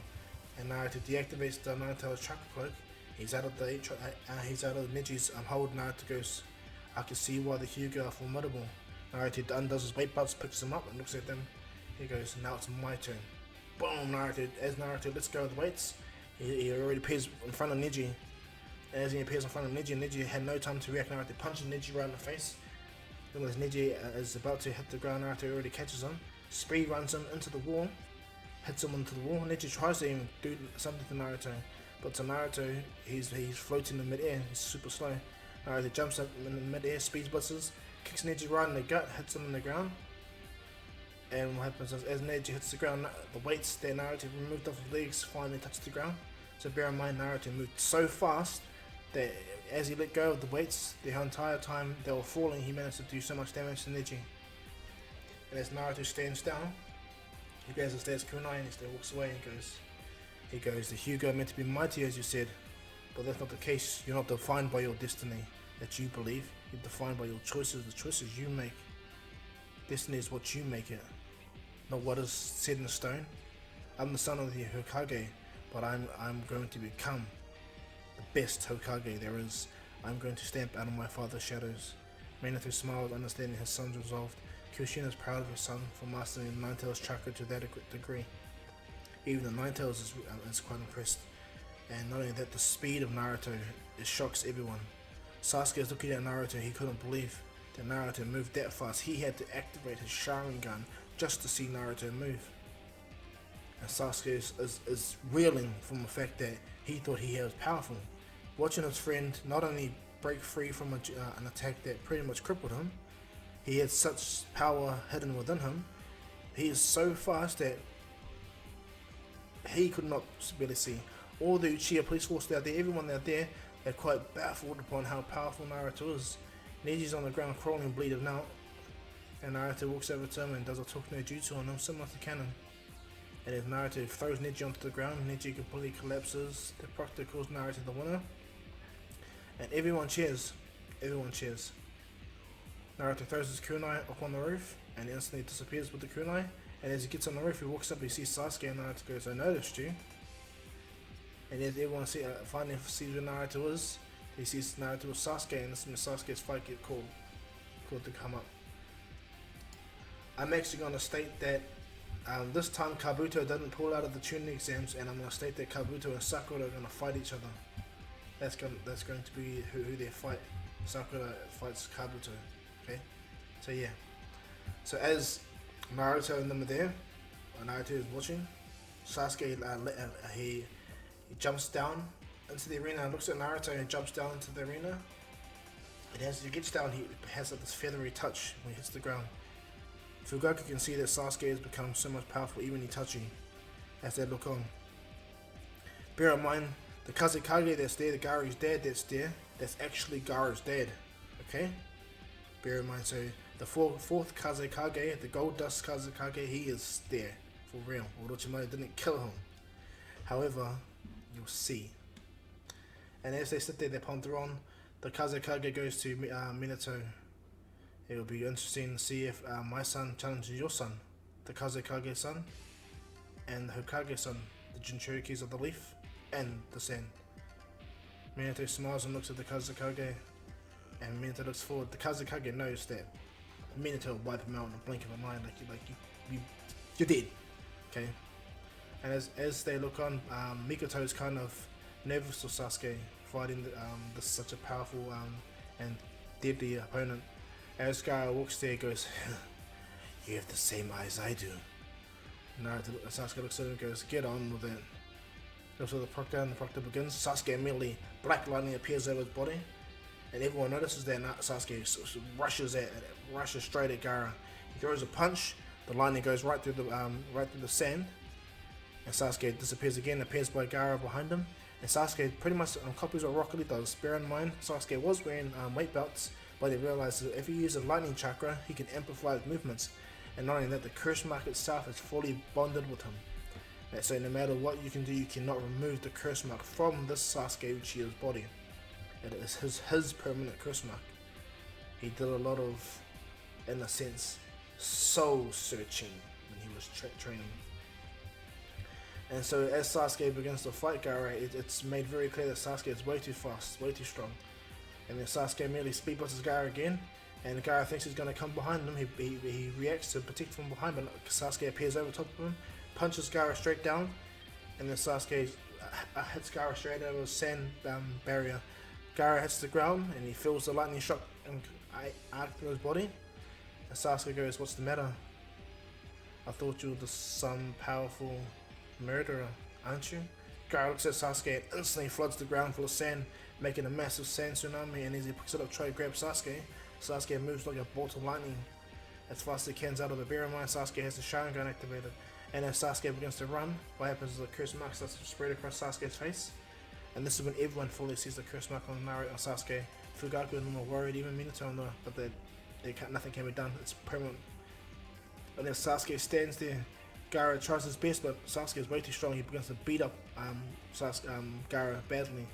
And Naruto deactivates the Ninetales chakra cloak. He's out of Neji's hold. Naruto goes, "I can see why the Hyuga are formidable." Naruto undoes his weight belts, picks them up and looks at them. He goes, "Now it's my turn." Boom! As Naruto lets go of the weights, he already appears in front of Neji. And as he appears in front of Neji had no time to react. Naruto punches Neji right in the face. Then as Neji is about to hit the ground, Naruto already catches him, speed runs him into the wall, hits him into the wall. Neji tries to even do something to Naruto, but to Naruto, he's floating in mid-air, he's super slow. Naruto jumps up in mid-air, speed blitzes, kicks Neji right in the gut, hits him in the ground. And what happens is, as Neji hits the ground, the weights that Naruto removed off his legs finally touch the ground. So bear in mind, Naruto moved so fast that as he let go of the weights, the entire time they were falling, he managed to do so much damage to Neji. And as Naruto stands down, he bears his dad's kunai and he walks away and he goes, "The Hyuga are meant to be mighty, as you said, but that's not the case. You're not defined by your destiny that you believe. You're defined by your choices, the choices you make. Destiny is what you make it, not what is set in stone. I'm the son of the Hokage, but I'm going to become the best Hokage there is. I'm going to stamp out of my father's shadows." Minato smiled, understanding his son's resolve. Kushina is proud of his son for mastering the Ninetales chakra to that degree. Even the Ninetales is quite impressed. And not only that, the speed of Naruto shocks everyone. Sasuke is looking at Naruto. He couldn't believe that Naruto moved that fast. He had to activate his Sharingan just to see Naruto move. And Sasuke is reeling from the fact that he thought he was powerful. Watching his friend not only break free from an attack that pretty much crippled him, he had such power hidden within him. He is so fast that he could not barely see. All the Uchiha police force out there, everyone out there, they're quite baffled upon how powerful Naruto is. Neji's on the ground crawling, bleeding out, and Naruto walks over to him and does a talk no jutsu on him, similar to Canon. And as Naruto throws Neji onto the ground, Neji completely collapses. The proctor calls Naruto the winner, and everyone cheers. Everyone cheers. Naruto throws his kunai up on the roof and instantly disappears with the kunai. And as he gets on the roof, he walks up, he sees Sasuke, and Naruto goes, "I noticed you." And as everyone finally sees where Naruto is, he sees Naruto with Sasuke, and this is when Sasuke's fight get called to come up. I'm actually going to state that this time Kabuto didn't pull out of the Chunin exams, and I'm going to state that Kabuto and Sakura are going to fight each other. That's going to be who they fight. Sakura fights Kabuto. Okay, so yeah. So as Naruto and them are there, Naruto is watching, Sasuke he jumps down into the arena and looks at Naruto and jumps down into the arena. And as he gets down, he has this feathery touch when he hits the ground. Fugaku can see that Sasuke has become so much powerful even Itachi as they look on. Bear in mind, the Kazekage that's there, the Gaara's dad that's there, that's actually Gaara's dad. Okay? Bear in mind, so the fourth Kazekage, the Gold Dust Kazekage, he is there for real. Orochimaru didn't kill him. However, you'll see. And as they sit there, they ponder on, the Kazekage goes to Minato. It will be interesting to see if my son challenges your son, the Kazekage son, and the Hokage son, the Jinchurikis of the leaf, and the sand. Minato smiles and looks at the Kazekage, and Minato looks forward. The Kazekage knows that Minato will wipe him out in a blink of an eye, you're dead. Okay. And as they look on, Mikoto is kind of nervous with Sasuke fighting this such a powerful and deadly opponent. As Gaara walks there, he goes, "You have the same eyes I do." Sasuke looks at him and goes, "Get on with it." Goes with the proctor, and the proctor begins. Sasuke immediately, black lightning appears over his body, and everyone notices that Sasuke rushes straight at Gaara. He throws a punch, the lightning goes right through the sand, and Sasuke disappears again, appears by Gaara behind him, and Sasuke pretty much copies what Rock Lee does. Bear in mind, Sasuke was wearing weight belts, but he realized that if he uses lightning chakra, he can amplify his movements, and not only that, the curse mark itself is fully bonded with him. And so no matter what you can do, you cannot remove the curse mark from this Sasuke Uchiha's body. It is his permanent curse mark. He did a lot of, in a sense, soul searching when he was training. And so as Sasuke begins to fight Gaara, it's made very clear that Sasuke is way too fast, way too strong. And then Sasuke immediately speed busts Gaara again, and Gaara thinks he's going to come behind him. He reacts to protect from behind, but Sasuke appears over top of him, punches Gaara straight down, and then Sasuke hits Gaara straight over a sand barrier. Gaara hits the ground, and he feels the lightning shock arc through his body. And Sasuke goes, "What's the matter? I thought you were some powerful murderer, aren't you?" Gaara looks at Sasuke and instantly floods the ground full of sand, making a massive sand tsunami, and as he picks it up, trying to grab Sasuke, Sasuke moves like a bolt of lightning as fast as he can out of the bear in mind. Sasuke has the Sharingan activated, and as Sasuke begins to run, what happens is the curse mark starts to spread across Sasuke's face, and this is when everyone fully sees the curse mark on Naruto and Sasuke. Fugaku and them are worried, even Minato, but nothing can be done, it's permanent. And as Sasuke stands there, Gaara tries his best, but Sasuke is way too strong. He begins to beat up Gaara badly.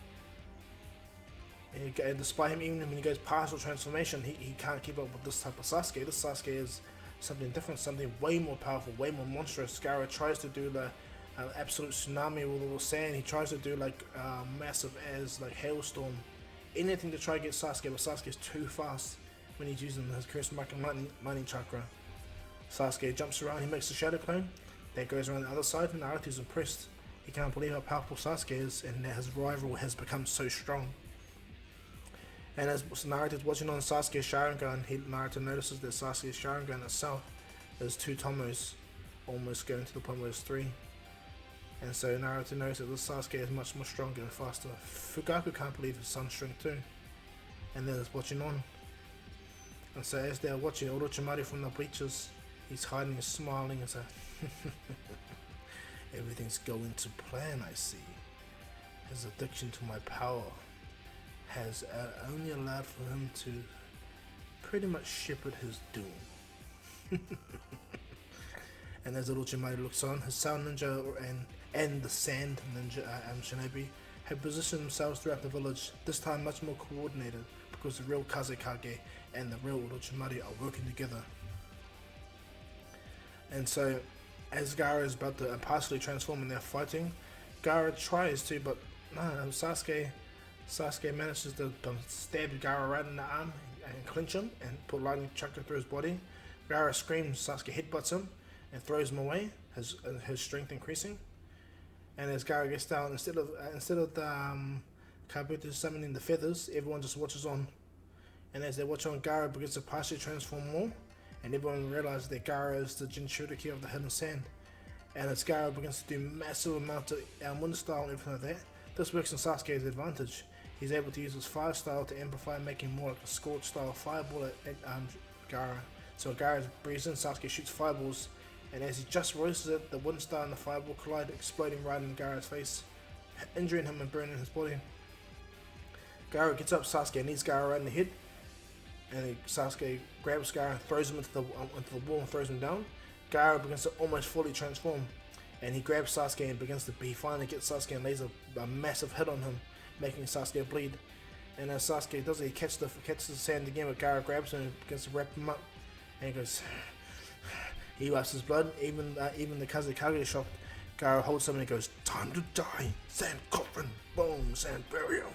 And despite him, even when he goes partial transformation, he can't keep up with this type of Sasuke. This Sasuke is something different, something way more powerful, way more monstrous. Gaara tries to do the absolute tsunami with all the sand. He tries to do massive as hailstorm, anything to try to get Sasuke, but Sasuke is too fast when he's using his curse mark and lightning chakra. Sasuke jumps around, he makes a shadow clone that goes around the other side, and Naruto's impressed. He can't believe how powerful Sasuke is and that his rival has become so strong. And as Naruto's watching on Sasuke's Sharingan, Naruto notices that Sasuke's Sharingan itself is 2 tomos, almost going to the point where it's 3. And so Naruto knows that this Sasuke is much more stronger and faster. Fugaku can't believe his son's strength too. And they're just watching on. And so as they're watching, Orochimaru from the bleachers, he's hiding and smiling and saying, everything's going to plan, I see. His addiction to my power has only allowed for him to pretty much shepherd his doom. And as Orochimaru looks on, his Sound Ninja and the Sand Ninja Shinobi have positioned themselves throughout the village, this time much more coordinated, because the real Kazekage and the real Orochimaru are working together. And so, as Gaara is about to partially transform and they're fighting, Gaara tries to, but no, Sasuke manages to stab Gaara right in the arm and clinch him and put lightning chakra through his body. Gaara screams, Sasuke headbutts him and throws him away, his strength increasing. And as Gaara gets down, instead of the Kabuto summoning the feathers, everyone just watches on. And as they watch on, Gaara begins to partially transform more, and everyone realizes that Gaara is the Jinchuriki of the Hidden Sand. And as Gaara begins to do massive amounts of wind style and everything like that, this works in Sasuke's advantage. He's able to use his fire style to amplify, making more like a scorch style fireball at Gaara. So Gaara breathes in, Sasuke shoots fireballs, and as he just releases it, the wind star and the fireball collide, exploding right in Gaara's face, injuring him and burning his body. Gaara gets up, Sasuke knees Gaara right in the head, and Sasuke grabs Gaara, throws him into the wall and throws him down. Gaara begins to almost fully transform, and he grabs Sasuke and he finally gets Sasuke and lays a massive hit on him, making Sasuke bleed. And as Sasuke does it, he catches the sand again, but Gaara grabs him and begins to wrap him up, and he goes, he wipes his blood, even the Kazekage is shocked. Gaara holds him and he goes, time to die, sand coffin, boom, sand burial.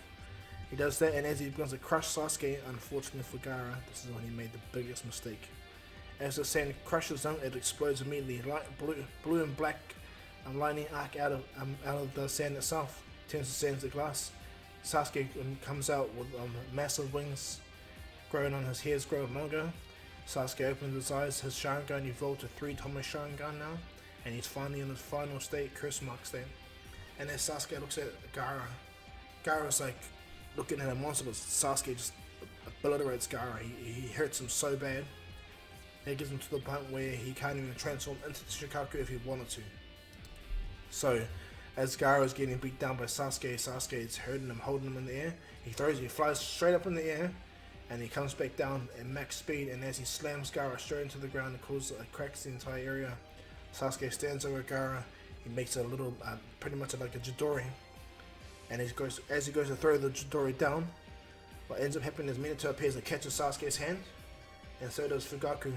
He does that, and as he begins to crush Sasuke, unfortunately for Gaara, this is when he made the biggest mistake. As the sand crushes him, it explodes immediately. Blue and black lightning arc out of the sand itself, turns the sand to glass. Sasuke comes out with massive wings growing on his hairs, growing longer. Sasuke opens his eyes, his Sharingan evolved to 3-Tomo Sharingan now, and he's finally in his final state, curse mark state. And as Sasuke looks at Gaara's like looking at a monster, but Sasuke just obliterates Gaara. He hurts him so bad. It gets him to the point where he can't even transform into the Shikaku if he wanted to. So, as Gaara is getting beat down by Sasuke is hurting him, holding him in the air. He flies straight up in the air, and he comes back down at max speed, and as he slams Gaara straight into the ground, it cracks the entire area. Sasuke stands over Gaara. He makes a little, pretty much like a Chidori. And as he goes to throw the Chidori down, what ends up happening is Minato appears and catches Sasuke's hand, and so does Fugaku.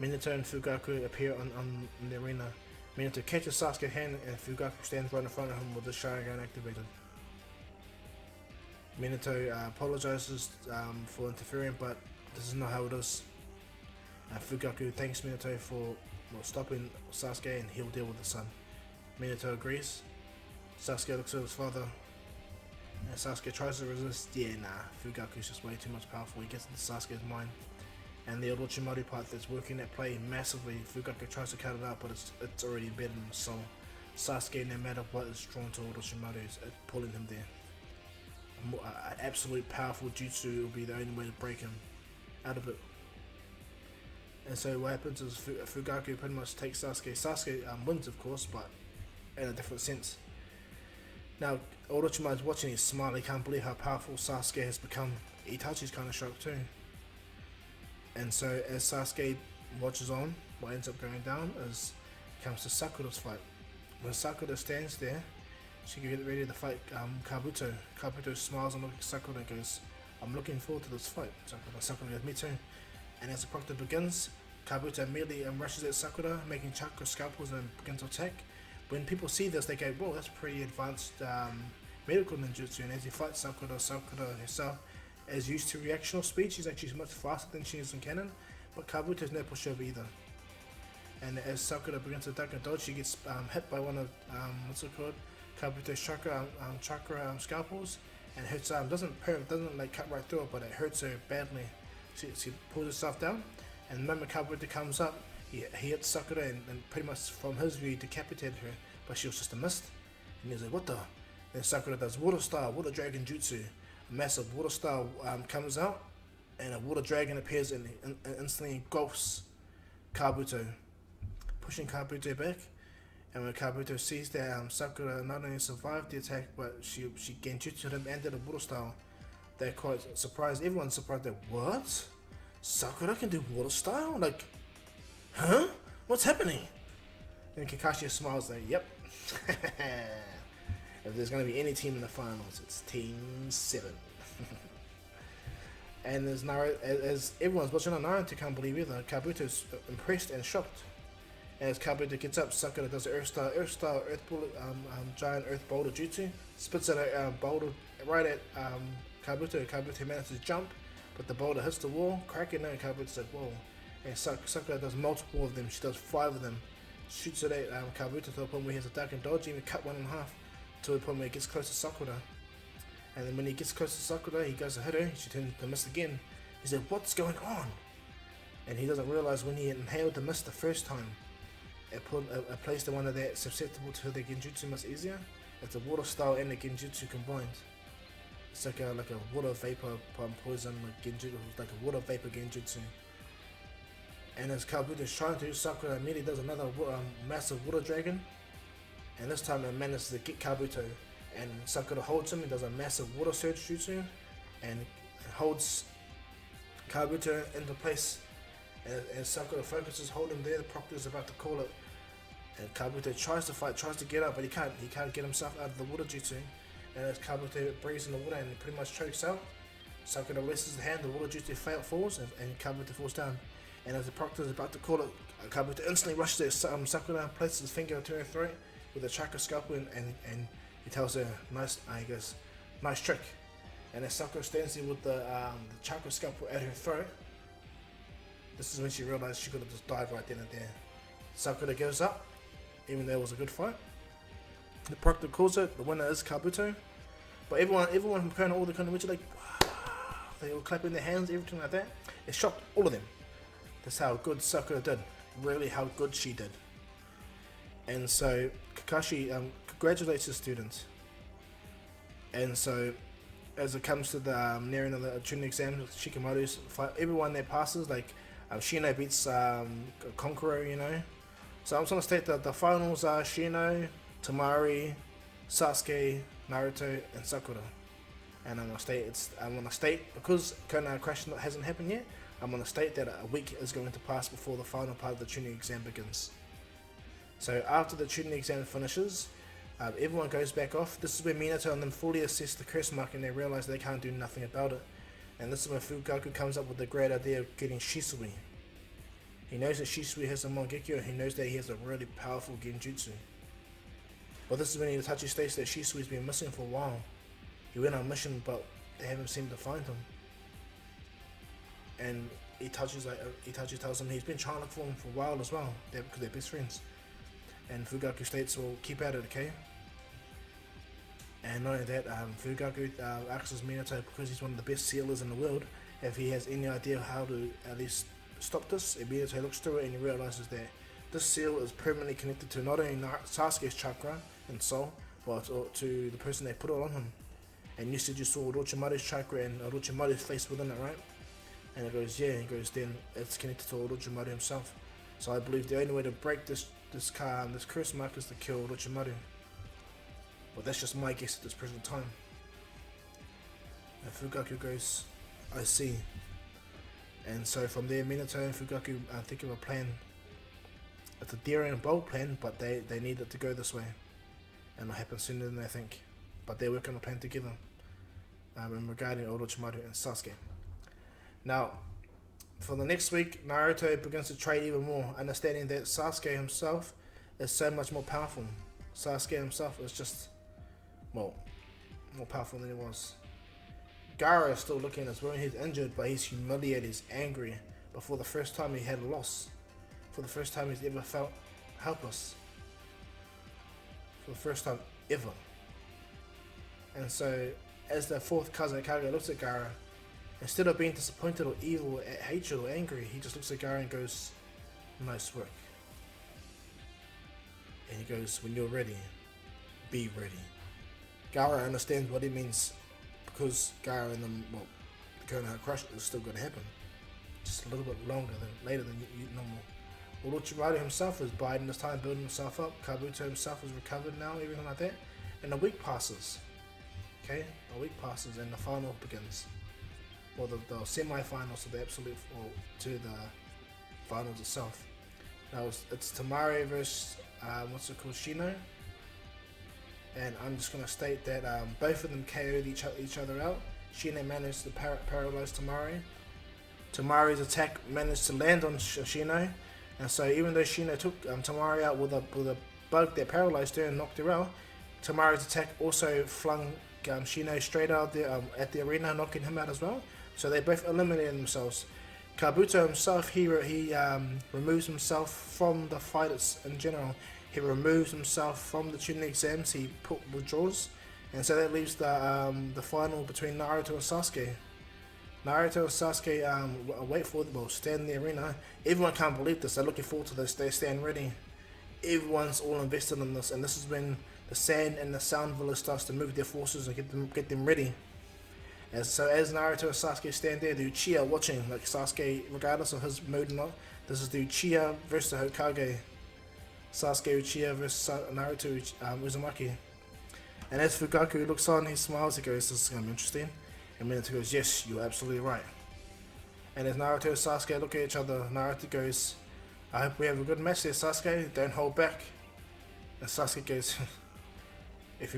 Minato and Fugaku appear on the arena. Minato catches Sasuke's hand, and Fugaku stands right in front of him with the Sharingan activated. Minato apologizes for interfering, but this is not how it is. Fugaku thanks Minato for stopping Sasuke, and he'll deal with the son. Minato agrees. Sasuke looks at his father, and Sasuke tries to resist. Yeah, nah, Fugaku's just way too much powerful. He gets into Sasuke's mind, and the Orochimaru part that's working at play massively. Fugaku tries to cut it out, but it's already embedded in his soul. Sasuke, no matter what, is drawn to Orochimaru, is pulling him there. An absolute powerful jutsu will be the only way to break him out of it. And so what happens is Fugaku pretty much takes Sasuke. Sasuke wins, of course, but in a different sense. Now, Orochimaru's watching, he's smiling, he can't believe how powerful Sasuke has become. Itachi's kind of shocked too. And so as Sasuke watches on, what ends up going down is comes to Sakura's fight. When Sakura stands there, she can get ready to fight Kabuto. Kabuto smiles and looks at Sakura and goes, I'm looking forward to this fight. Sakura goes, me too. And as the proctor begins, Kabuto immediately rushes at Sakura, making chakra scalpels and begins to attack. When people see this, they go, whoa, that's pretty advanced medical ninjutsu. And as he fights Sakura herself is used to reactional speed. She's actually much faster than she is in canon, but Kabuto's no pushover either. And as Sakura begins to duck and dodge, she gets hit by one of, Kabuto's chakra scalpels, and hurts doesn't like cut right through it, but it hurts her badly. She pulls herself down, and the moment Kabuto comes up, he hits Sakura and pretty much from his view decapitated her, but she was just a mist. And he's like, what the? Then Sakura does water style, water dragon jutsu. A massive water style comes out, and a water dragon appears and instantly engulfs Kabuto, pushing Kabuto back. And when Kabuto sees that Sakura not only survived the attack, but she genjutsu'd him and did a water style, they're quite surprised. Everyone's surprised that, what? Sakura can do water style? Like, huh? What's happening? And Kakashi smiles like, yep. If there's going to be any team in the finals, it's Team 7. And as everyone's watching on Naruto can't believe either, Kabuto's impressed and shocked. And as Kabuto gets up, Sakura does the earth bullet, giant earth boulder jutsu, spits at a boulder right at Kabuto. Kabuto manages to jump, but the boulder hits the wall, cracking it, and Kabuto's like, whoa. And Sakura does multiple of them, she does 5 of them, shoots it at Kabuto to the point where he has a duck and dodge, even cut one in half, to the point where he gets close to Sakura. And then when he gets close to Sakura, he goes to hit her, she turns to miss again. He's like, what's going on? And he doesn't realize when he inhaled the mist the first time, it placed the one of that susceptible to the genjutsu much easier. It's a water style and the genjutsu combined. It's like a water vapor poison, like genjutsu, like a water vapor genjutsu. And as Kabuto's trying to, Sakura immediately does another massive water dragon, and this time it manages to get Kabuto, and Sakura holds him and does a massive water surge jutsu, and holds Kabuto into place. And Sakura focuses, hold him there, the proctor's about to call it, and Kabuto tries to fight, tries to get up, but he can't get himself out of the water jutsu. And as Kabuto breathes in the water and he pretty much chokes out, Sakura releases the hand, the water jutsu falls, and Kabuto falls down. And as the proctor is about to call it, Kabuto instantly rushes at Sakura, places his finger to her throat with a chakra scalpel, and he tells her, nice trick. And as Sakura stands there with the chakra scalpel at her throat, this is when she realized she could have just died right then and there. Sakura gives up, even though it was a good fight. The proctor calls it, the winner is Kabuto. But everyone from Konoha, all the Konoha, like, wow, they were clapping their hands, everything like that. It shocked all of them. That's how good Sakura did. Really how good she did. And so Kakashi congratulates his students. And so as it comes to the nearing of the Chunin exam, Shikamaru's fight, everyone that passes, like Shino beats Konkuro, you know. So I'm just gonna state that the finals are Shino, Tamari, Sasuke, Naruto, and Sakura. And I'm gonna state because Konoha Crash hasn't happened yet, I'm going to state that a week is going to pass before the final part of the Chunin exam begins. So after the Chunin exam finishes, everyone goes back off. This is where Minato and them fully assess the curse mark and they realize they can't do nothing about it. And this is when Fugaku comes up with the great idea of getting Shisui. He knows that Shisui has a Mangekyo and he knows that he has a really powerful genjutsu. Well, this is when Itachi states that Shisui's been missing for a while. He went on a mission but they haven't seemed to find him. And Itachi tells him he's been trying to look for him for a while as well, because they're best friends. And Fugaku states, well, keep at it, okay? And not only that, Fugaku asks Minato, because he's one of the best sealers in the world, if he has any idea how to at least stop this. And Minato looks through it and he realizes that this seal is permanently connected to not only Sasuke's chakra and soul, but to the person that put it on him. And you said you saw Orochimaru's chakra and Orochimaru's face within it, right? And it goes, yeah, he goes, then it's connected to Orochimaru himself. So I believe the only way to break this curse mark is to kill Orochimaru. But that's just my guess at this present time. And Fugaku goes, I see. And so from there, Minato and Fugaku think of a plan. It's a daring and bold plan, but they need it to go this way. And it'll happen sooner than they think. But they work on a plan together regarding Orochimaru and Sasuke. Now, for the next week, Naruto begins to trade even more, understanding that Sasuke himself is so much more powerful. Sasuke himself is just, well, more powerful than he was. Gaara is still looking as well, he's injured, but he's humiliated, he's angry. But for the first time he had a loss. For the first time he's ever felt helpless. For the first time ever. And so, as the fourth cousin Kage looks at Gaara, instead of being disappointed or evil, hatred or angry, he just looks at Gaara and goes, nice work. And he goes, when you're ready, be ready. Gaara understands what it means because Gaara and them, well, the Konoha crush is still going to happen. Just a little bit later than normal. Well, Uchiha himself is biding this time, building himself up. Kabuto himself is recovered now, everything like that. And a week passes. Okay, a week passes and the final begins. Or the semi-finals to the absolute, or to the finals itself. Now it's Tamari versus Shino. And I'm just gonna state that both of them KO'd each other out. Shino managed to paralyze Tamari. Tamari's attack managed to land on Shino, and so even though Shino took Tamari out with a bug that paralyzed her and knocked her out, Tamari's attack also flung Shino straight out at the arena, knocking him out as well. So they both eliminated themselves. Kabuto himself, he removes himself from the fights in general. He removes himself from the Chunin exams. He withdraws, and so that leaves the final between Naruto and Sasuke. Naruto and Sasuke stand in the arena. Everyone can't believe this. They're looking forward to this. They stand ready. Everyone's all invested in this, and this is when the Sand and the Sound Village starts to move their forces and get them ready. And so as Naruto and Sasuke stand there, the Uchiha watching, like Sasuke, regardless of his mood or not, this is the Uchiha versus the Hokage. Sasuke Uchiha versus Naruto Uzumaki. And as Fugaku looks on, he smiles, he goes, this is going to be interesting. And Minato goes, yes, you're absolutely right. And as Naruto and Sasuke look at each other, Naruto goes, I hope we have a good match there, Sasuke, don't hold back. And Sasuke goes, if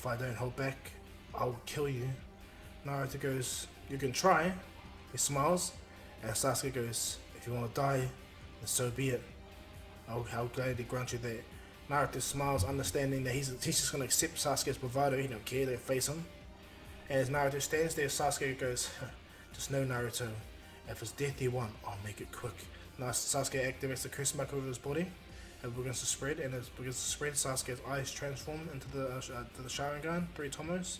I don't hold back, I'll kill you. Naruto goes, you can try. He smiles, and Sasuke goes, if you want to die, then so be it. I'll gladly grant you that. Naruto smiles, understanding that he's just going to accept Sasuke's bravado. He don't care, they face him. And as Naruto stands there, Sasuke goes, just know Naruto, if it's death you want, I'll make it quick. Now Sasuke activates the curse mark over his body, and it begins to spread, and as it begins to spread, Sasuke's eyes transform into the Sharingan, 3 Tomos.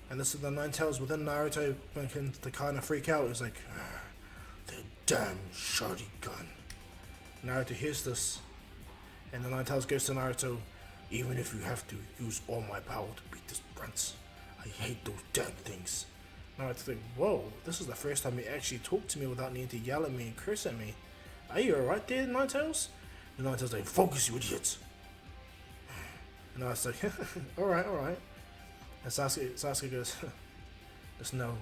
And this is the Nine Tails within Naruto begin to kind of freak out. It's like, the damn Sharingan. Naruto hears this, and the Nine Tails goes to Naruto, even if you have to use all my power to beat this prince, I hate those damn things. Naruto's like, whoa, this is the first time he actually talked to me without needing to yell at me and curse at me. Are you alright there, Nine Tails? And Nine Tails like, focus, you idiot. And Naruto's like, alright. And Sasuke goes, just know,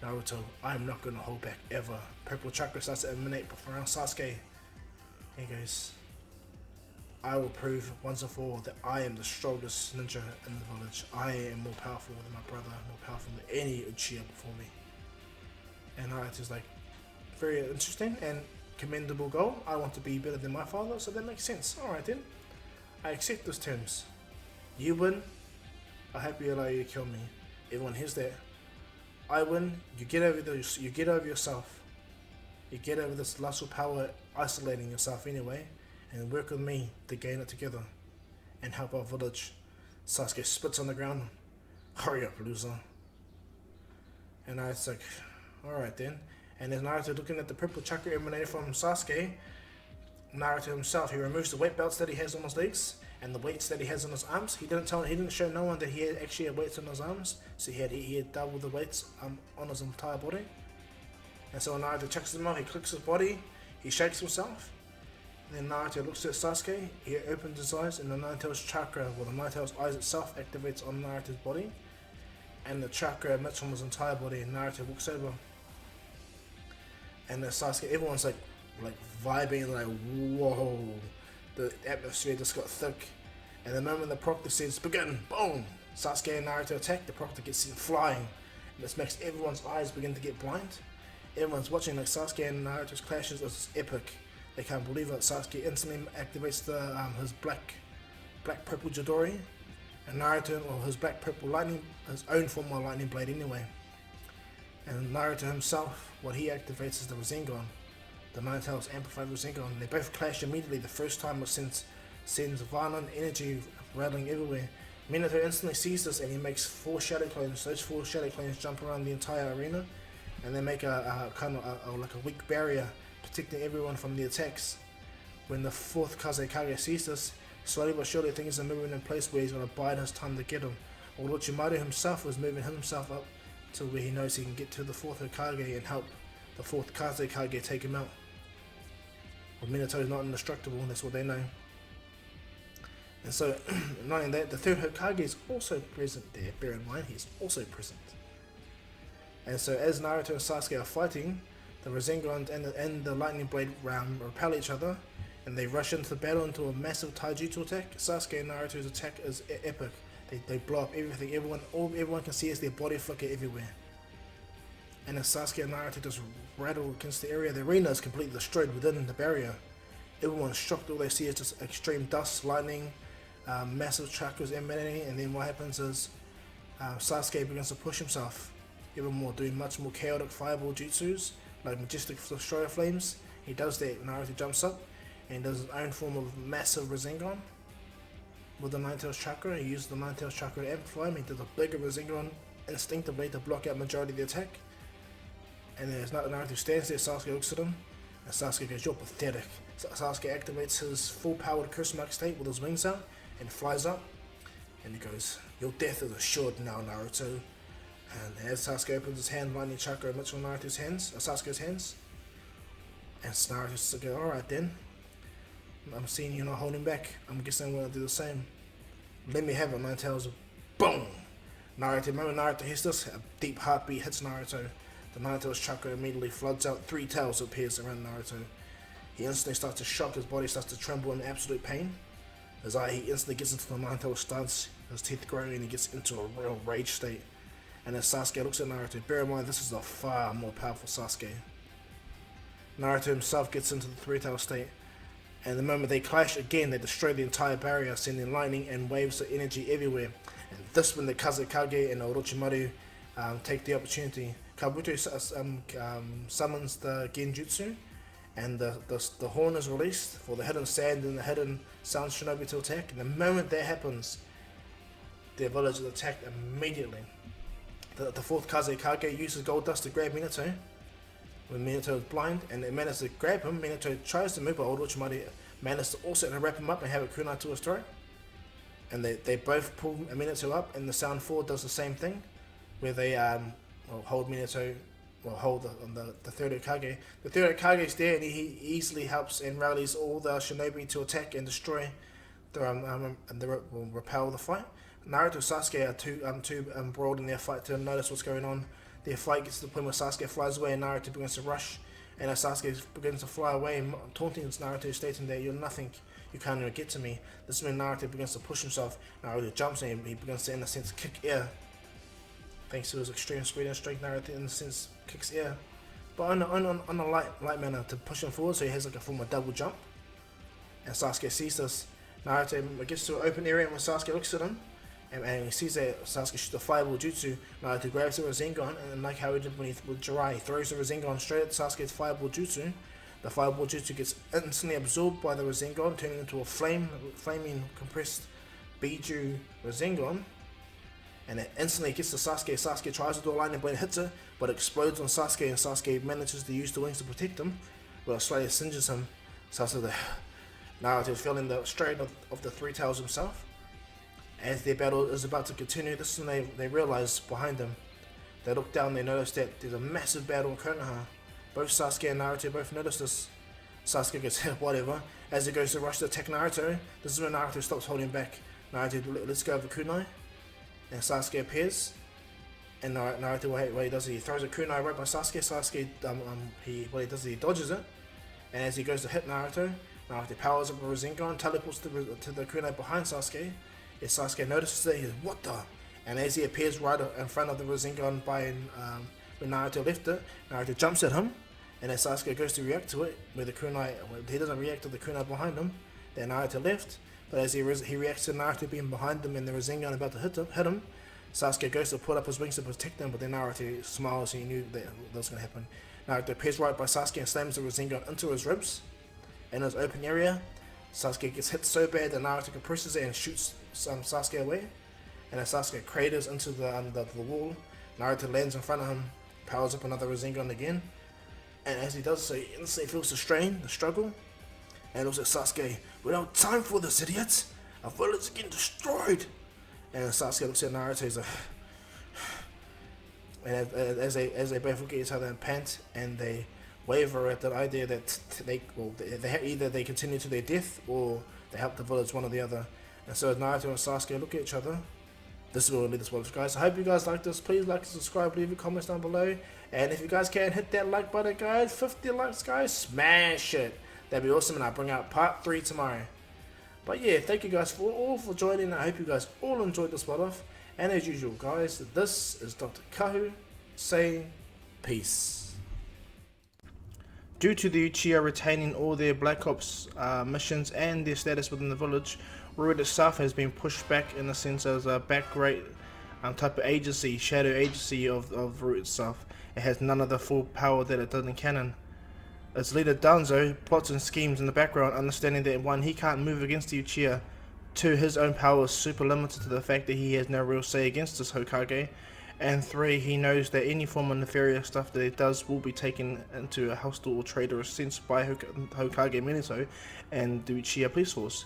Naruto, I'm not gonna hold back ever. Purple chakra starts to emanate around Sasuke. And he goes, I will prove once and for all that I am the strongest ninja in the village. I am more powerful than my brother, more powerful than any Uchiha before me. And Naruto's like, very interesting and commendable goal. I want to be better than my father, so that makes sense. Alright then, I accept those terms. You win, I hope you allow you to kill me. Everyone hears that. I win, you get over yourself. You get over this lust of power isolating yourself anyway, and work with me to gain it together and help our village. Sasuke spits on the ground. Hurry up, loser. And Naruto's like, alright then. And as Naruto looking at the purple chakra emanating from Sasuke, Naruto himself, he removes the weight belts that he has on his legs and the weights that he has on his arms. He didn't show no one that he actually had weights on his arms, so he had double the weights on his entire body. And so when Naruto checks him out, he clicks his body, he shakes himself. And then Naruto looks at Sasuke, he opens his eyes, and the Nine Tails chakra, well, the Nine Tails eyes itself activates on Naruto's body, and the chakra emits from his entire body, and Naruto walks over. And then Sasuke, everyone's like vibing, like, whoa, the atmosphere just got thick. And the moment the proctor says, begin, boom, Sasuke and Naruto attack, the proctor gets seen flying. And this makes everyone's eyes begin to get blind. Everyone's watching like Sasuke and Naruto's clashes is epic. They can't believe it. Sasuke instantly activates his black purple Chidori, and Naruto, or his black purple lightning, his own form of lightning blade anyway. And Naruto himself, what he activates is the Rasengan, the Nine Tails amplified Rasengan. They both clash immediately. The first time it sends violent energy rattling everywhere. Minato instantly sees this and he makes 4 shadow clones. Those 4 shadow clones jump around the entire arena, and they make a kind of like a weak barrier, protecting everyone from the attacks. When the 4th Kazekage sees this, Slowly but surely things are moving in place where he's going to bide his time to get him. Orochimaru himself was moving himself up to where he knows he can get to the 4th Hokage and help the 4th Kazekage take him out. But Minato is not indestructible, that's what they know. And so, not only that, the 3rd Hokage is also present there, bear in mind, he's also present. And so as Naruto and Sasuke are fighting, the Rasengan and the Lightning Blade repel each other, and they rush into the battle into a massive taijutsu attack. Sasuke and Naruto's attack is epic. They blow up everything, everyone can see is their body flicker everywhere. And as Sasuke and Naruto just rattle against the area, the arena is completely destroyed within the barrier. Everyone's shocked, all they see is just extreme dust, lightning, massive chakras emanating, and then what happens is Sasuke begins to push himself even more, doing much more chaotic fireball jutsus, like majestic destroyer flames. He does that, Naruto jumps up, and does his own form of massive Rasengan. With the Nine-Tails Chakra, he uses the Nine-Tails Chakra to amplify him. He does a bigger Rasengan instinctively to block out majority of the attack. And then as Naruto stands there, Sasuke looks at him, and Sasuke goes, "You're pathetic." So Sasuke activates his full-powered Curse-Mark state with his wings out, and flies up, and he goes, "Your death is assured now, Naruto." And as Sasuke opens his hand, Lightning Chakra emits from Naruto's hands, Sasuke's hands, and Naruto goes, "Alright then, I'm seeing you not holding back. I'm guessing I'm gonna do the same. Let me have it, Nine-Tails." Boom! The moment Naruto hits this, a deep heartbeat hits Naruto. The Nine-Tails Chakra immediately floods out, 3 tails appears around Naruto. He instantly starts to shock, his body starts to tremble in absolute pain. He instantly gets into the Nine-Tails stance, his teeth grow, and he gets into a real rage state. And as Sasuke looks at Naruto, bear in mind this is a far more powerful Sasuke. Naruto himself gets into the 3-tail state, and the moment they clash again, they destroy the entire barrier, sending lightning and waves of energy everywhere. And this when the Kazekage and Orochimaru take the opportunity. Kabuto summons the Genjutsu, and the horn is released for the hidden sand and the hidden sound shinobi to attack. And the moment that happens, their village is attacked immediately. The 4th Kazekage uses gold dust to grab Minato when Minato is blind, and they manage to grab him. Minato tries to move, but Orochimaru manages to also wrap him up and have a kunai to his throat. And they both pull Minato up, and the Sound 4 does the same thing, where they hold Minato, hold the 3rd Hokage. The 3rd Hokage is there, and he easily helps and rallies all the shinobi to attack and destroy repel the fight. Naruto and Sasuke are too embroiled in their fight to notice what's going on. Their fight gets to the point where Sasuke flies away and Naruto begins to rush. And as Sasuke begins to fly away, taunting Naruto, stating that "You're nothing, you can't even get to me." This is when Naruto begins to push himself. Naruto jumps and he begins to, in a sense, kick air. Thanks to his extreme speed and strength, Naruto, in a sense, kicks air. But on a light manner to push him forward, so he has like a form of double jump. And Sasuke sees this. Naruto gets to an open area, and when Sasuke looks at him, and he sees that Sasuke shoots a fireball jutsu, Naruto grabs the Rasengan, and like how he did with Jiraiya, he throws the Rasengan straight at Sasuke's fireball jutsu. The fireball jutsu gets instantly absorbed by the Rasengan, turning into a flaming compressed Biju Rasengan, and it instantly gets to Sasuke. Sasuke tries to do a lightning blade, hits it, but explodes on Sasuke, and Sasuke manages to use the wings to protect him, but it slightly singes him. Naruto feeling the strain of the 3 tails himself. As their battle is about to continue, this is when they realize behind them. They look down, they notice that there's a massive battle in Konoha. Both Sasuke and Naruto both notice this. Sasuke gets hit, whatever. As he goes to rush to attack Naruto, this is when Naruto stops holding back. Naruto lets go of the kunai, and Sasuke appears. And Naruto, what he does is he throws a kunai right by Sasuke. Sasuke, he dodges it. And as he goes to hit Naruto powers up a Rasengan, teleports to the kunai behind Sasuke. As Sasuke notices it, he's "What the?" And as he appears right in front of the Rasengan when Naruto left it, Naruto jumps at him, and as Sasuke goes to react to it, he doesn't react to the kunai behind him, then Naruto left, but as he reacts to Naruto being behind him and the Rasengan about to hit him, Sasuke goes to put up his wings to protect him, but then Naruto smiles, he knew that was going to happen. Naruto appears right by Sasuke and slams the Rasengan into his ribs. In his open area, Sasuke gets hit so bad that Naruto compresses it and shoots Sasuke away. And as Sasuke craters into the wall, Naruto lands in front of him, powers up another Rasengan again. And as he does so, he instantly feels the strain, the struggle, and looks at Sasuke. "We don't have time for this, idiot!" Our village is getting destroyed. And Sasuke looks at Naruto, he's like, and as they both look at each other and pant, and they waver at the idea that they either they continue to their death or they help the village, one or the other. And so Naruto and Sasuke look at each other. This is where we'll leave this one, guys. I hope you guys like this. Please like and subscribe, leave your comments down below. And if you guys can, hit that like button, guys. 50 likes, guys. Smash it. That'd be awesome, and I'll bring out part 3 tomorrow. But yeah, thank you guys all for joining. I hope you guys all enjoyed this one off. And as usual, guys, this is Dr. Kahu saying peace. Due to the Uchiha retaining all their Black Ops missions and their status within the village, Boruto itself has been pushed back in a sense as a back-rate type of agency, shadow agency of Boruto itself. It has none of the full power that it does in canon. Its leader Danzo plots and schemes in the background, understanding that 1, he can't move against the Uchiha, 2, his own power is super limited to the fact that he has no real say against this Hokage, and 3, he knows that any form of nefarious stuff that he does will be taken into a hostile or traitorous sense by Hokage Minato and the Uchiha police force.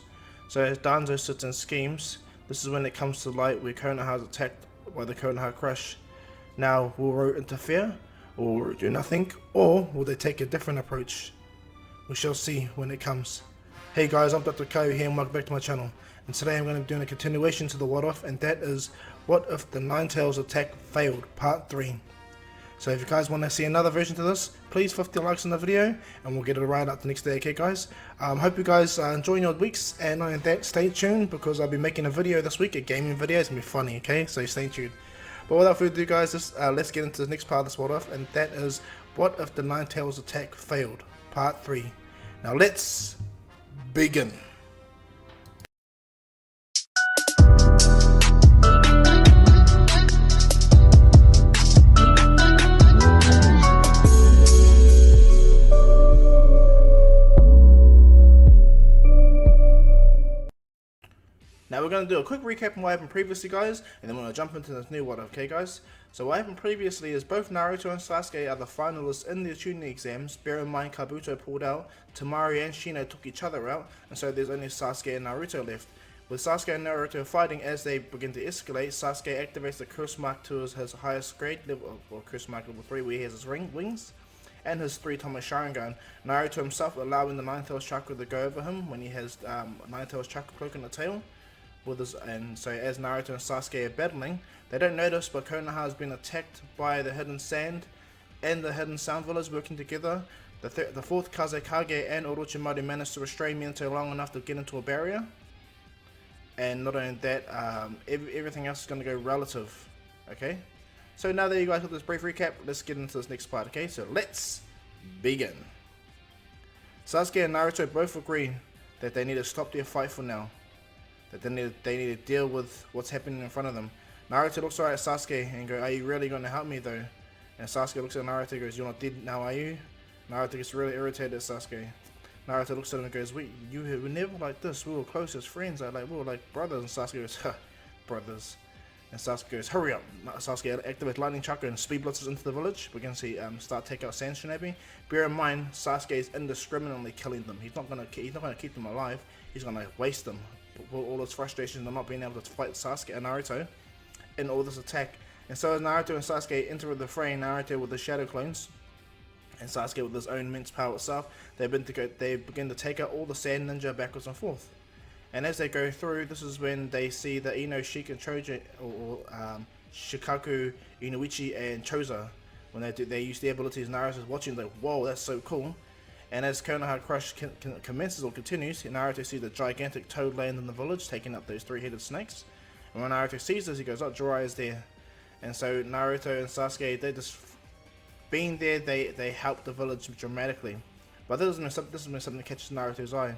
So as Danzo sits and schemes, this is when it comes to light where Konoha is attacked by the Konoha Crush. Now, will Boruto interfere, or do nothing, or will they take a different approach? We shall see when it comes. Hey guys, I'm Dr. Kahu here and welcome back to my channel. And today I'm going to be doing a continuation to the what if, and that is what if the Nine Tails attack failed, part 3. So if you guys want to see another version to this, please 50 likes on the video and we'll get it right up the next day, okay guys? Hope you guys are enjoying your weeks, and on that, stay tuned because I'll be making a video this week, a gaming video. It's going to be funny, okay? So stay tuned. But without further ado guys, let's get into the next part of this what if, and that is what if the Nine Tails attack failed, part 3. Now let's begin. Now we're going to do a quick recap on what happened previously, guys, and then we're going to jump into this new what, okay guys? So what happened previously is both Naruto and Sasuke are the finalists in the Chunin exams. Bear in mind Kabuto pulled out, Temari and Shino took each other out, and so there's only Sasuke and Naruto left. With Sasuke and Naruto fighting as they begin to escalate, Sasuke activates the curse mark to his highest grade, level, or curse mark level 3, where he has his wings, and his 3-tomer Sharingan. Naruto himself allowing the Nine Tails chakra to go over him when he has Nine Tails chakra cloak in the tail. And so as Naruto and Sasuke are battling, they don't notice, but Konoha has been attacked by the Hidden Sand and the Hidden Sound Villas working together. The 4th Kazekage and Orochimaru managed to restrain Minato long enough to get into a barrier. And not only that, everything else is going to go relative, okay? So now that you guys got this brief recap, let's get into this next part, okay? So let's begin. Sasuke and Naruto both agree that they need to stop their fight for now. That they need to deal with what's happening in front of them. Naruto looks right at Sasuke and goes, "Are you really going to help me though?" And Sasuke looks at Naruto and goes, "You're not dead now, are you?" Naruto gets really irritated at Sasuke. Naruto looks at him and goes, you were never like this. We were close as friends. We were like brothers." And Sasuke goes, "Ha, brothers." And Sasuke goes, "Hurry up." Sasuke activates Lightning Chakra and speed blitzes into the village. Begins to start take out Sand Shinobi. Bear in mind, Sasuke is indiscriminately killing them. He's not gonna keep them alive. He's gonna waste them. All his frustrations of not being able to fight Sasuke and Naruto in all this attack. And so as Naruto and Sasuke enter the fray, Naruto with the shadow clones and Sasuke with his own immense power itself, they begin to take out all the Sand Ninja backwards and forth. And as they go through, this is when they see the Ino, Sheik and Choji, or Shikaku, Inuichi and Choza. When they use their abilities, Naruto's watching like, whoa, that's so cool. And as Konoha Crush commences or continues, Naruto sees the gigantic toad land in the village, taking up those 3-headed snakes. And when Naruto sees this, he goes, "Oh, Jiraiya's there." And so Naruto and Sasuke, they just being there, they help the village dramatically. But this is when something catches Naruto's eye.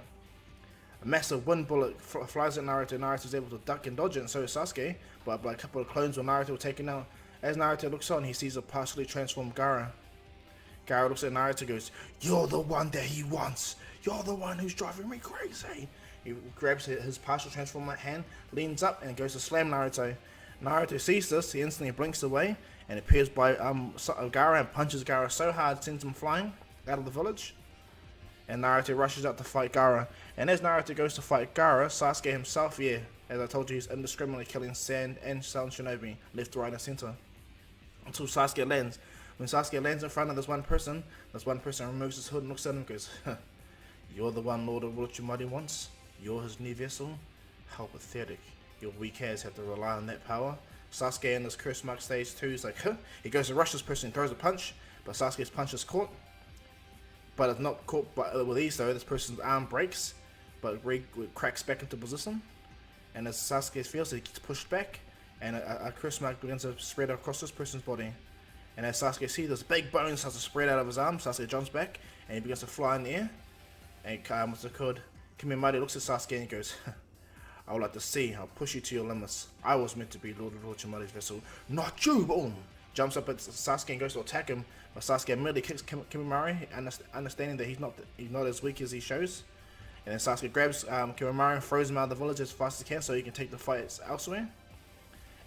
A massive wind bullet flies at Naruto. Naruto is able to duck and dodge it, and so is Sasuke. But by a couple of clones were Naruto were taken out. As Naruto looks on, he sees a partially transformed Gaara. Gaara looks at Naruto and goes, "You're the one that he wants. You're the one who's driving me crazy." He grabs his partial transformed hand, leans up, and goes to slam Naruto. Naruto sees this, he instantly blinks away, and appears by Gaara and punches Gaara so hard, sends him flying out of the village. and Naruto rushes out to fight Gaara. And as Naruto goes to fight Gaara, Sasuke himself, yeah, as I told you, he's indiscriminately killing Sand and Sound Shinobi, left, right, and center. Until Sasuke lands. When Sasuke lands in front of this one person removes his hood and looks at him and goes, "You're the one Lord of Orochimaru wants? You're his new vessel? How pathetic. Your weak hands have to rely on that power." Sasuke in this curse mark stage 2 is like, He goes to rush this person and throws a punch, but Sasuke's punch is caught. But it's not caught with ease though. This person's arm breaks, but cracks back into position. And as Sasuke feels, he gets pushed back, and a curse mark begins to spread across this person's body. And as Sasuke sees this big bone starts to spread out of his arm, Sasuke jumps back, and he begins to fly in the air. And what's it called? Kimimari looks at Sasuke and he goes, "I would like to see. I'll push you to your limits. I was meant to be Lord of Orochimaru's vessel, not you." Boom! Jumps up at Sasuke and goes to attack him, but Sasuke immediately kicks Kimimari, understanding that he's not as weak as he shows. And then Sasuke grabs Kimimari and throws him out of the village as fast as he can so he can take the fight elsewhere.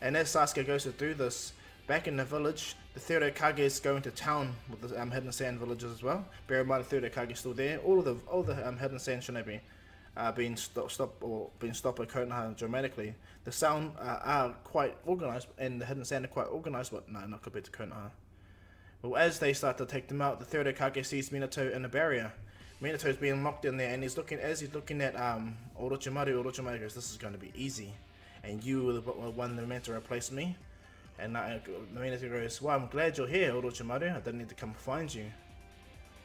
And as Sasuke goes to do this, back in the village, the third Hokage is going to town with the Hidden Sand villagers as well. Bear in mind the third Hokage is still there. All the Hidden Sand Shinobi being stopped by Konoha dramatically. The sound are quite organized, and the Hidden Sand are quite organized, but no, not compared to Konoha. Well, as they start to take them out, the third Hokage sees Minato in the barrier. Minato's being locked in there, and he's looking at Orochimaru. Orochimaru goes, "This is going to be easy, and you were the one that meant to replace me." And Minato goes, "Well, I'm glad you're here, Orochimaru. I didn't need to come find you."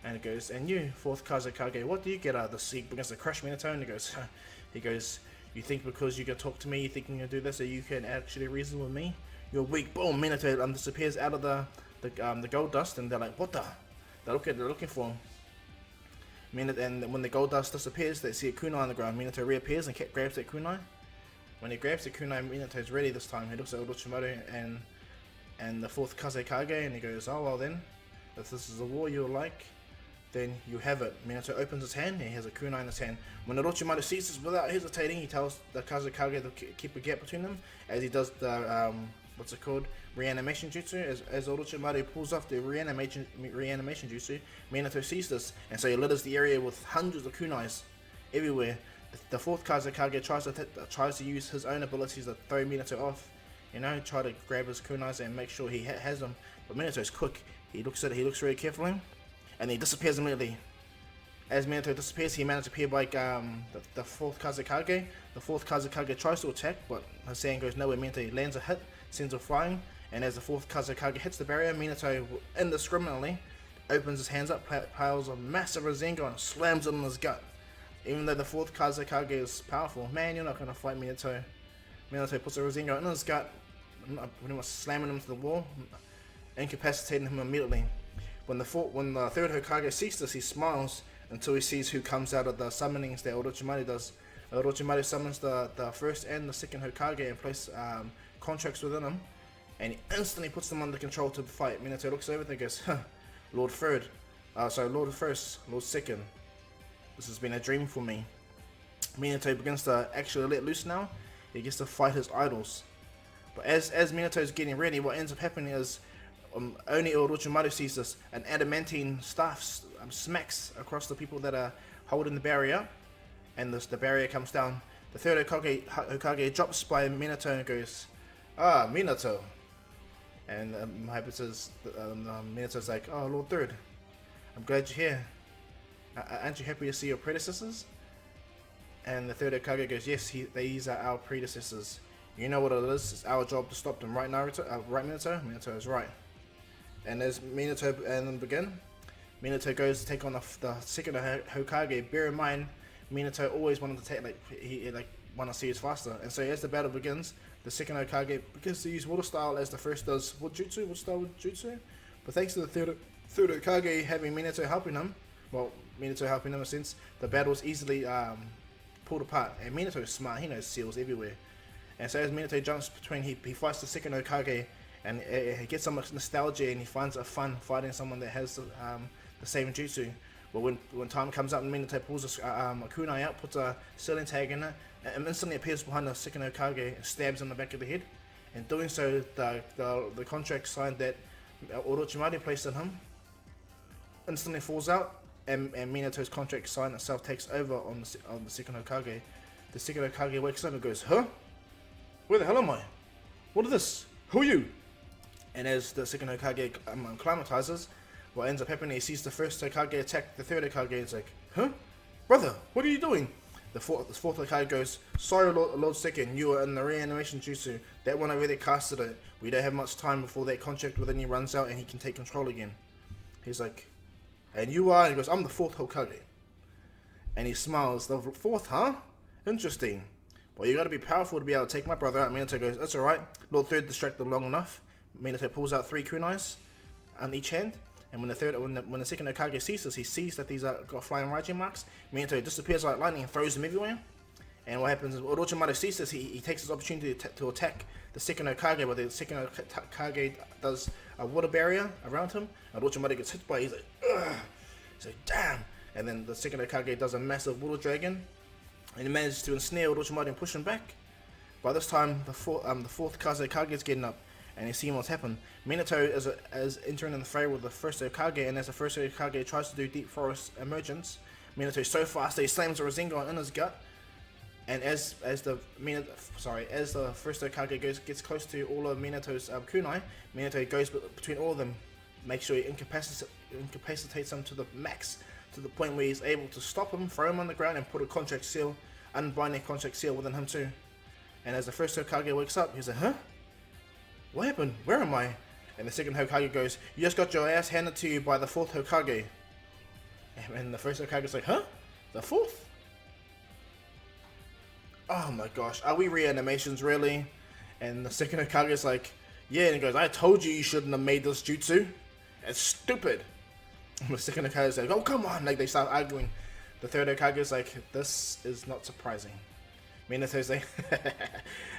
And it goes, "And you, fourth Kazekage, what do you get out of this?" He begins to crush Minato, and he goes, "You think because you can talk to me, you think you can do this, that you can actually reason with me? You're weak." Boom! Minato disappears out of the gold dust, and they're like, "What the?" They're looking for him. And when the gold dust disappears, they see a kunai on the ground. Minato reappears and grabs that kunai. When he grabs the kunai, Minato's ready this time. He looks at Orochimaru and the fourth Kazekage, and he goes, "Oh well then, if this is a war you like, then you have it." Minato opens his hand, and he has a kunai in his hand. When Orochimaru sees this, without hesitating, he tells the Kazekage to keep a gap between them, as he does the reanimation jutsu. As Orochimaru pulls off the reanimation jutsu, Minato sees this, and so he litters the area with hundreds of kunais everywhere. The fourth Kazekage tries to use his own abilities to throw Minato off, try to grab his kunais and make sure he has them. But Minato's quick. He looks very carefully, and he disappears immediately. As Minato disappears, he manages to appear by the fourth Kazekage. The fourth Kazekage tries to attack, but his sand goes nowhere. Minato lands a hit, sends it flying, and as the fourth Kazekage hits the barrier, Minato indiscriminately opens his hands up, piles a massive Rasengan, and slams it in his gut. Even though the fourth Kazekage is powerful, man, you're not going to fight Minato. Minato puts a Rasengan in his gut, pretty much slamming him to the wall, incapacitating him immediately. When the third Hokage sees this, he smiles until he sees who comes out of the summonings that Orochimaru does. Orochimaru summons the first and the second Hokage and places contracts within him, and he instantly puts them under control to fight. Minato looks over and goes, Lord First, Lord Second. This has been a dream for me. Minato begins to actually let loose now. He gets to fight his idols. But as Minato is getting ready, what ends up happening is only Orochimaru sees this. An adamantine staff smacks across the people that are holding the barrier, and the barrier comes down. The third Hokage drops by Minato and goes, "Ah, Minato." And Minato's like, "Oh, Lord Third, I'm glad you're here. Aren't you happy to see your predecessors?" And the third Hokage goes, "Yes, these are our predecessors. You know what it is. It's our job to stop them, right, Naruto? Right, Minato?" Minato is right. And as Minato and them begin, Minato goes to take on the second Hokage. Bear in mind, Minato always wanted to take want to see his faster. And so as the battle begins, the second Hokage begins to use water style as the first does water style jutsu. But thanks to the third Hokage having Minato helping him, in a sense, the battle is easily pulled apart. And Minato is smart, he knows seals everywhere. And so as Minato jumps between, he fights the second Hokage, and he gets so much nostalgia, and he finds it fun fighting someone that has the same jutsu. But when time comes up and Minato pulls a kunai out, puts a ceiling tag in it, and instantly appears behind the second Hokage and stabs him in the back of the head. In doing so, the contract signed that Orochimaru placed on him instantly falls out, and Minato's contract sign itself takes over on the second Hokage. The second Hokage wakes up and goes, huh? Where the hell am I? What is this? Who are you? And as the second Hokage acclimatizes, what ends up happening, he sees the first Hokage attack the third Hokage, and he's like, huh? Brother, what are you doing? The fourth Hokage goes, sorry Lord Second, you are in the reanimation jutsu. That one over there casted it. We don't have much time before that contract with him runs out and he can take control again. He's like, and you are? And he goes, I'm the fourth Hokage. And he smiles, the fourth, huh? Interesting. Well, you gotta be powerful to be able to take my brother out. Minato goes, that's alright. Lord Third distracted long enough. Minato pulls out 3 kunais on each hand. And when the second Hokage sees this, he sees that these are got flying Raijin marks. Minato disappears like lightning and throws them everywhere. And what happens is, Orochimaru sees this, he takes this opportunity to attack the second Hokage, but the second Hokage does a water barrier around him. And Orochimaru gets hit by it, he's like, ugh. He's like, damn. And then the second Hokage does a massive water dragon. And he manages to ensnare Orochimaru and push him back. By this time, the fourth Kazekage is getting up. And you see what's happened. Minato is entering in the fray with the first Hokage, and as the first Hokage tries to do deep forest emergence, Minato is so fast that he slams a Rasengan in his gut. And as the first Hokage gets close to all of Minato's kunai, Minato goes between all of them, makes sure he incapacitates them to the max, to the point where he's able to stop him, throw him on the ground, and put a contract seal, unbind a contract seal within him too. And as the first Hokage wakes up, he's like, huh? What happened? Where am I? And the second Hokage goes, you just got your ass handed to you by the fourth Hokage. And the first Hokage's like, huh? The fourth? Oh my gosh, are we reanimations really? And the second Hokage's like, yeah, and he goes, I told you shouldn't have made this jutsu. It's stupid. And the second Hokage's like, oh come on, like they start arguing. The third Hokage's like, this is not surprising. Minato's like,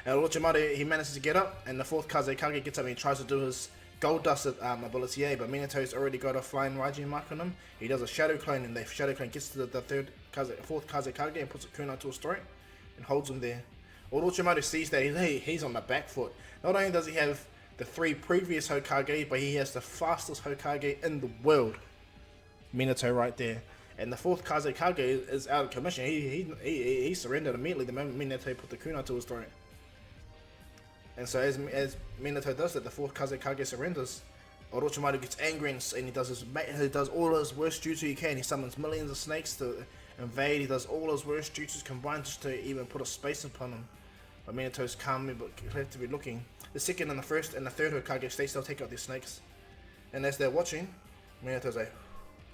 and Orochimaru, he manages to get up, and the fourth Kazekage gets up and he tries to do his gold dust ability A, but Minato's already got a flying Raijin mark on him. He does a shadow clone, and the shadow clone gets to the fourth Kazekage and puts a kunai to his throat and holds him there. Orochimaru sees that he's on the back foot. Not only does he have the 3 previous Hokage, but he has the fastest Hokage in the world. Minato right there. And the fourth Kazekage is out of commission. He surrendered immediately the moment Minato put the kunai to his throat. And so as Minato does that, the fourth Kazekage surrenders. Orochimaru gets angry and he does all his worst jutsu he can. He summons millions of snakes to invade. He does all his worst jutsus combined just to even put a space upon him. But Minato's calmly but collectively looking. The second and the first and the third Hokage stay still, take out these snakes. And as they're watching, Minato's like,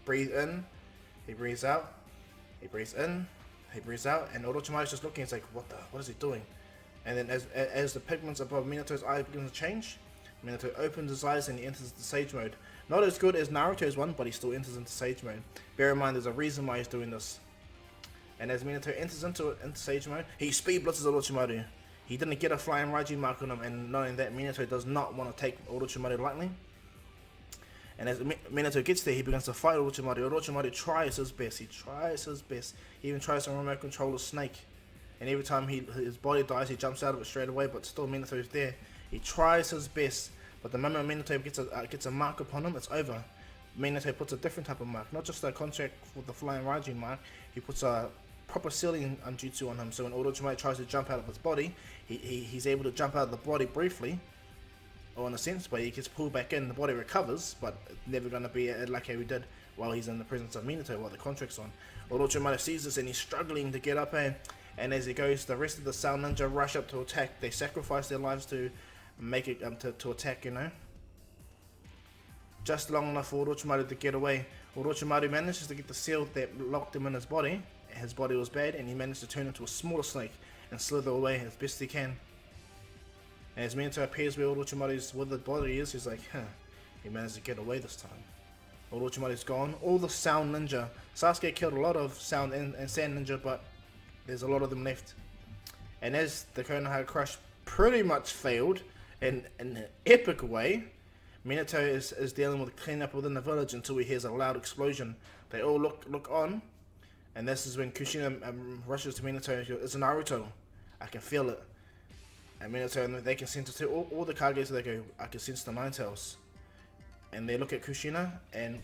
breathe in. He breathes out, he breathes in, he breathes out, and Orochimaru's just looking, it's like, what is he doing? And then as the pigments above Minato's eye begin to change, Minato opens his eyes and he enters the Sage mode. Not as good as Naruto's one, but he still enters into Sage mode. Bear in mind, there's a reason why he's doing this. And as Minato enters into Sage mode, he speed blitzes Orochimaru. He didn't get a flying Raijin mark on him, and knowing that, Minato does not want to take Orochimaru lightly. And as Minato gets there, he begins to fight Orochimaru. Orochimaru tries his best. He even tries to remote control the snake. And every time his body dies, he jumps out of it straight away. But still, Minato's there. He tries his best. But the moment Minato gets a mark upon him, it's over. Minato puts a different type of mark. Not just a contract with the flying Raijin mark. He puts a proper sealing jutsu on him. So when Orochimaru tries to jump out of his body, he's able to jump out of the body briefly. Or in a sense, but he gets pulled back in, the body recovers, but it's never going to be like how he did while he's in the presence of Minato, while the contract's on. Orochimaru sees this and he's struggling to get up, and as he goes, the rest of the Sound Ninja rush up to attack. They sacrifice their lives to make it to attack, you know. Just long enough for Orochimaru to get away. Orochimaru manages to get the seal that locked him in his body. His body was bad, and he managed to turn into a smaller snake and slither away as best he can. And as Minato appears where Orochimaru's withered body is, he's like, huh, he managed to get away this time. Orochimaru's gone. All the Sound Ninja. Sasuke killed a lot of Sound and Sand Ninja, but there's a lot of them left. And as the Konoha Crush pretty much failed in an epic way, Minato is dealing with cleanup within the village until he hears a loud explosion. They all look on, and this is when Kushina rushes to Minato and goes, it's Naruto. I can feel it. And Minato, they can sense it too. All the Kages, they go, I can sense the Nine Tails. And they look at Kushina, and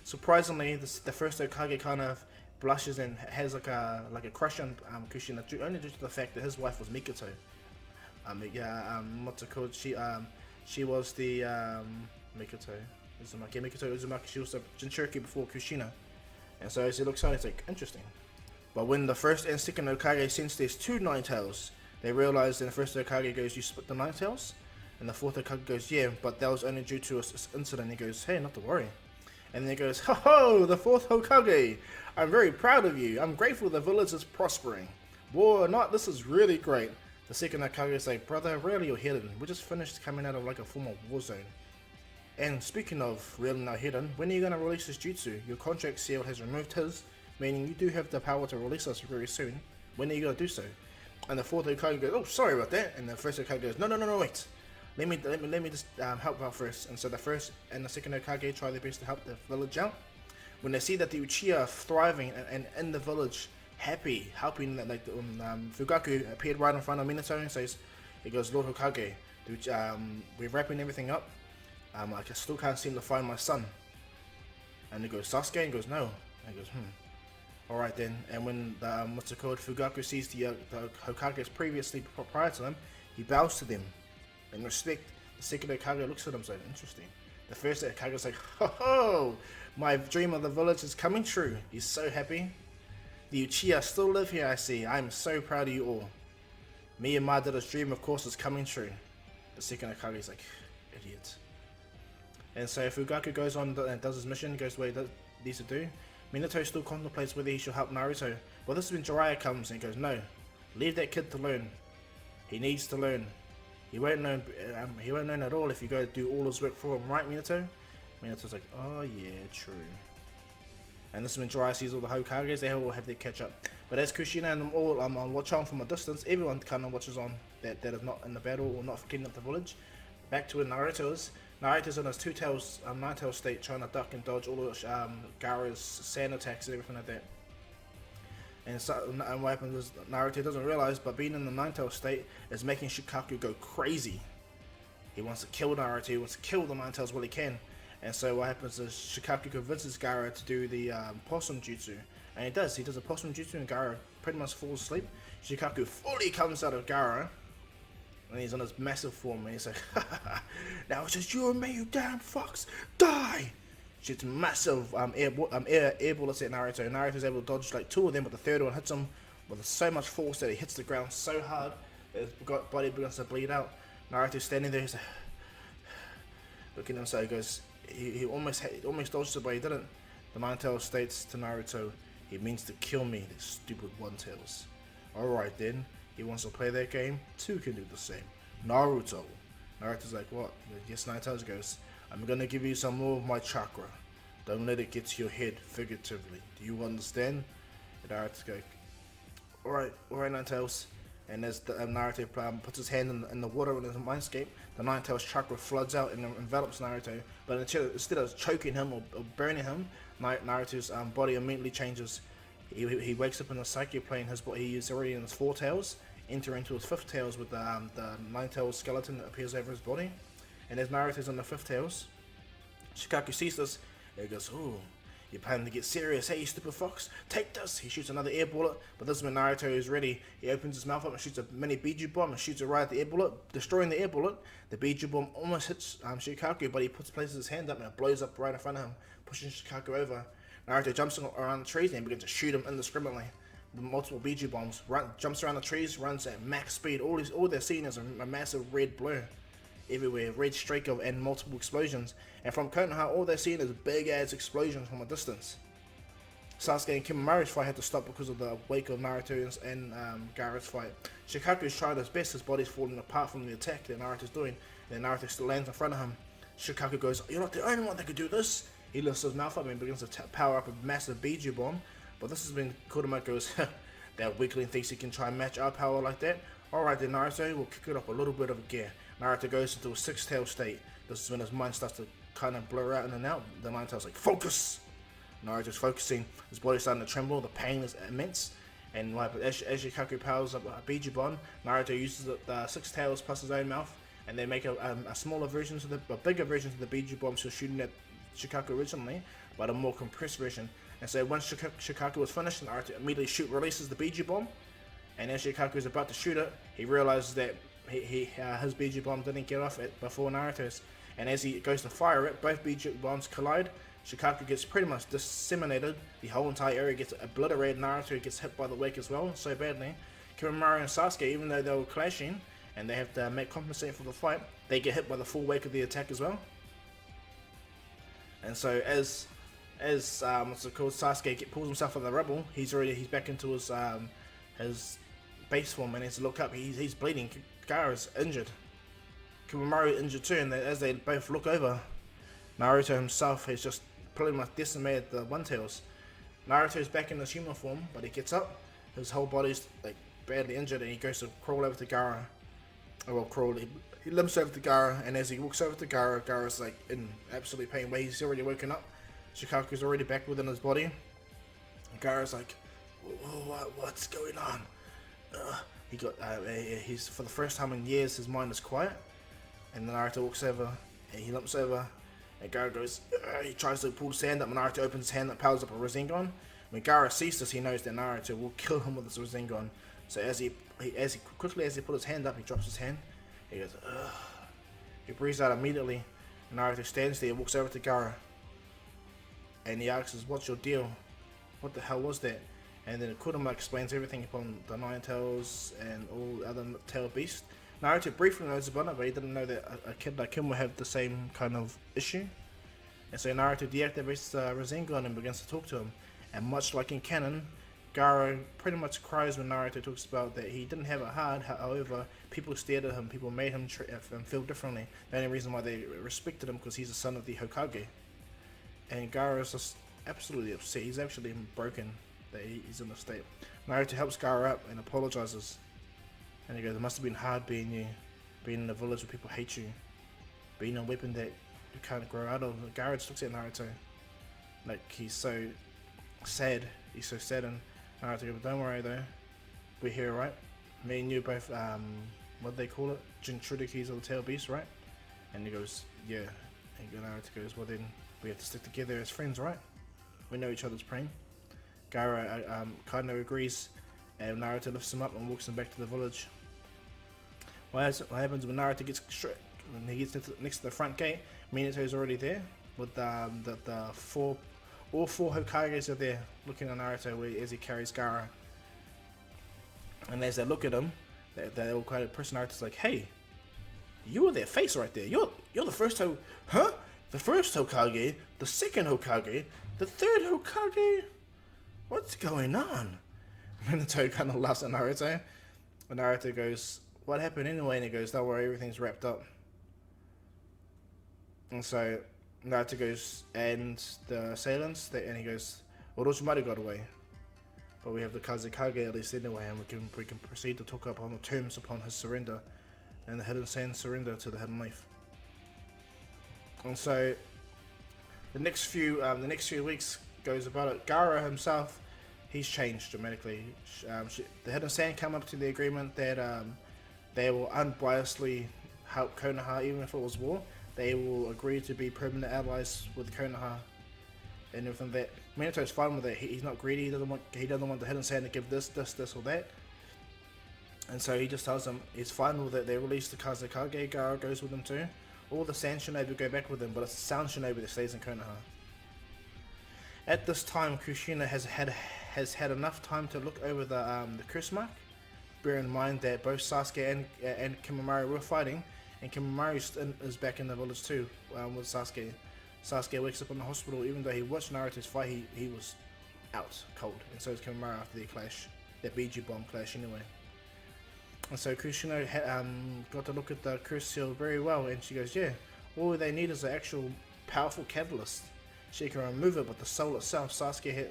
Surprisingly, the first Hokage kind of blushes and has like a crush on Kushina, only due to the fact that his wife was Mikoto. What's it called? She was the Mikoto Uzumaki. Yeah, Mikoto Uzumaki. She was the Jinchuriki before Kushina, and so as he looks on, it's like interesting. But when the first and second Hokage sense there's two Nine Tails, they realize. Then the first Hokage goes, "You split the Nine Tails," and the fourth Hokage goes, "Yeah, but that was only due to an incident." He goes, "Hey, not to worry." And then he goes, "Ho ho, the fourth Hokage! I'm very proud of you. I'm grateful the village is prospering. War or not, this is really great." The second Hokage is like, "Brother, where are you headed? We just finished coming out of like a former war zone. And speaking of really not hidden, when are you going to release this jutsu? Your contract seal has removed his, meaning you do have the power to release us very soon. When are you going to do so?" And the fourth Hokage goes, "Oh, sorry about that." And the first Hokage goes, No, wait. Let me just help out first." And so the first and the second Hokage try their best to help the village out. When they see that the Uchiha are thriving and in the village, happy, helping, like Fugaku appeared right in front of Minato and says, he goes, "Lord Hokage, we're wrapping everything up. I still can't seem to find my son." And he goes, "Sasuke?" And he goes, "No." And he goes, Alright then. And when Fugaku sees the Hokages previously prior to him, he bows to them in respect. The second Hokage looks at him and says, "Interesting." The first Hokage is like, "Ho ho! My dream of the village is coming true." He's so happy. "The Uchiha still live here, I see. I'm so proud of you all. Me and Madara's dream, of course, is coming true." The second Hokage is like, "Idiot." And so Fugaku goes on and does his mission, goes where he needs to do. Minato still contemplates whether he should help Naruto. Well, this is when Jiraiya comes and he goes, "No, leave that kid to learn. He needs to learn. He won't learn. He won't learn at all if you go do all his work for him, right, Minato?" Minato's like, "Oh yeah, true." And this is when Jiraiya sees all the Hokages. They all have their catch up. But as Kushina and them all watch on from a distance, everyone kind of watches on that is not in the battle or not getting up the village. Back to where Naruto is. Naruto's in his nine tail state, trying to duck and dodge all of Gaara's sand attacks and everything like that. And what happens is Naruto doesn't realize, but being in the nine tail state is making Shikaku go crazy. He wants to kill Naruto. He wants to kill the nine tails while he can. And so what happens is Shikaku convinces Gaara to do the possum jutsu, and he does. He does a possum jutsu, and Gaara pretty much falls asleep. Shikaku fully comes out of Gaara. And he's on his massive form, and he's like, "Now it's just you and me, you damn fucks, die!" Shoots massive air bullets at Naruto. Naruto's able to dodge like two of them, but the third one hits him with so much force that he hits the ground so hard that his body begins to bleed out. Naruto's standing there, he's like, looking at him, so he goes, he almost dodged it, but he didn't. The Nine Tails states to Naruto, "He means to kill me, the stupid One Tails." Alright then. He wants to play that game, two can do the same. Naruto's like, "What?" Yes, Nine Tails goes, "I'm gonna give you some more of my chakra. Don't let it get to your head, figuratively. Do you understand?" And Naruto's like, Alright, Nine Tails. And as the Naruto puts his hand in the water in his mindscape, the Nine Tails chakra floods out and envelops Naruto. But instead of choking him or burning him, Naruto's body immediately changes. He wakes up in the psyche plane. He is already in his four tails, enter into his fifth tails with the nine tails skeleton that appears over his body. And as Naruto's in the fifth tails, Shikaku sees this, and he goes, "Ooh, you're planning to get serious, hey you stupid fox? Take this!" He shoots another air bullet, but this is when Naruto is ready. He opens his mouth up and shoots a mini Biju bomb and shoots it right at the air bullet, destroying the air bullet. The Biju bomb almost hits Shikaku, but he places his hand up and it blows up right in front of him, pushing Shikaku over. Naruto jumps around the trees and begins to shoot him indiscriminately with multiple Biju bombs. Jumps around the trees, runs at max speed. All they're seeing is a massive red blur everywhere, red streak and multiple explosions. And from Konoha, all they're seeing is big ass explosions from a distance. Sasuke and Kimimura's fight had to stop because of the wake of Naruto and Gaara's fight. Shikaku's trying his best, his body's falling apart from the attack that Naruto's doing, and then Naruto still lands in front of him. Shikaku goes, "You're not the only one that could do this." He lifts his mouth up and begins to power up a massive Biju bomb, but this has been Kurama goes, "That weakling thinks he can try and match our power like that? Alright then Naruto, we'll kick it up a little bit of a gear." Naruto goes into a six-tail state. This is when his mind starts to kind of blur out in and out. The nine tails like, "Focus!" Naruto's focusing, his body's starting to tremble, the pain is immense. And as Shikaku powers up a Biju bomb, Naruto uses the six tails plus his own mouth, and they make a bigger version of the Biju bomb, so shooting at Shikaku originally, but a more compressed version. And so once Shikaku was finished, Naruto immediately releases the BG bomb, and as Shikaku is about to shoot it, he realizes that his BG bomb didn't get off it before Naruto's, and as he goes to fire it, both BG bombs collide. Shikaku gets pretty much disseminated, the whole entire area gets obliterated, Naruto gets hit by the wake as well, so badly. Kimimaro and Sasuke, even though they were clashing, and they have to compensate for the fight, they get hit by the full wake of the attack as well. And so as what's it called, Sasuke pulls himself out of the rubble, he's back into his base form, and as you look up, he's bleeding. Gaara's injured. Kimimaro injured too, and as they both look over, Naruto himself has just pretty much decimated the One Tails. Naruto's back in his human form, but he gets up, his whole body's like badly injured, and he goes to crawl over to Gaara. He limps over to Gaara, and as he walks over to Gaara, Gaara's like in absolute pain, where he's already woken up. Shikaku's already back within his body. Gaara's like, what's going on? He's for the first time in years, his mind is quiet, and Naruto walks over, and he limps over, and Gaara goes, he tries to pull his hand up, and Naruto opens his hand and powers up a Rasengan. When Gaara sees this, he knows that Naruto will kill him with his Rasengan. So as he put his hand up, he drops his hand. He goes, ugh. He breathes out immediately. Naruto stands there, walks over to Gaara, and he asks, "What's your deal? What the hell was that?" And then Kurama explains everything upon the Nine Tails and all other tail beasts. Naruto briefly knows about it, but he didn't know that a kid like him would have the same kind of issue. And so Naruto deactivates Rasengan and begins to talk to him. And much like in canon, Gaara pretty much cries when Naruto talks about that he didn't have it hard. However, people stared at him, people made him feel differently. The only reason why they respected him because he's the son of the Hokage. And Gaara is just absolutely upset. He's actually broken that he's in the state. Naruto helps Gaara up and apologizes. And he goes, "It must have been hard being you, being in a village where people hate you, being a weapon that you can't grow out of." Gaara just looks at Naruto like he's so sad. He's so sad, and Naruto goes, "Don't worry though, we're here, right? Me and you both, what do they call it? Jinchurikis of the Tail Beast, right?" And he goes, "Yeah." And Naruto goes, "Well then, we have to stick together as friends, right? We know each other's pain." Gaara kind of agrees, and Naruto lifts him up and walks him back to the village. What happens when Naruto gets next to the front gate? Minato's already there with all four Hokages are there looking at Naruto as he carries Gaara. And as they look at him, they all kind of press Naruto's like, "Hey, you were their face right there. You're the first the first Hokage, the second Hokage, the third Hokage. What's going on?" Minato kind of laughs at Naruto. And Naruto goes, "What happened anyway?" And he goes, "Don't worry, everything's wrapped up." And so Naruto goes, "And the assailants?" And he goes, "Orochimaru got away. But we have the Kazekage at least anyway, and we can proceed to talk upon the terms upon his surrender, and the Hidden Sand surrender to the Hidden Leaf." And so the next few weeks goes about it. Gaara himself, he's changed dramatically. The Hidden Sand come up to the agreement that they will unbiasedly help Konoha, even if it was war. They will agree to be permanent allies with Konoha, and everything that Minato's fine with it. He's not greedy. He doesn't want the Hidden Sand to give this, or that. And so he just tells them he's fine with it. They release the Kazekage. Gaara goes with them too. All the Sand Shinobi go back with them, but it's the Sound Shinobi that stays in Konoha. At this time, Kushina has had enough time to look over the curse mark. Bear in mind that both Sasuke and Kimimaro were fighting, and Kimimaro is back in the village too with Sasuke. Sasuke wakes up in the hospital. Even though he watched Naruto's fight, he was out cold, and so is Kimimaro after their clash, that BG bomb clash anyway. And so Kushina got to look at the curse seal very well, and she goes, "Yeah, all they need is an actual powerful catalyst. She can remove it, but the soul itself, Sasuke,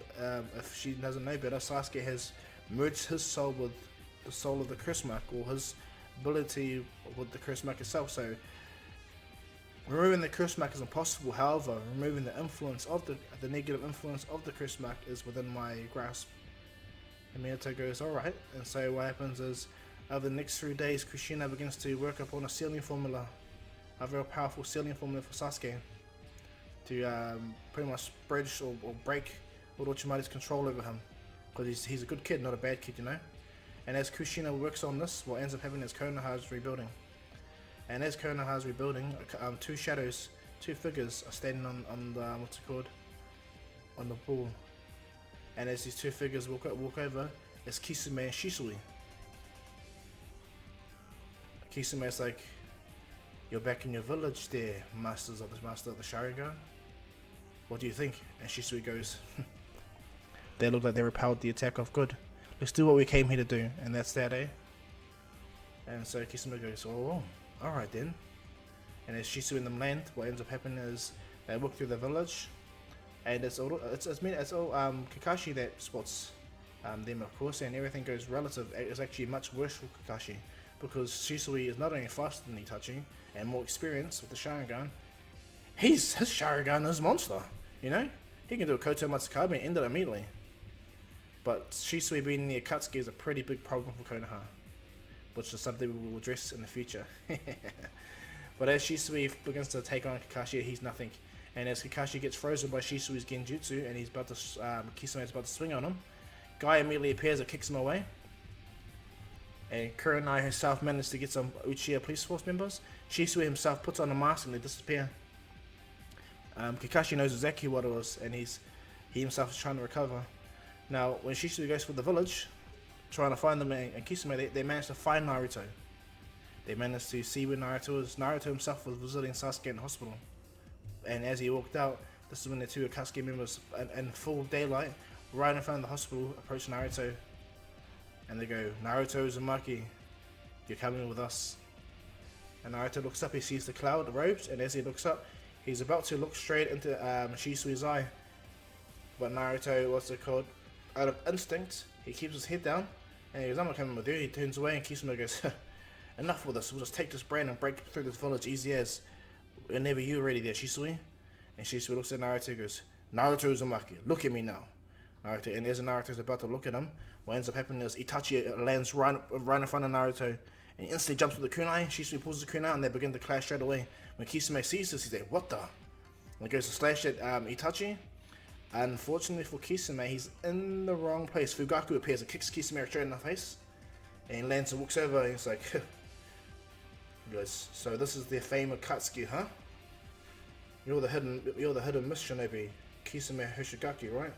if she doesn't know better, Sasuke has merged his soul with the soul of the curse mark, or his ability with the curse mark itself. So removing the curse mark is impossible. However, removing the influence of the negative influence of the curse mark is within my grasp." And Minato goes, "Alright." And so what happens is, over the next 3 days, Kushina begins to work upon a sealing formula, a very powerful sealing formula for Sasuke. pretty much bridge or break Lord Orochimaru's control over him, because he's a good kid, not a bad kid, you know. And as Kushina works on this, what ends up happening is Konoha's rebuilding. And as Konoha's rebuilding, two shadows, two figures are standing on the what's it called, on the wall. And as these two figures walk over, it's Kisame and Shisui. Kisame's like, "You're back in your village there, master of the Sharingan. What do you think?" And Shisui goes, "They look like they repelled the attack of good. Let's do what we came here to do," and that's that, eh? And so Kisame goes, "Oh, alright then." And as Shisui and them land, what ends up happening is they walk through the village, and it's all Kakashi that spots them, of course, and everything goes relative. It's actually much worse for Kakashi, because Shisui is not only faster than Itachi and more experienced with the Sharingan. His Sharingan is monster, you know? He can do a Koto Matsukabe and end it immediately. But Shisui being the Akatsuki is a pretty big problem for Konoha, which is something we will address in the future. But as Shisui begins to take on Kakashi, he's nothing. And as Kakashi gets frozen by Shisui's genjutsu and he's about to, Kisame's about to swing on him, Guy immediately appears and kicks him away. And Kurenai herself managed to get some Uchiha police force members. Shisui himself puts on a mask and they disappear. Kakashi knows exactly what it was, and he himself is trying to recover. Now, when Shisui goes for the village, trying to find them and Kisame, they manage to find Naruto. They managed to see where Naruto is. Naruto himself was visiting Sasuke in the hospital. And as he walked out, this is when the two Akatsuki members, in full daylight, right in front of the hospital, approach Naruto. And they go, "Naruto Uzumaki, you're coming with us." And Naruto looks up, he sees the cloud, the robes, and as he looks up, he's about to look straight into Shisui's eye. But Naruto, out of instinct, he keeps his head down, and he goes, "I'm not coming with you." He turns away, and Kisame goes, "Enough with this, we'll just take this brand and break through this village easy as. Whenever you're ready there, Shisui." And Shisui looks at Naruto and goes, "Naruto Uzumaki, look at me now." Naruto, and as Naruto's about to look at him, what ends up happening is Itachi lands right in front of Naruto, and he instantly jumps with the kunai. Shisui pulls the kunai, and they begin to clash straight away. When Kisame sees this, he's like, "What the?" And he goes to slash at Itachi. Unfortunately for Kisame, he's in the wrong place. Fugaku appears and kicks Kisame straight in the face, and he lands and walks over, and he's like, he goes, "So this is their famed Akatsuki, huh? You're the hidden Mist Shinobi, Kisame Hoshigaki, right?"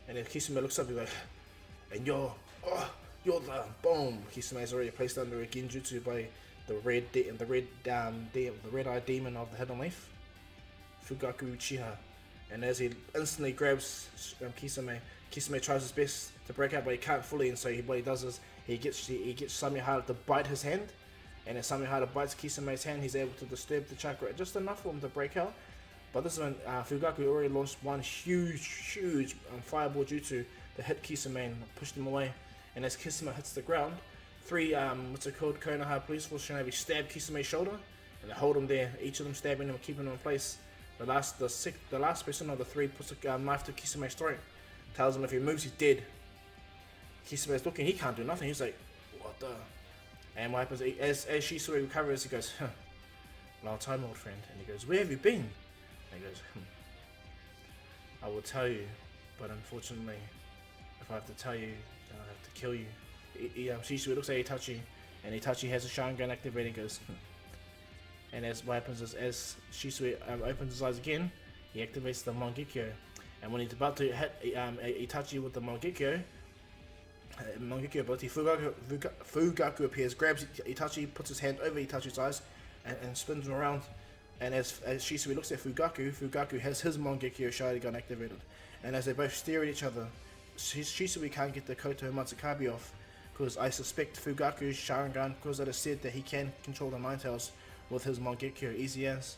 And then Kisame looks up, he's like, "And you're the boom." Kisame is already placed under a genjutsu by the red-eyed demon of the hidden leaf, Fugaku Uchiha. And as he instantly grabs Kisame tries his best to break out, but he can't fully. And so what he does is he gets Samihara to bite his hand, and as Samihara bites Kisame's hand, he's able to disturb the chakra just enough for him to break out. But this is when Fugaku already launched one huge fireball jutsu that hit Kisame and pushed him away. And as Kisame hits the ground, three Konoha police force shinobi stab Kisame's shoulder, and they hold him there, each of them stabbing him and keeping him in place. The last person of the three puts a knife to Kisame's throat, tells him if he moves he's dead. Kisame's looking, he can't do nothing, he's like, "What the?" And what happens, as Shisui recovers, he goes, "Long time, old friend." And he goes, "Where have you been?" And he goes, "I will tell you, but unfortunately, if I have to tell you, then I have to kill you." Shisui looks at Itachi, and Itachi has a Sharingan activated and goes, And as what happens is, as Shisui opens his eyes again, he activates the Mangekyo. And when he's about to hit Itachi with the Mangekyo ability, Fugaku appears, grabs Itachi, puts his hand over Itachi's eyes, and spins him around. And as Shisui looks at Fugaku has his Mangekyo Sharingan activated. And as they both stare at each other, Shisui can't get the Koto Matsukabe off, because I suspect Fugaku's Sharingan, because it is said that he can control the Nine Tails with his Mangekyo, easy as.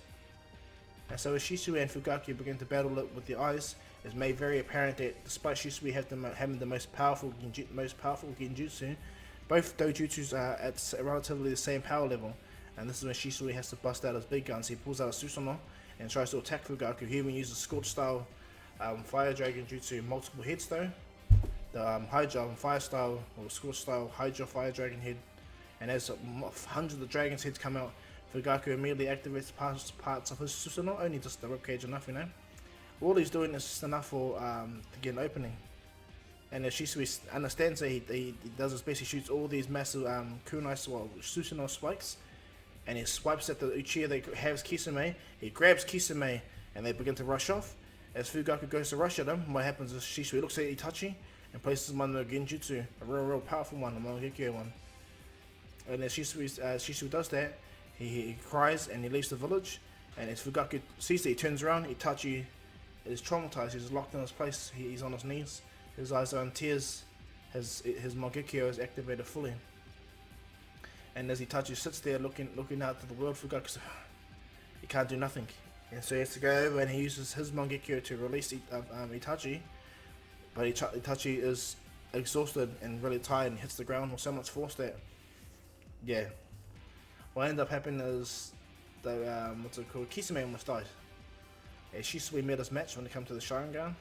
And so as Shisui and Fugaku begin to battle it with their eyes, it's made very apparent that despite Shisui having the most powerful genjutsu, both dojutsus are at relatively the same power level. And this is when Shisui has to bust out his big guns. He pulls out a Susanoo and tries to attack Fugaku. He even uses Scorch style Fire Dragon Jutsu, multiple heads though. The Hydra Fire style or Scorch style Hydra Fire Dragon head. And as hundreds of dragon's heads come out, Fugaku immediately activates parts of his Susanoo, only just the ribcage enough, you know. All he's doing is just enough for to get an opening. And as Shisui understands that he does his best, he shoots all these massive kunai, well, Susanoo spikes, and he swipes at the Uchiha that has Kisame. He grabs Kisame, and they begin to rush off. As Fugaku goes to rush at him, what happens is Shisui looks at Itachi and places him under a Genjutsu, a real powerful one, a Mangekyo one. And as Shisui does that, he cries and he leaves the village. And as Fugaku sees that, he turns around. Itachi is traumatized. He's locked in his place. He's on his knees. His eyes are in tears. His Mangekyo is activated fully. And as Itachi sits there looking out to the world, Fugaku says, he can't do nothing. And so he has to go over and he uses his Mangekyo to release Itachi. But Itachi is exhausted and really tired and hits the ground with so much force that, yeah. What ended up happening is the, Kisame almost died. Shisui made his match when it comes to the Sharingan.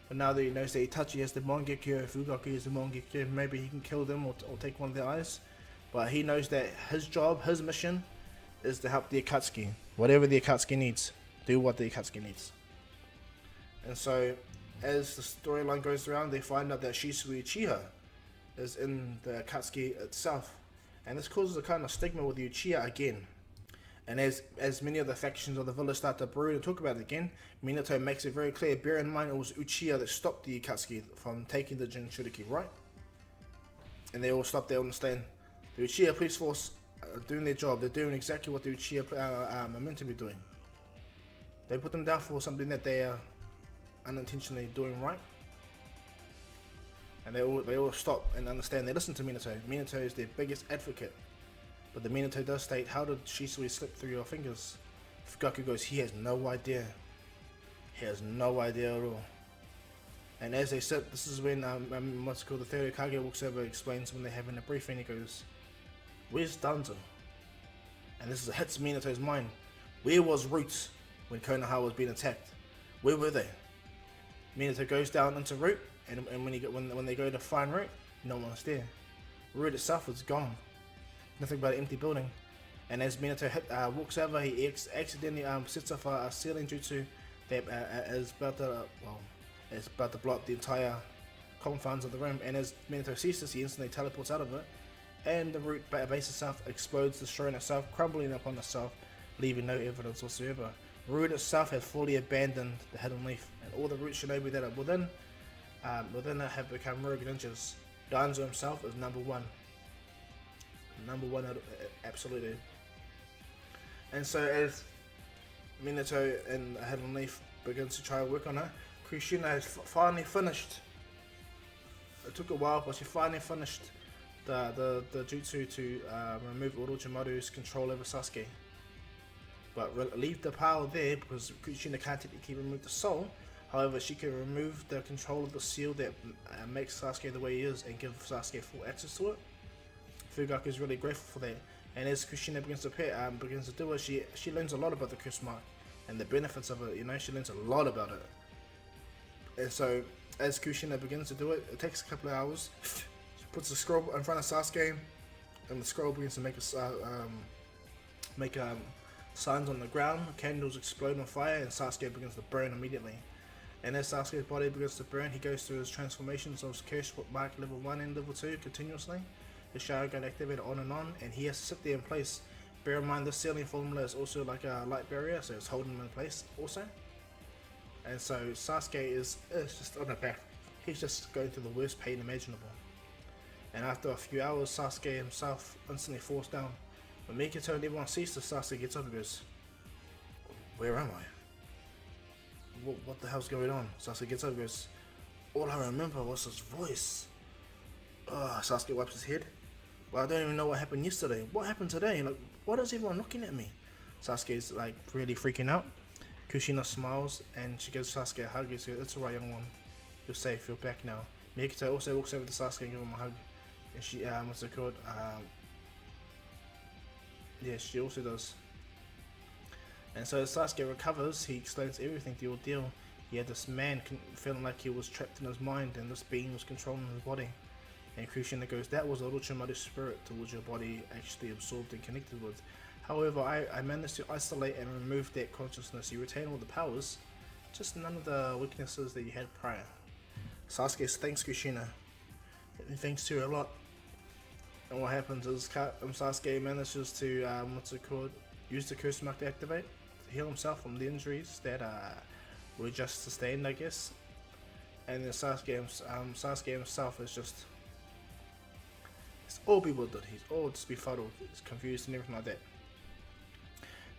But now that he knows that Itachi has the Mangekyo, Fugaku has the Mangekyo, maybe he can kill them or take one of their eyes. But he knows that his job, his mission, is to help the Akatsuki. Whatever the Akatsuki needs, do what the Akatsuki needs. And so, as the storyline goes around, they find out that Shisui Uchiha is in the Akatsuki itself. And this causes a kind of stigma with the Uchiha again. And as many of the factions of the village start to brew and talk about it again, Minato makes it very clear, bear in mind it was Uchiha that stopped the Akatsuki from taking the Jinchuriki, right? And they all stop, they understand. The Uchiha police force are doing their job. They're doing exactly what the Uchiha are meant to be doing. They put them down for something that they are unintentionally doing right. And they all stop and understand. They listen to Minato. Minato is their biggest advocate. But the Minato does state, how did Shisui slip through your fingers? Fugaku goes, he has no idea. He has no idea at all. And as they sit, this is when what's called the third Kage walks over, explains when they're having a briefing. He goes, where's Danzo? And this hits Minato's mind. Where was Root when Konoha was being attacked? Where were they? Minato goes down into Root, and when they go to find Root, no one's there. Root itself is gone. Nothing but an empty building. And as Minato walks over, he accidentally sets off a sealing jutsu that is about to blow up the entire confines of the room. And as Minato sees this, he instantly teleports out of it, and the Root base itself explodes, destroying itself, crumbling upon itself, leaving no evidence whatsoever. Root itself has fully abandoned the Hidden Leaf, and all the Root shinobi that are within it have become rogue ninjas. Danzo himself is number one. Absolutely. And so as Minato and the Hidden Leaf begins to try to work on it, Kushina has finally finished. It took a while, but she finally finished the jutsu to remove Orochimaru's control over Sasuke. But leave the power there because Kushina can't technically remove the soul. However, she can remove the control of the seal that makes Sasuke the way he is and give Sasuke full access to it. Fugaku is really grateful for that. And as Kushina begins to do it, she learns a lot about the curse mark and the benefits of it. You know, she learns a lot about it. And so, as Kushina begins to do it, it takes a couple of hours. She puts the scroll in front of Sasuke, and the scroll begins to make signs on the ground. Candles explode on fire, and Sasuke begins to burn immediately. And as Sasuke's body begins to burn, he goes through his transformations of curse mark level 1 and level 2 continuously. His Sharingan activated on, and he has to sit there in place. Bear in mind, this sealing formula is also like a light barrier, so it's holding him in place also. And so Sasuke is just on the back. He's just going through the worst pain imaginable. And after a few hours, Sasuke himself instantly falls down. When Mikito and everyone sees this, Sasuke gets up and goes, where am I? What the hell's going on? Sasuke gets up and goes, all I remember was his voice. Sasuke wipes his head. Well, I don't even know what happened yesterday. What happened today? Like, what is everyone looking at me? Sasuke's like really freaking out. Kushina smiles and she gives Sasuke a hug. She says, it's alright, young one. You're safe, you're back now. Mikito also walks over to Sasuke and gives him a hug. And she, what's it called? Yeah, she also does. And so as Sasuke recovers, he explains everything, the ordeal. He had this man feeling like he was trapped in his mind and this being was controlling his body. And Kushina goes, that was Orochimaru's spirit towards your body actually absorbed and connected with. However, I managed to isolate and remove that consciousness. You retain all the powers, just none of the weaknesses that you had prior. Sasuke thanks Kushina. He thanks to her a lot. And what happens is Sasuke manages to, use the curse mark to activate, to heal himself from the injuries that were just sustained, I guess. And then Sasuke himself is just, it's all bewildered, he's all just befuddled, he's confused and everything like that.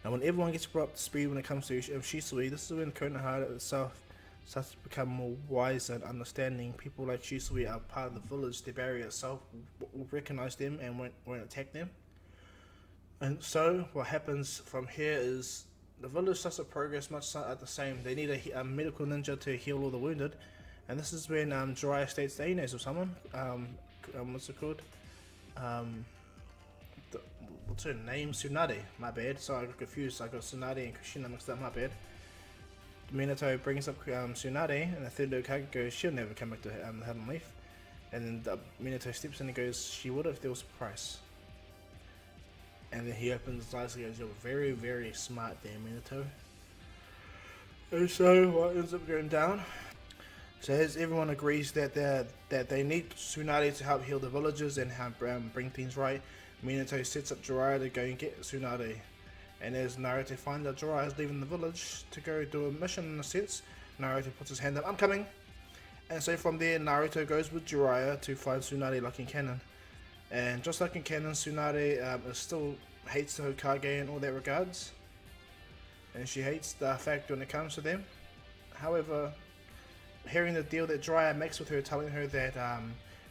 Now when everyone gets brought up to speed when it comes to Shisui, this is when Konoha itself starts to become more wise and understanding. People like Shisui are part of the village, the barrier itself will recognize them and won't attack them. And so what happens from here is the village starts to progress much at the same. They need a medical ninja to heal all the wounded, and this is when Jiraiya states that he knows of someone. What's it called? What's her name? Tsunade. My bad. Sorry, I got confused. I got Tsunade and Kushina mixed up. My bad. Minato brings up Tsunade, and the third Hokage goes, "She'll never come back to the Hidden Leaf." And then Minato steps in and goes, "She would if there was a price." And then he opens his eyes and goes, "You're very, very smart there, Minato." And so what ends up going down? So as everyone agrees that they need Tsunade to help heal the villagers and bring things right, Minato sets up Jiraiya to go and get Tsunade. And as Naruto finds out Jiraiya is leaving the village to go do a mission in a sense, Naruto puts his hand up, "I'm coming!" And so from there, Naruto goes with Jiraiya to find Tsunade like in canon. And just like in canon, Tsunade still hates the Hokage in all that regards. And she hates the fact when it comes to them. However, hearing the deal that Jiraiya makes with her, telling her that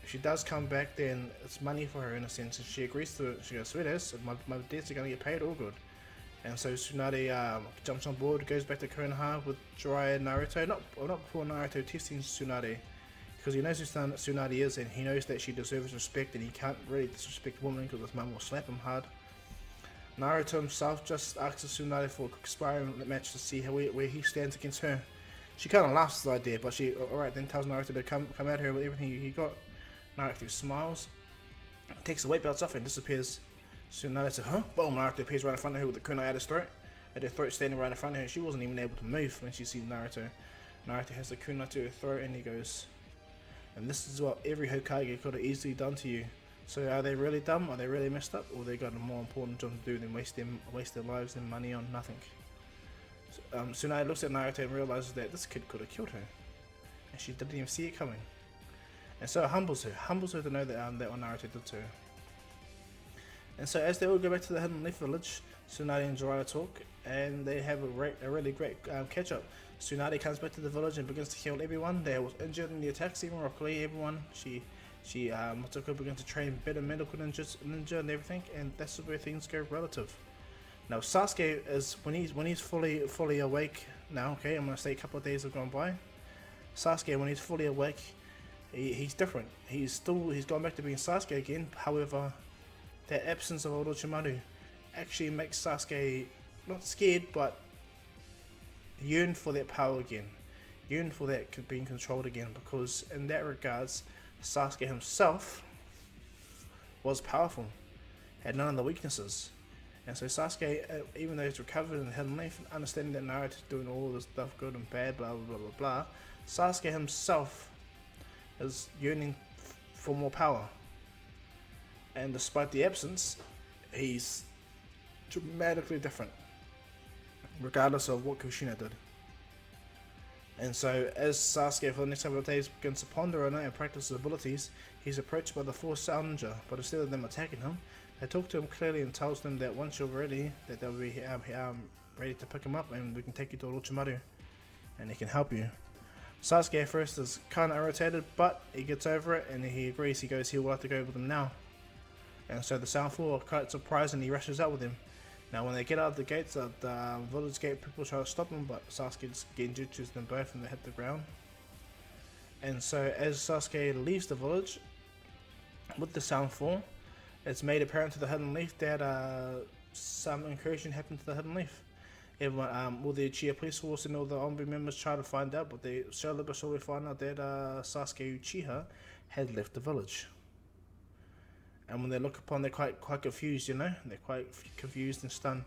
if she does come back, then it's money for her in a sense, and she agrees to it. She goes, "Sweet ass, my debts are going to get paid, all good." And so Tsunade jumps on board, goes back to Konoha with Jiraiya and Naruto. Not before Naruto testing Tsunade, because he knows who Tsunade is, and he knows that she deserves respect, and he can't really disrespect women because his mum will slap him hard. Naruto himself just asks Tsunade for a quick sparring match to see where he stands against her. She kind of laughs at the idea, but she alright then tells Naruto to come at her with everything he got. Naruto smiles, takes the weight belts off and disappears. Tsunade says, "Huh?" Boom, Naruto appears right in front of her with the kunai at his throat. At her throat standing right in front of her. She wasn't even able to move when she sees Naruto. Naruto has the kunai to her throat and he goes, "And this is what every Hokage could have easily done to you. So are they really dumb? Are they really messed up? Or they got a more important job to do than waste their lives and money on nothing?" Tsunade looks at Naruto and realizes that this kid could have killed her. And she didn't even see it coming. And so it humbles her to know that what Naruto did to her. And so as they all go back to the Hidden Leaf Village, Tsunade and Jiraiya talk, and they have a really great catch-up. Tsunade comes back to the village and begins to heal everyone that was injured in the attacks, even Rock Lee, everyone. She begins to train better medical ninja and everything, and that's where things go relative. Now Sasuke is when he's fully awake now. Okay, I'm gonna say a couple of days have gone by. Sasuke, when he's fully awake, he's different. He's gone back to being Sasuke again. However, that absence of Orochimaru actually makes Sasuke not scared, but yearn for that power again, yearn for that being controlled again. Because in that regards, Sasuke himself was powerful, had none of the weaknesses. And so Sasuke, even though he's recovered in the Hidden Leaf, understanding that Naruto's doing all this stuff good and bad, blah blah blah blah blah, Sasuke himself is yearning for more power. And despite the absence, he's dramatically different, regardless of what Kushina did. And so as Sasuke for the next couple of days begins to ponder on it and practice his abilities, he's approached by the 4 sound ninja, but instead of them attacking him, they talk to him clearly and tells them that once you're ready, that they'll be ready to pick him up and we can take you to Orochimaru and he can help you. Sasuke at first is kind of irritated, but he gets over it and he agrees. He goes, he will have to go with them now. And so the Sound 4 are quite surprised and he rushes out with him. Now when they get out of the gates of the village gate, people try to stop them, but Sasuke just genjutsus them both and they hit the ground. And so as Sasuke leaves the village with the Sound 4, it's made apparent to the Hidden Leaf that some incursion happened to the Hidden Leaf. Everyone, all the Uchiha police force and all the Ombi members try to find out, but they slowly but surely find out that Sasuke Uchiha had left the village. And when they look upon, they're quite confused, you know? They're quite confused and stunned.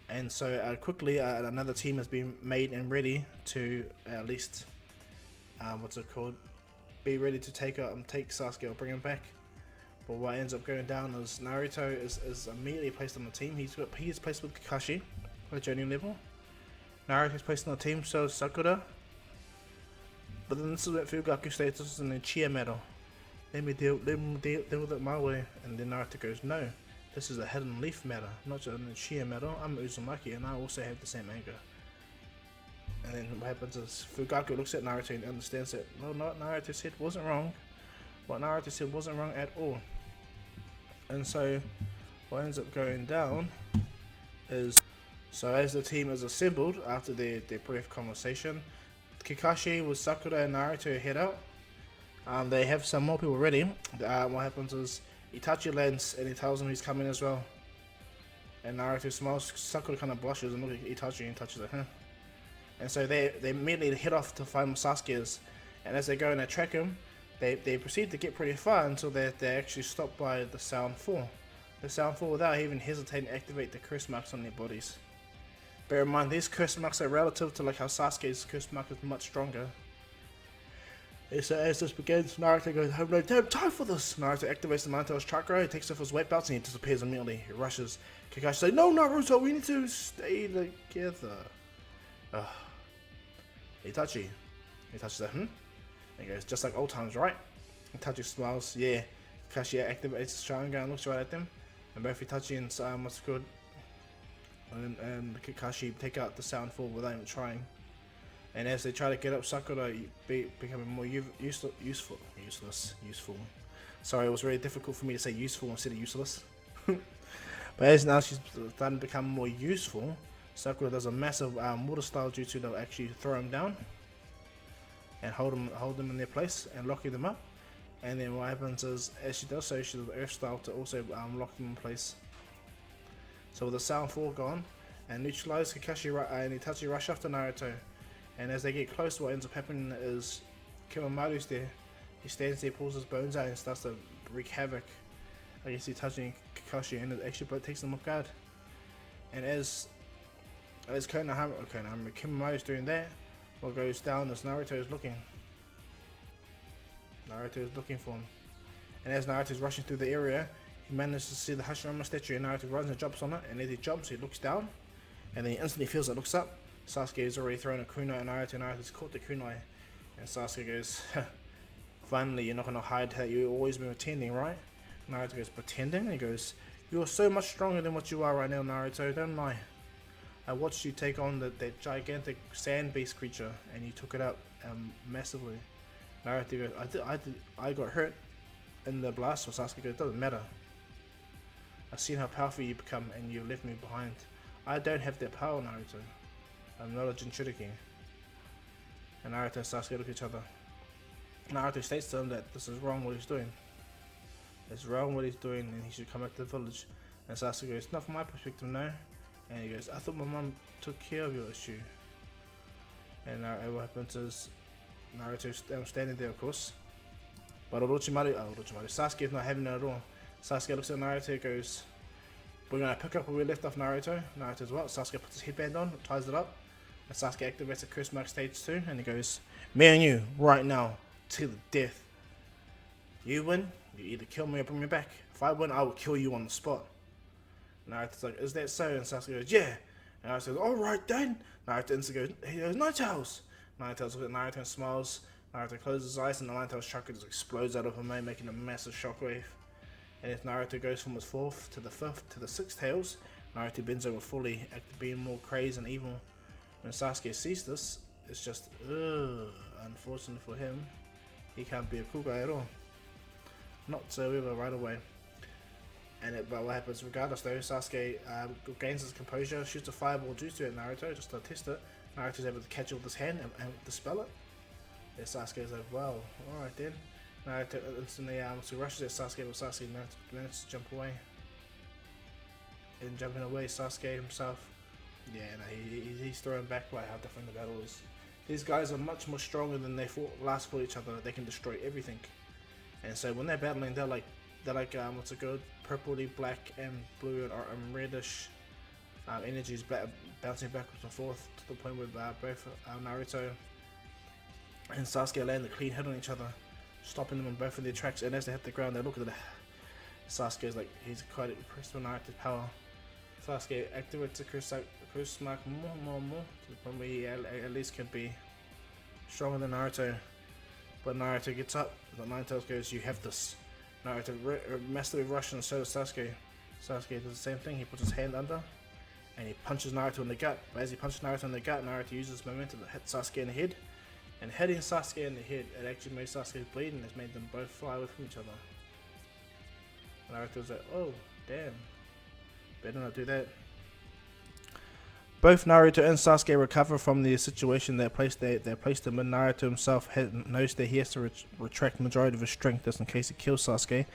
And so quickly another team has been made and ready to at least, what's it called? Be ready to take Sasuke or bring him back. But what ends up going down is Naruto is immediately placed on the team. He's placed with Kakashi at journey level. Naruto's placed on the team, so Sakura. But then this is where Fugaku states this is an Uchiha medal. Let me deal with it my way. And then Naruto goes, no, this is a hidden leaf matter, not just an Uchiha medal. I'm Uzumaki and I also have the same anger. And then what happens is Fugaku looks at Naruto and understands that no, what Naruto said wasn't wrong. What Naruto said wasn't wrong at all. And so what ends up going down is, so as the team is assembled after their brief conversation, Kakashi with Sakura and Naruto head out. They have some more people ready. What happens is Itachi lands and he tells him he's coming as well. And Naruto smiles. Sakura kind of blushes and looks at Itachi and Itachi's like, huh? And so they immediately head off to find where Sasuke is. And as they go and they track him, they proceed to get pretty far until they're actually stopped by the Sound 4. The Sound 4, without even hesitating, activate the curse marks on their bodies. Bear in mind, these curse marks are relative to like how Sasuke's curse mark is much stronger. And so as this begins, Naruto goes, I have no damn time for this. Naruto activates the Minato's chakra, he takes off his weight belts and he disappears immediately. He rushes. Kakashi says, no Naruto, we need to stay together. Itachi. Itachi's like, And he goes, just like old times, right? Itachi smiles, yeah. Kakashi activates his Sharingan and looks right at them. And both Itachi and what's good and Kakashi take out the Sound 4 without even trying. And as they try to get up Sakura, becoming more useful. Sorry, it was really difficult for me to say useful instead of useless. But as now she's starting to become more useful, Sakura does a massive water style jutsu to actually throw him down and hold them in their place and locking them up. And then what happens is, as she does so, she does earth style to also lock them in place. So with the Sound 4 gone and neutralized, Kakashi and Itachi rush after Naruto. And as they get close, what ends up happening is Kimamaru's there. He stands there, pulls his bones out and starts to wreak havoc against Itachi and Kakashi, and it actually takes them off guard. And as Kimamaru's doing that, what goes down is Naruto is looking. Naruto is looking for him. And as Naruto is rushing through the area, he manages to see the Hashirama statue and Naruto runs and jumps on it, and as he jumps, he looks down, and then he instantly feels it, looks up. Sasuke has already thrown a kunai at Naruto, and Naruto's caught the kunai. And Sasuke goes, finally, you're not going to hide how you've always been pretending, right? Naruto goes, pretending? And he goes, you're so much stronger than what you are right now, Naruto, don't lie. I watched you take on that gigantic sand-based creature, and you took it out massively. Naruto goes, I got hurt in the blast. Or Sasuke goes, it doesn't matter. I've seen how powerful you become, and you left me behind. I don't have that power, Naruto. I'm not a Jinchuriki. And Naruto and Sasuke look at each other. Naruto states to him that this is wrong what he's doing. It's wrong what he's doing and he should come back to the village. And Sasuke goes, not from my perspective, no. And he goes, I thought my mom took care of your issue. And what happens is Naruto's standing there, of course. But Sasuke's not having it at all. Sasuke looks at Naruto and goes, we're going to pick up where we left off Naruto. Naruto's what? Sasuke puts his headband on, ties it up. And Sasuke activates the curse mark stage 2. And he goes, me and you, right now, to the death. You win, you either kill me or bring me back. If I win, I will kill you on the spot. Naruto's like, is that so? And Sasuke goes, yeah. And Naruto says, alright then. Naruto instantly goes, he goes, Night Owls. Naruto looks at Naruto and smiles. Naruto closes his eyes and the Naruto's chakra just explodes out of him, making a massive shockwave. And as Naruto goes from his 4th to the 5th to the 6th tails, Naruto bends over fully, being more crazy and evil. When Sasuke sees this, it's just, unfortunate for him, he can't be a cool guy at all. Not so ever right away. But what happens regardless though, Sasuke gains his composure, shoots a fireball jutsu at Naruto just to test it. Naruto's able to catch it with his hand and dispel it. And Sasuke's like, wow, alright then. Naruto instantly so rushes at Sasuke, but Sasuke manages to jump away. And jumping away, Sasuke himself, he's thrown back by how different the battle is. These guys are much more stronger than they last fought each other. They can destroy everything. And so when they're battling, they're like they're like what's it called? Purpley, black, and blue, and reddish energies bouncing backwards and forth to the point where both Naruto and Sasuke land a clean hit on each other, stopping them on both of their tracks. And as they hit the ground, they look at Sasuke's like he's quite impressed with Naruto's power. Sasuke activates the curse mark more to the point where he at least can be stronger than Naruto. But Naruto gets up. The Nine Tails goes, "You have this." Naruto massively rushes, and so does Sasuke. Sasuke does the same thing. He puts his hand under, and he punches Naruto in the gut. But as he punches Naruto in the gut, Naruto uses momentum to hit Sasuke in the head. And hitting Sasuke in the head, it actually made Sasuke bleed, and it's made them both fly away from each other. Naruto's like, "Oh, damn. Better not do that." Both Naruto and Sasuke recover from the situation that placed them in. Naruto himself knows that he has to retract the majority of his strength just in case he kills Sasuke.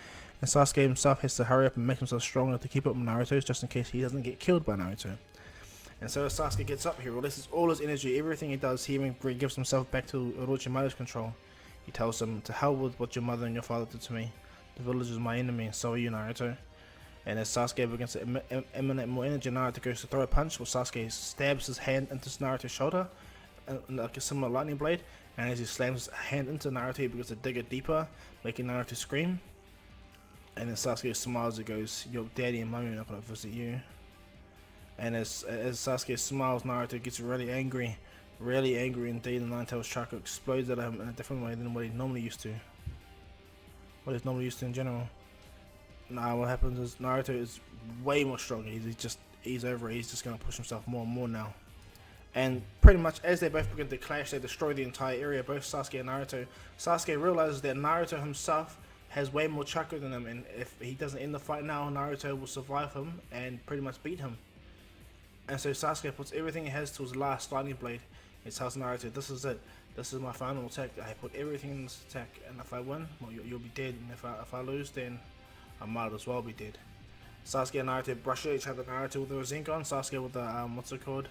And Sasuke himself has to hurry up and make himself stronger to keep up with Naruto just in case he doesn't get killed by Naruto. And so as Sasuke gets up, he releases all his energy. Everything he does, he even gives himself back to Orochimaru's control. He tells him, "To hell with what your mother and your father did to me. The village is my enemy, and so are you, Naruto." And as Sasuke begins to emanate more energy, Naruto goes to throw a punch, where Sasuke stabs his hand into Naruto's shoulder, like a similar lightning blade. And as he slams his hand into Naruto, he begins to dig it deeper, making Naruto scream. And then Sasuke smiles and goes, "Your daddy and mommy are not going to visit you." And as Sasuke smiles, Naruto gets really angry indeed. The Nine Tails chakra explodes at him in a different way than what he's normally used to. What he's normally used to in general. Now what happens is Naruto is way more stronger. He's over it. He's just going to push himself more and more now. And pretty much as they both begin to clash, they destroy the entire area, both Sasuke and Naruto. Sasuke realizes that Naruto himself has way more chakra than him, and if he doesn't end the fight now, Naruto will survive him and pretty much beat him. And so Sasuke puts everything he has to his last lightning blade. He tells Naruto, "This is it. This is my final attack. I put everything in this attack, and if I win, well, you'll be dead. And if I lose, then I might as well be dead." Sasuke and Naruto brush at each other. Naruto with the Rasengan, Sasuke with the what's it called?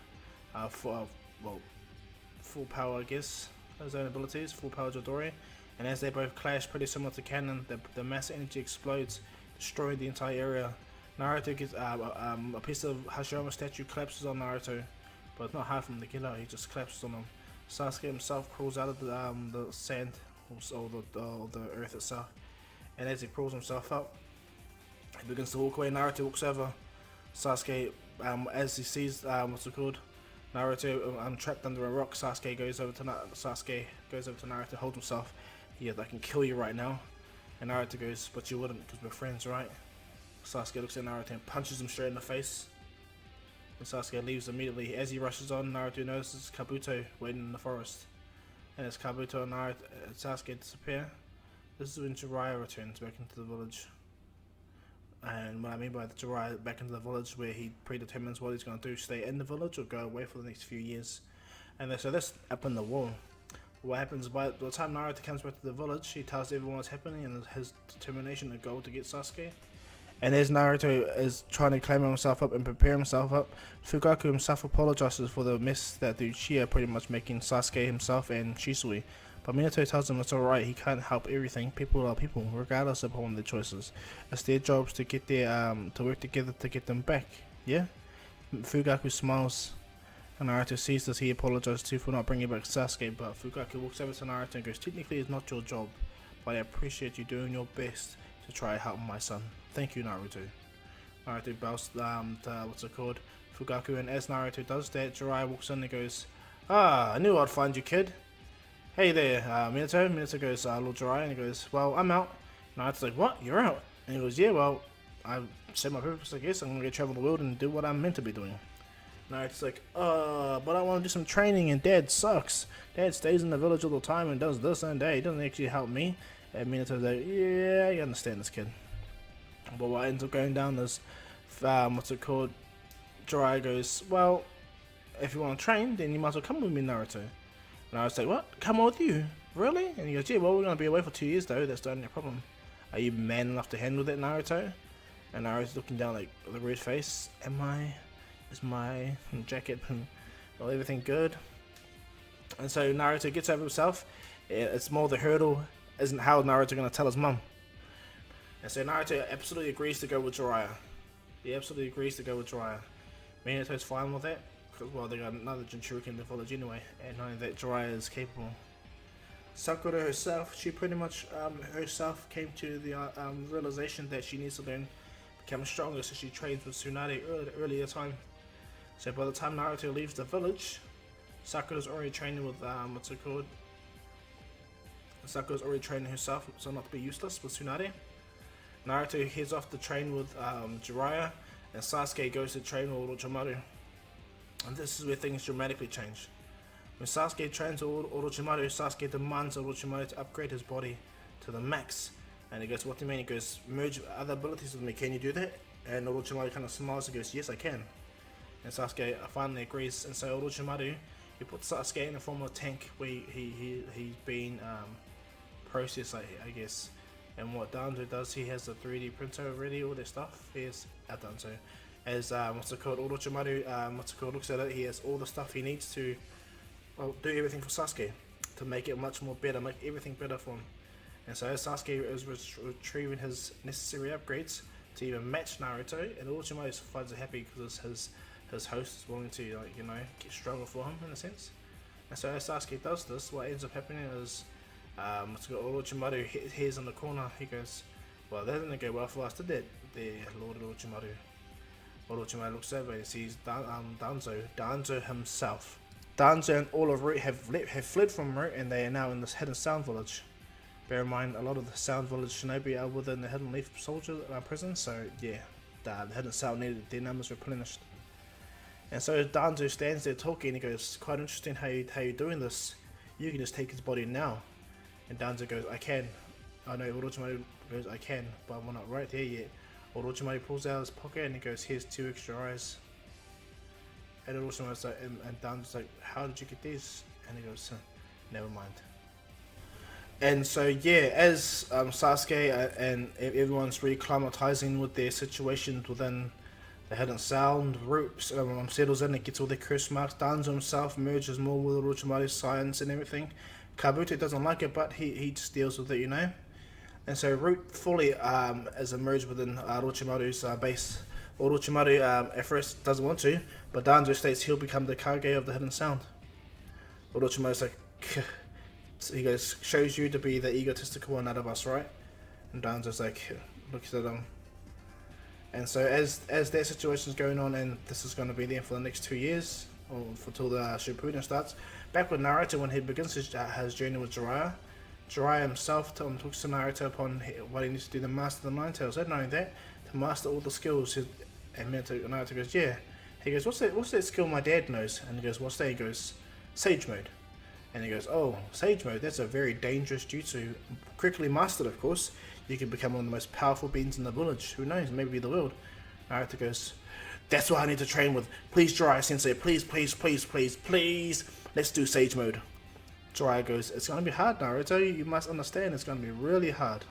Full power, I guess. His own abilities, full power Jodori. And as they both clash, pretty similar to Canon, the mass energy explodes, destroying the entire area. Naruto gets a piece of Hashirama statue collapses on Naruto, but it's not hard for him to get out. He just collapses on him. Sasuke himself crawls out of the sand or the earth itself, and as he crawls himself up, he begins to walk away. Naruto walks over. Sasuke, as he sees Naruto trapped under a rock, Sasuke goes over to Naruto, holds himself. "Yeah, I can kill you right now." And Naruto goes, "But you wouldn't, because we're friends, right?" Sasuke looks at Naruto and punches him straight in the face. And Sasuke leaves immediately. As he rushes on, Naruto notices Kabuto waiting in the forest. And as Kabuto and Sasuke disappear, this is when Jiraiya returns back into the village. And what I mean by the Jiraiya back into the village, where he predetermines what he's going to do: stay in the village or go away for the next few years. And so that's up in the wall. What happens by the time Naruto comes back to the village, he tells everyone what's happening and his determination to go to get Sasuke. And as Naruto is trying to climb himself up and prepare himself up, Fugaku himself apologizes for the mess that the Uchiha pretty much making Sasuke himself and Shisui. But Minato tells him it's alright, he can't help everything. People are people, regardless of their choices. It's their jobs to get to work together to get them back. Yeah? Fugaku smiles. And Naruto sees this. He apologizes too for not bringing back Sasuke, but Fugaku walks over to Naruto and goes, "Technically it's not your job, but I appreciate you doing your best to try to help my son. Thank you, Naruto." Naruto bows to Fugaku, and as Naruto does that, Jiraiya walks in and goes, "Ah, I knew I'd find you, kid. Hey there, Minato." Minato goes, "Lord Jiraiya," and he goes, "Well, I'm out." Naruto's like, "What? You're out?" And he goes, "Yeah, well, I've said my purpose, I guess. I'm gonna travel the world and do what I'm meant to be doing." Naruto's like, but I want to do some training, and Dad sucks. Dad stays in the village all the time and does this and that. He doesn't actually help me." And Minato's like, "Yeah, you understand this, kid." But what ends up going down is, Jiraiya goes, "Well, if you want to train, then you might as well come with me, Naruto." And I was like, "What? Come on with you? Really?" And he goes, "Yeah, well, we're going to be away for 2 years, though. That's the only problem. Are you man enough to handle that, Naruto?" And Naruto's looking down, like, with a red face. Is my jacket and everything good? And so Naruto gets over himself. It's more the hurdle isn't how Naruto going to tell his mum. And so Naruto absolutely agrees to go with Jiraiya. He absolutely agrees to go with Jiraiya. Minato's fine with that, because well, they got another Jinchuriki in the village anyway, and knowing that Jiraiya is capable. Sakura herself, she pretty much herself came to the realization that she needs to learn, become stronger, so she trains with Tsunade earlier time. So by the time Naruto leaves the village, Sakura's already training with what's it called? Sakura's already training herself, so not to be useless with Tsunade. Naruto heads off to train with Jiraiya, and Sasuke goes to train with Orochimaru. And this is where things dramatically change. When Sasuke trains with Orochimaru, Sasuke demands Orochimaru to upgrade his body to the max. And he goes, what do you mean? He goes, merge other abilities with me, can you do that? And Orochimaru kind of smiles and goes, yes I can. And Sasuke finally agrees, and so Orochimaru, he puts Sasuke in a form of tank where he's been processed, I guess. And what Danzo does, he has a 3D printer already, all that stuff. He has Danzo. As Orochimaru looks at it, he has all the stuff he needs to do everything for Sasuke, to make it much more better, make everything better for him. And so as Sasuke is retrieving his necessary upgrades to even match Naruto, and Orochimaru finds it happy because his host is willing to get stronger for him in a sense. And so as Sasuke does this, what ends up happening is Orochimaru hears in the corner, he goes, well that didn't go well for us, did that, there, Lord Orochimaru. Orochimaru looks over and sees Danzo himself. Danzo and all of Root have fled from Root, and they are now in this Hidden Sound Village. Bear in mind, a lot of the Sound Village shinobi are within the Hidden Leaf Soldier prison, so yeah, the Hidden Sound needed their numbers replenished. And so Danzo stands there talking, and he goes, quite interesting how you're doing this. You can just take his body now. And Danzo goes, I can. I know Orochimaru goes, I can, but we're not right there yet. Orochimaru pulls out his pocket and he goes, here's 2 extra eyes. And Orochimaru's like, and Danzo's like, how did you get these? And he goes, never mind. And so yeah, as Sasuke and everyone's re-climatizing with their situations within the Hidden Sound, Root settles in and gets all their curse marks. Danzo himself merges more with Orochimaru's science and everything. Kabuto doesn't like it, but he just deals with it, And so Root fully is emerged within Orochimaru's base. Orochimaru at first doesn't want to, but Danzo states he'll become the Kage of the Hidden Sound. Orochimaru's like, he goes, shows you to be the egotistical one out of us, right? And Danzo's like, looks at him. And so as that situation's going on, and this is going to be there for the next 2 years, or until the Shippuden starts. Back with Naruto, when he begins his journey with Jiraiya himself talks to Naruto upon what he needs to do to master the Nine Tails. Not knowing that, to master all the skills, and Naruto goes, yeah. He goes, what's that skill my dad knows? And he goes, what's that? He goes, Sage Mode. And he goes, oh, Sage Mode, that's a very dangerous jutsu. Correctly mastered, of course, you can become one of the most powerful beings in the village. Who knows, maybe the world. Naruto goes, that's what I need to train with. Please, Jiraiya Sensei, please, let's do Sage Mode. Jiraiya goes, it's going to be hard, Naruto, you must understand, it's going to be really hard.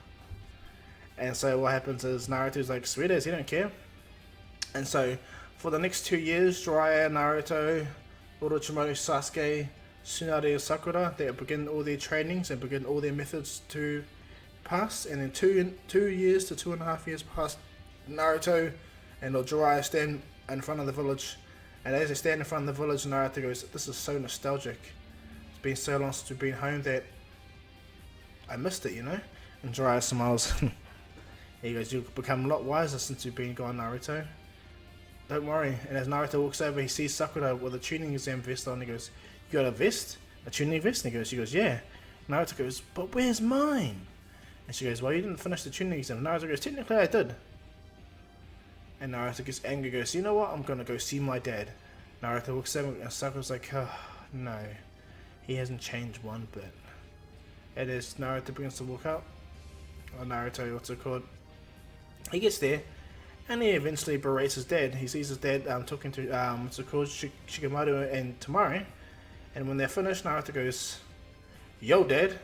And so what happens is Naruto's like, sweet as, he don't care. And so for the next 2 years, Jiraiya, Naruto, Orochimaru, Sasuke, Tsunade and Sakura, they begin all their trainings and begin all their methods to pass. And in 2 years to 2.5 years past, Naruto and Jiraiya stand in front of the village. And as they stand in front of the village, Naruto goes, this is so nostalgic. It's been so long since we've been home that I missed it, And Jiraiya smiles. He goes, you've become a lot wiser since you've been gone, Naruto. Don't worry. And as Naruto walks over, he sees Sakura with a Chunin exam vest on. He goes, you got a vest? A Chunin vest? And she goes, yeah. Naruto goes, but where's mine? And she goes, well, you didn't finish the Chunin exam. Naruto goes, technically I did. And Naruto gets angry, goes, you know what? I'm going to go see my dad. Naruto walks over and Sakura's like, oh, no. He hasn't changed one bit. And as Naruto begins to walk up, or Naruto, what's it called? He gets there, and he eventually berates his dad. He sees his dad talking to, Shikamaru and Tamari. And when they're finished, Naruto goes, yo, Dad.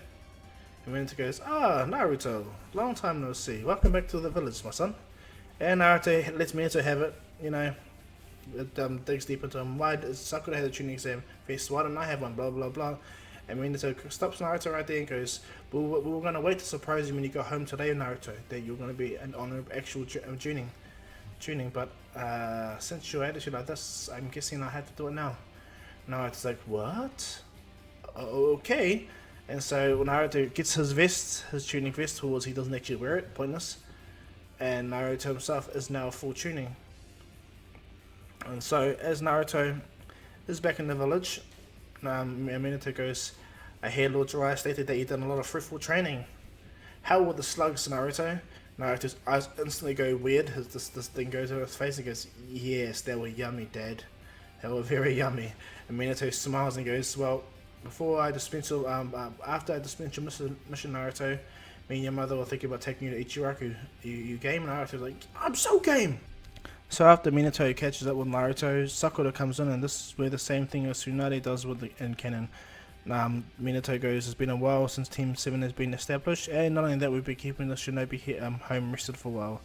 And Minato goes, Naruto, long time no see. Welcome back to the village, my son. And Naruto lets Minato have it, It digs deep into him. Why does Sakura have a Chunin exam? Face, why don't I have one? Blah, blah, blah. And Minato stops Naruto right there and goes, we were going to wait to surprise you when you go home today, Naruto, that you're going to be on actual tuning. But since your attitude like this, I'm guessing I have to do it now. Naruto's like, what? Okay. And so Naruto gets his vest, his tuning vest, towards he doesn't actually wear it, pointless. And Naruto himself is now full tuning. And so as Naruto is back in the village, Minato goes, I hear Lord Jiraiya stated that you've done a lot of fruitful training. How were the slugs, Naruto? Naruto's eyes instantly go weird. This thing goes over his face and goes, yes, they were yummy, Dad. They were very yummy. And Minato smiles and goes, well, after I dispense your mission, Naruto, me and your mother were thinking about taking you to Ichiraku. You game? Naruto's like, I'm so game! So after Minato catches up with Naruto, Sakura comes in, and this is where the same thing as Tsunade does in canon. Minato goes, it's been a while since Team 7 has been established, and not only that, we've been keeping the shinobi home rested for a while.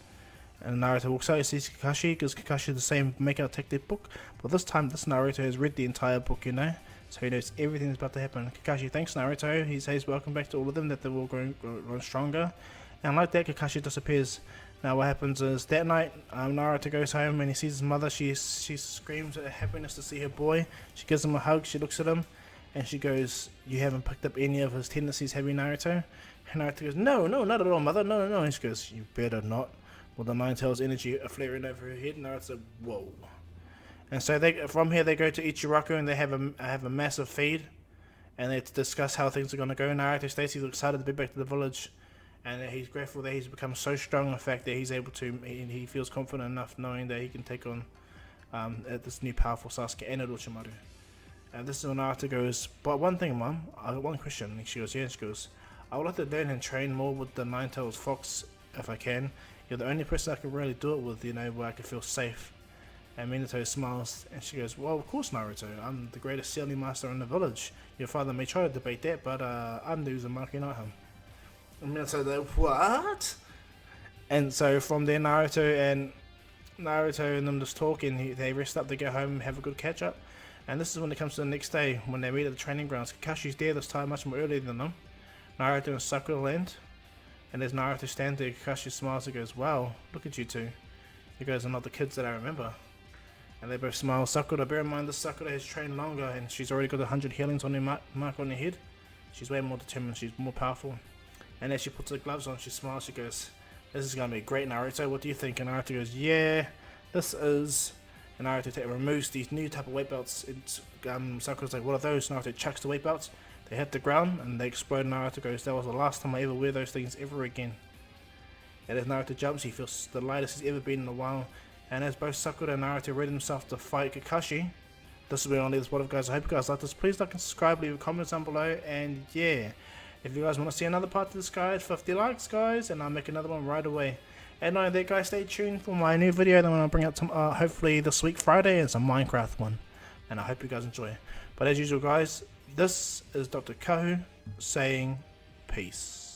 And Naruto walks out, he sees Kakashi, gives Kakashi the same make-out tactic book, but this time this Naruto has read the entire book, you know, so he knows everything's about to happen. Kakashi thanks Naruto, he says welcome back to all of them, that they're all growing stronger, and like that Kakashi disappears. Now what happens is, that night, Naruto goes home and he sees his mother, she screams at happiness to see her boy, she gives him a hug, she looks at him, and she goes, you haven't picked up any of his tendencies, have you, Naruto? And Naruto goes, no, not at all, mother, no, and she goes, you better not. Well, the Nine Tails energy flaring over her head, Naruto's like, whoa. And so from here they go to Ichiraku and they have a massive feed, and they discuss how things are going to go. Naruto states he's excited to be back to the village, and he's grateful that he's become so strong in the fact that he's able to, he feels confident enough knowing that he can take on this new powerful Sasuke and Orochimaru. And this is when Naruto goes, but one thing, Mom, I got one question. And she goes, yeah, she goes, I would like to learn and train more with the Nine Tails Fox if I can. You're the only person I can really do it with, you know, where I can feel safe. And Minato smiles and she goes, well, of course, Naruto, I'm the greatest sealing master in the village. Your father may try to debate that, but I'm the Uzumaki, not him. And Minato's like, what? And so from there, Naruto and them just talk, and they rest up, they go home and have a good catch up. And this is when it comes to the next day, when they meet at the training grounds. Kakashi's there this time much more earlier than them. Naruto and Sakura land. And as Naruto stands there, Kakashi smiles and goes, wow, look at you two. He goes, I'm not the kids that I remember. And they both smile. Sakura, bear in mind this Sakura has trained longer and she's already got 100 healings on her mark on her head. She's way more determined, she's more powerful. And as she puts her gloves on, she smiles, she goes, this is going to be great, Naruto, what do you think? And Naruto goes, yeah, this is. And Naruto removes these new type of weight belts. Sakura's like, what are those? Naruto chucks the weight belts. They hit the ground and they explode. Naruto goes, that was the last time I ever wear those things ever again. And as Naruto jumps, he feels the lightest he's ever been in a while. And as both Sakura and Naruto ready themselves to fight Kakashi, this is where I'll leave this. What up, guys? I hope you guys like this. Please like and subscribe, leave a comment down below. And yeah, if you guys want to see another part of this, guys, 50 likes, guys, and I'll make another one right away. And know that, guys, stay tuned for my new video that I'm going to bring out some, hopefully this week, Friday, and some Minecraft one. And I hope you guys enjoy. But as usual, guys, this is Dr. Kahu saying peace.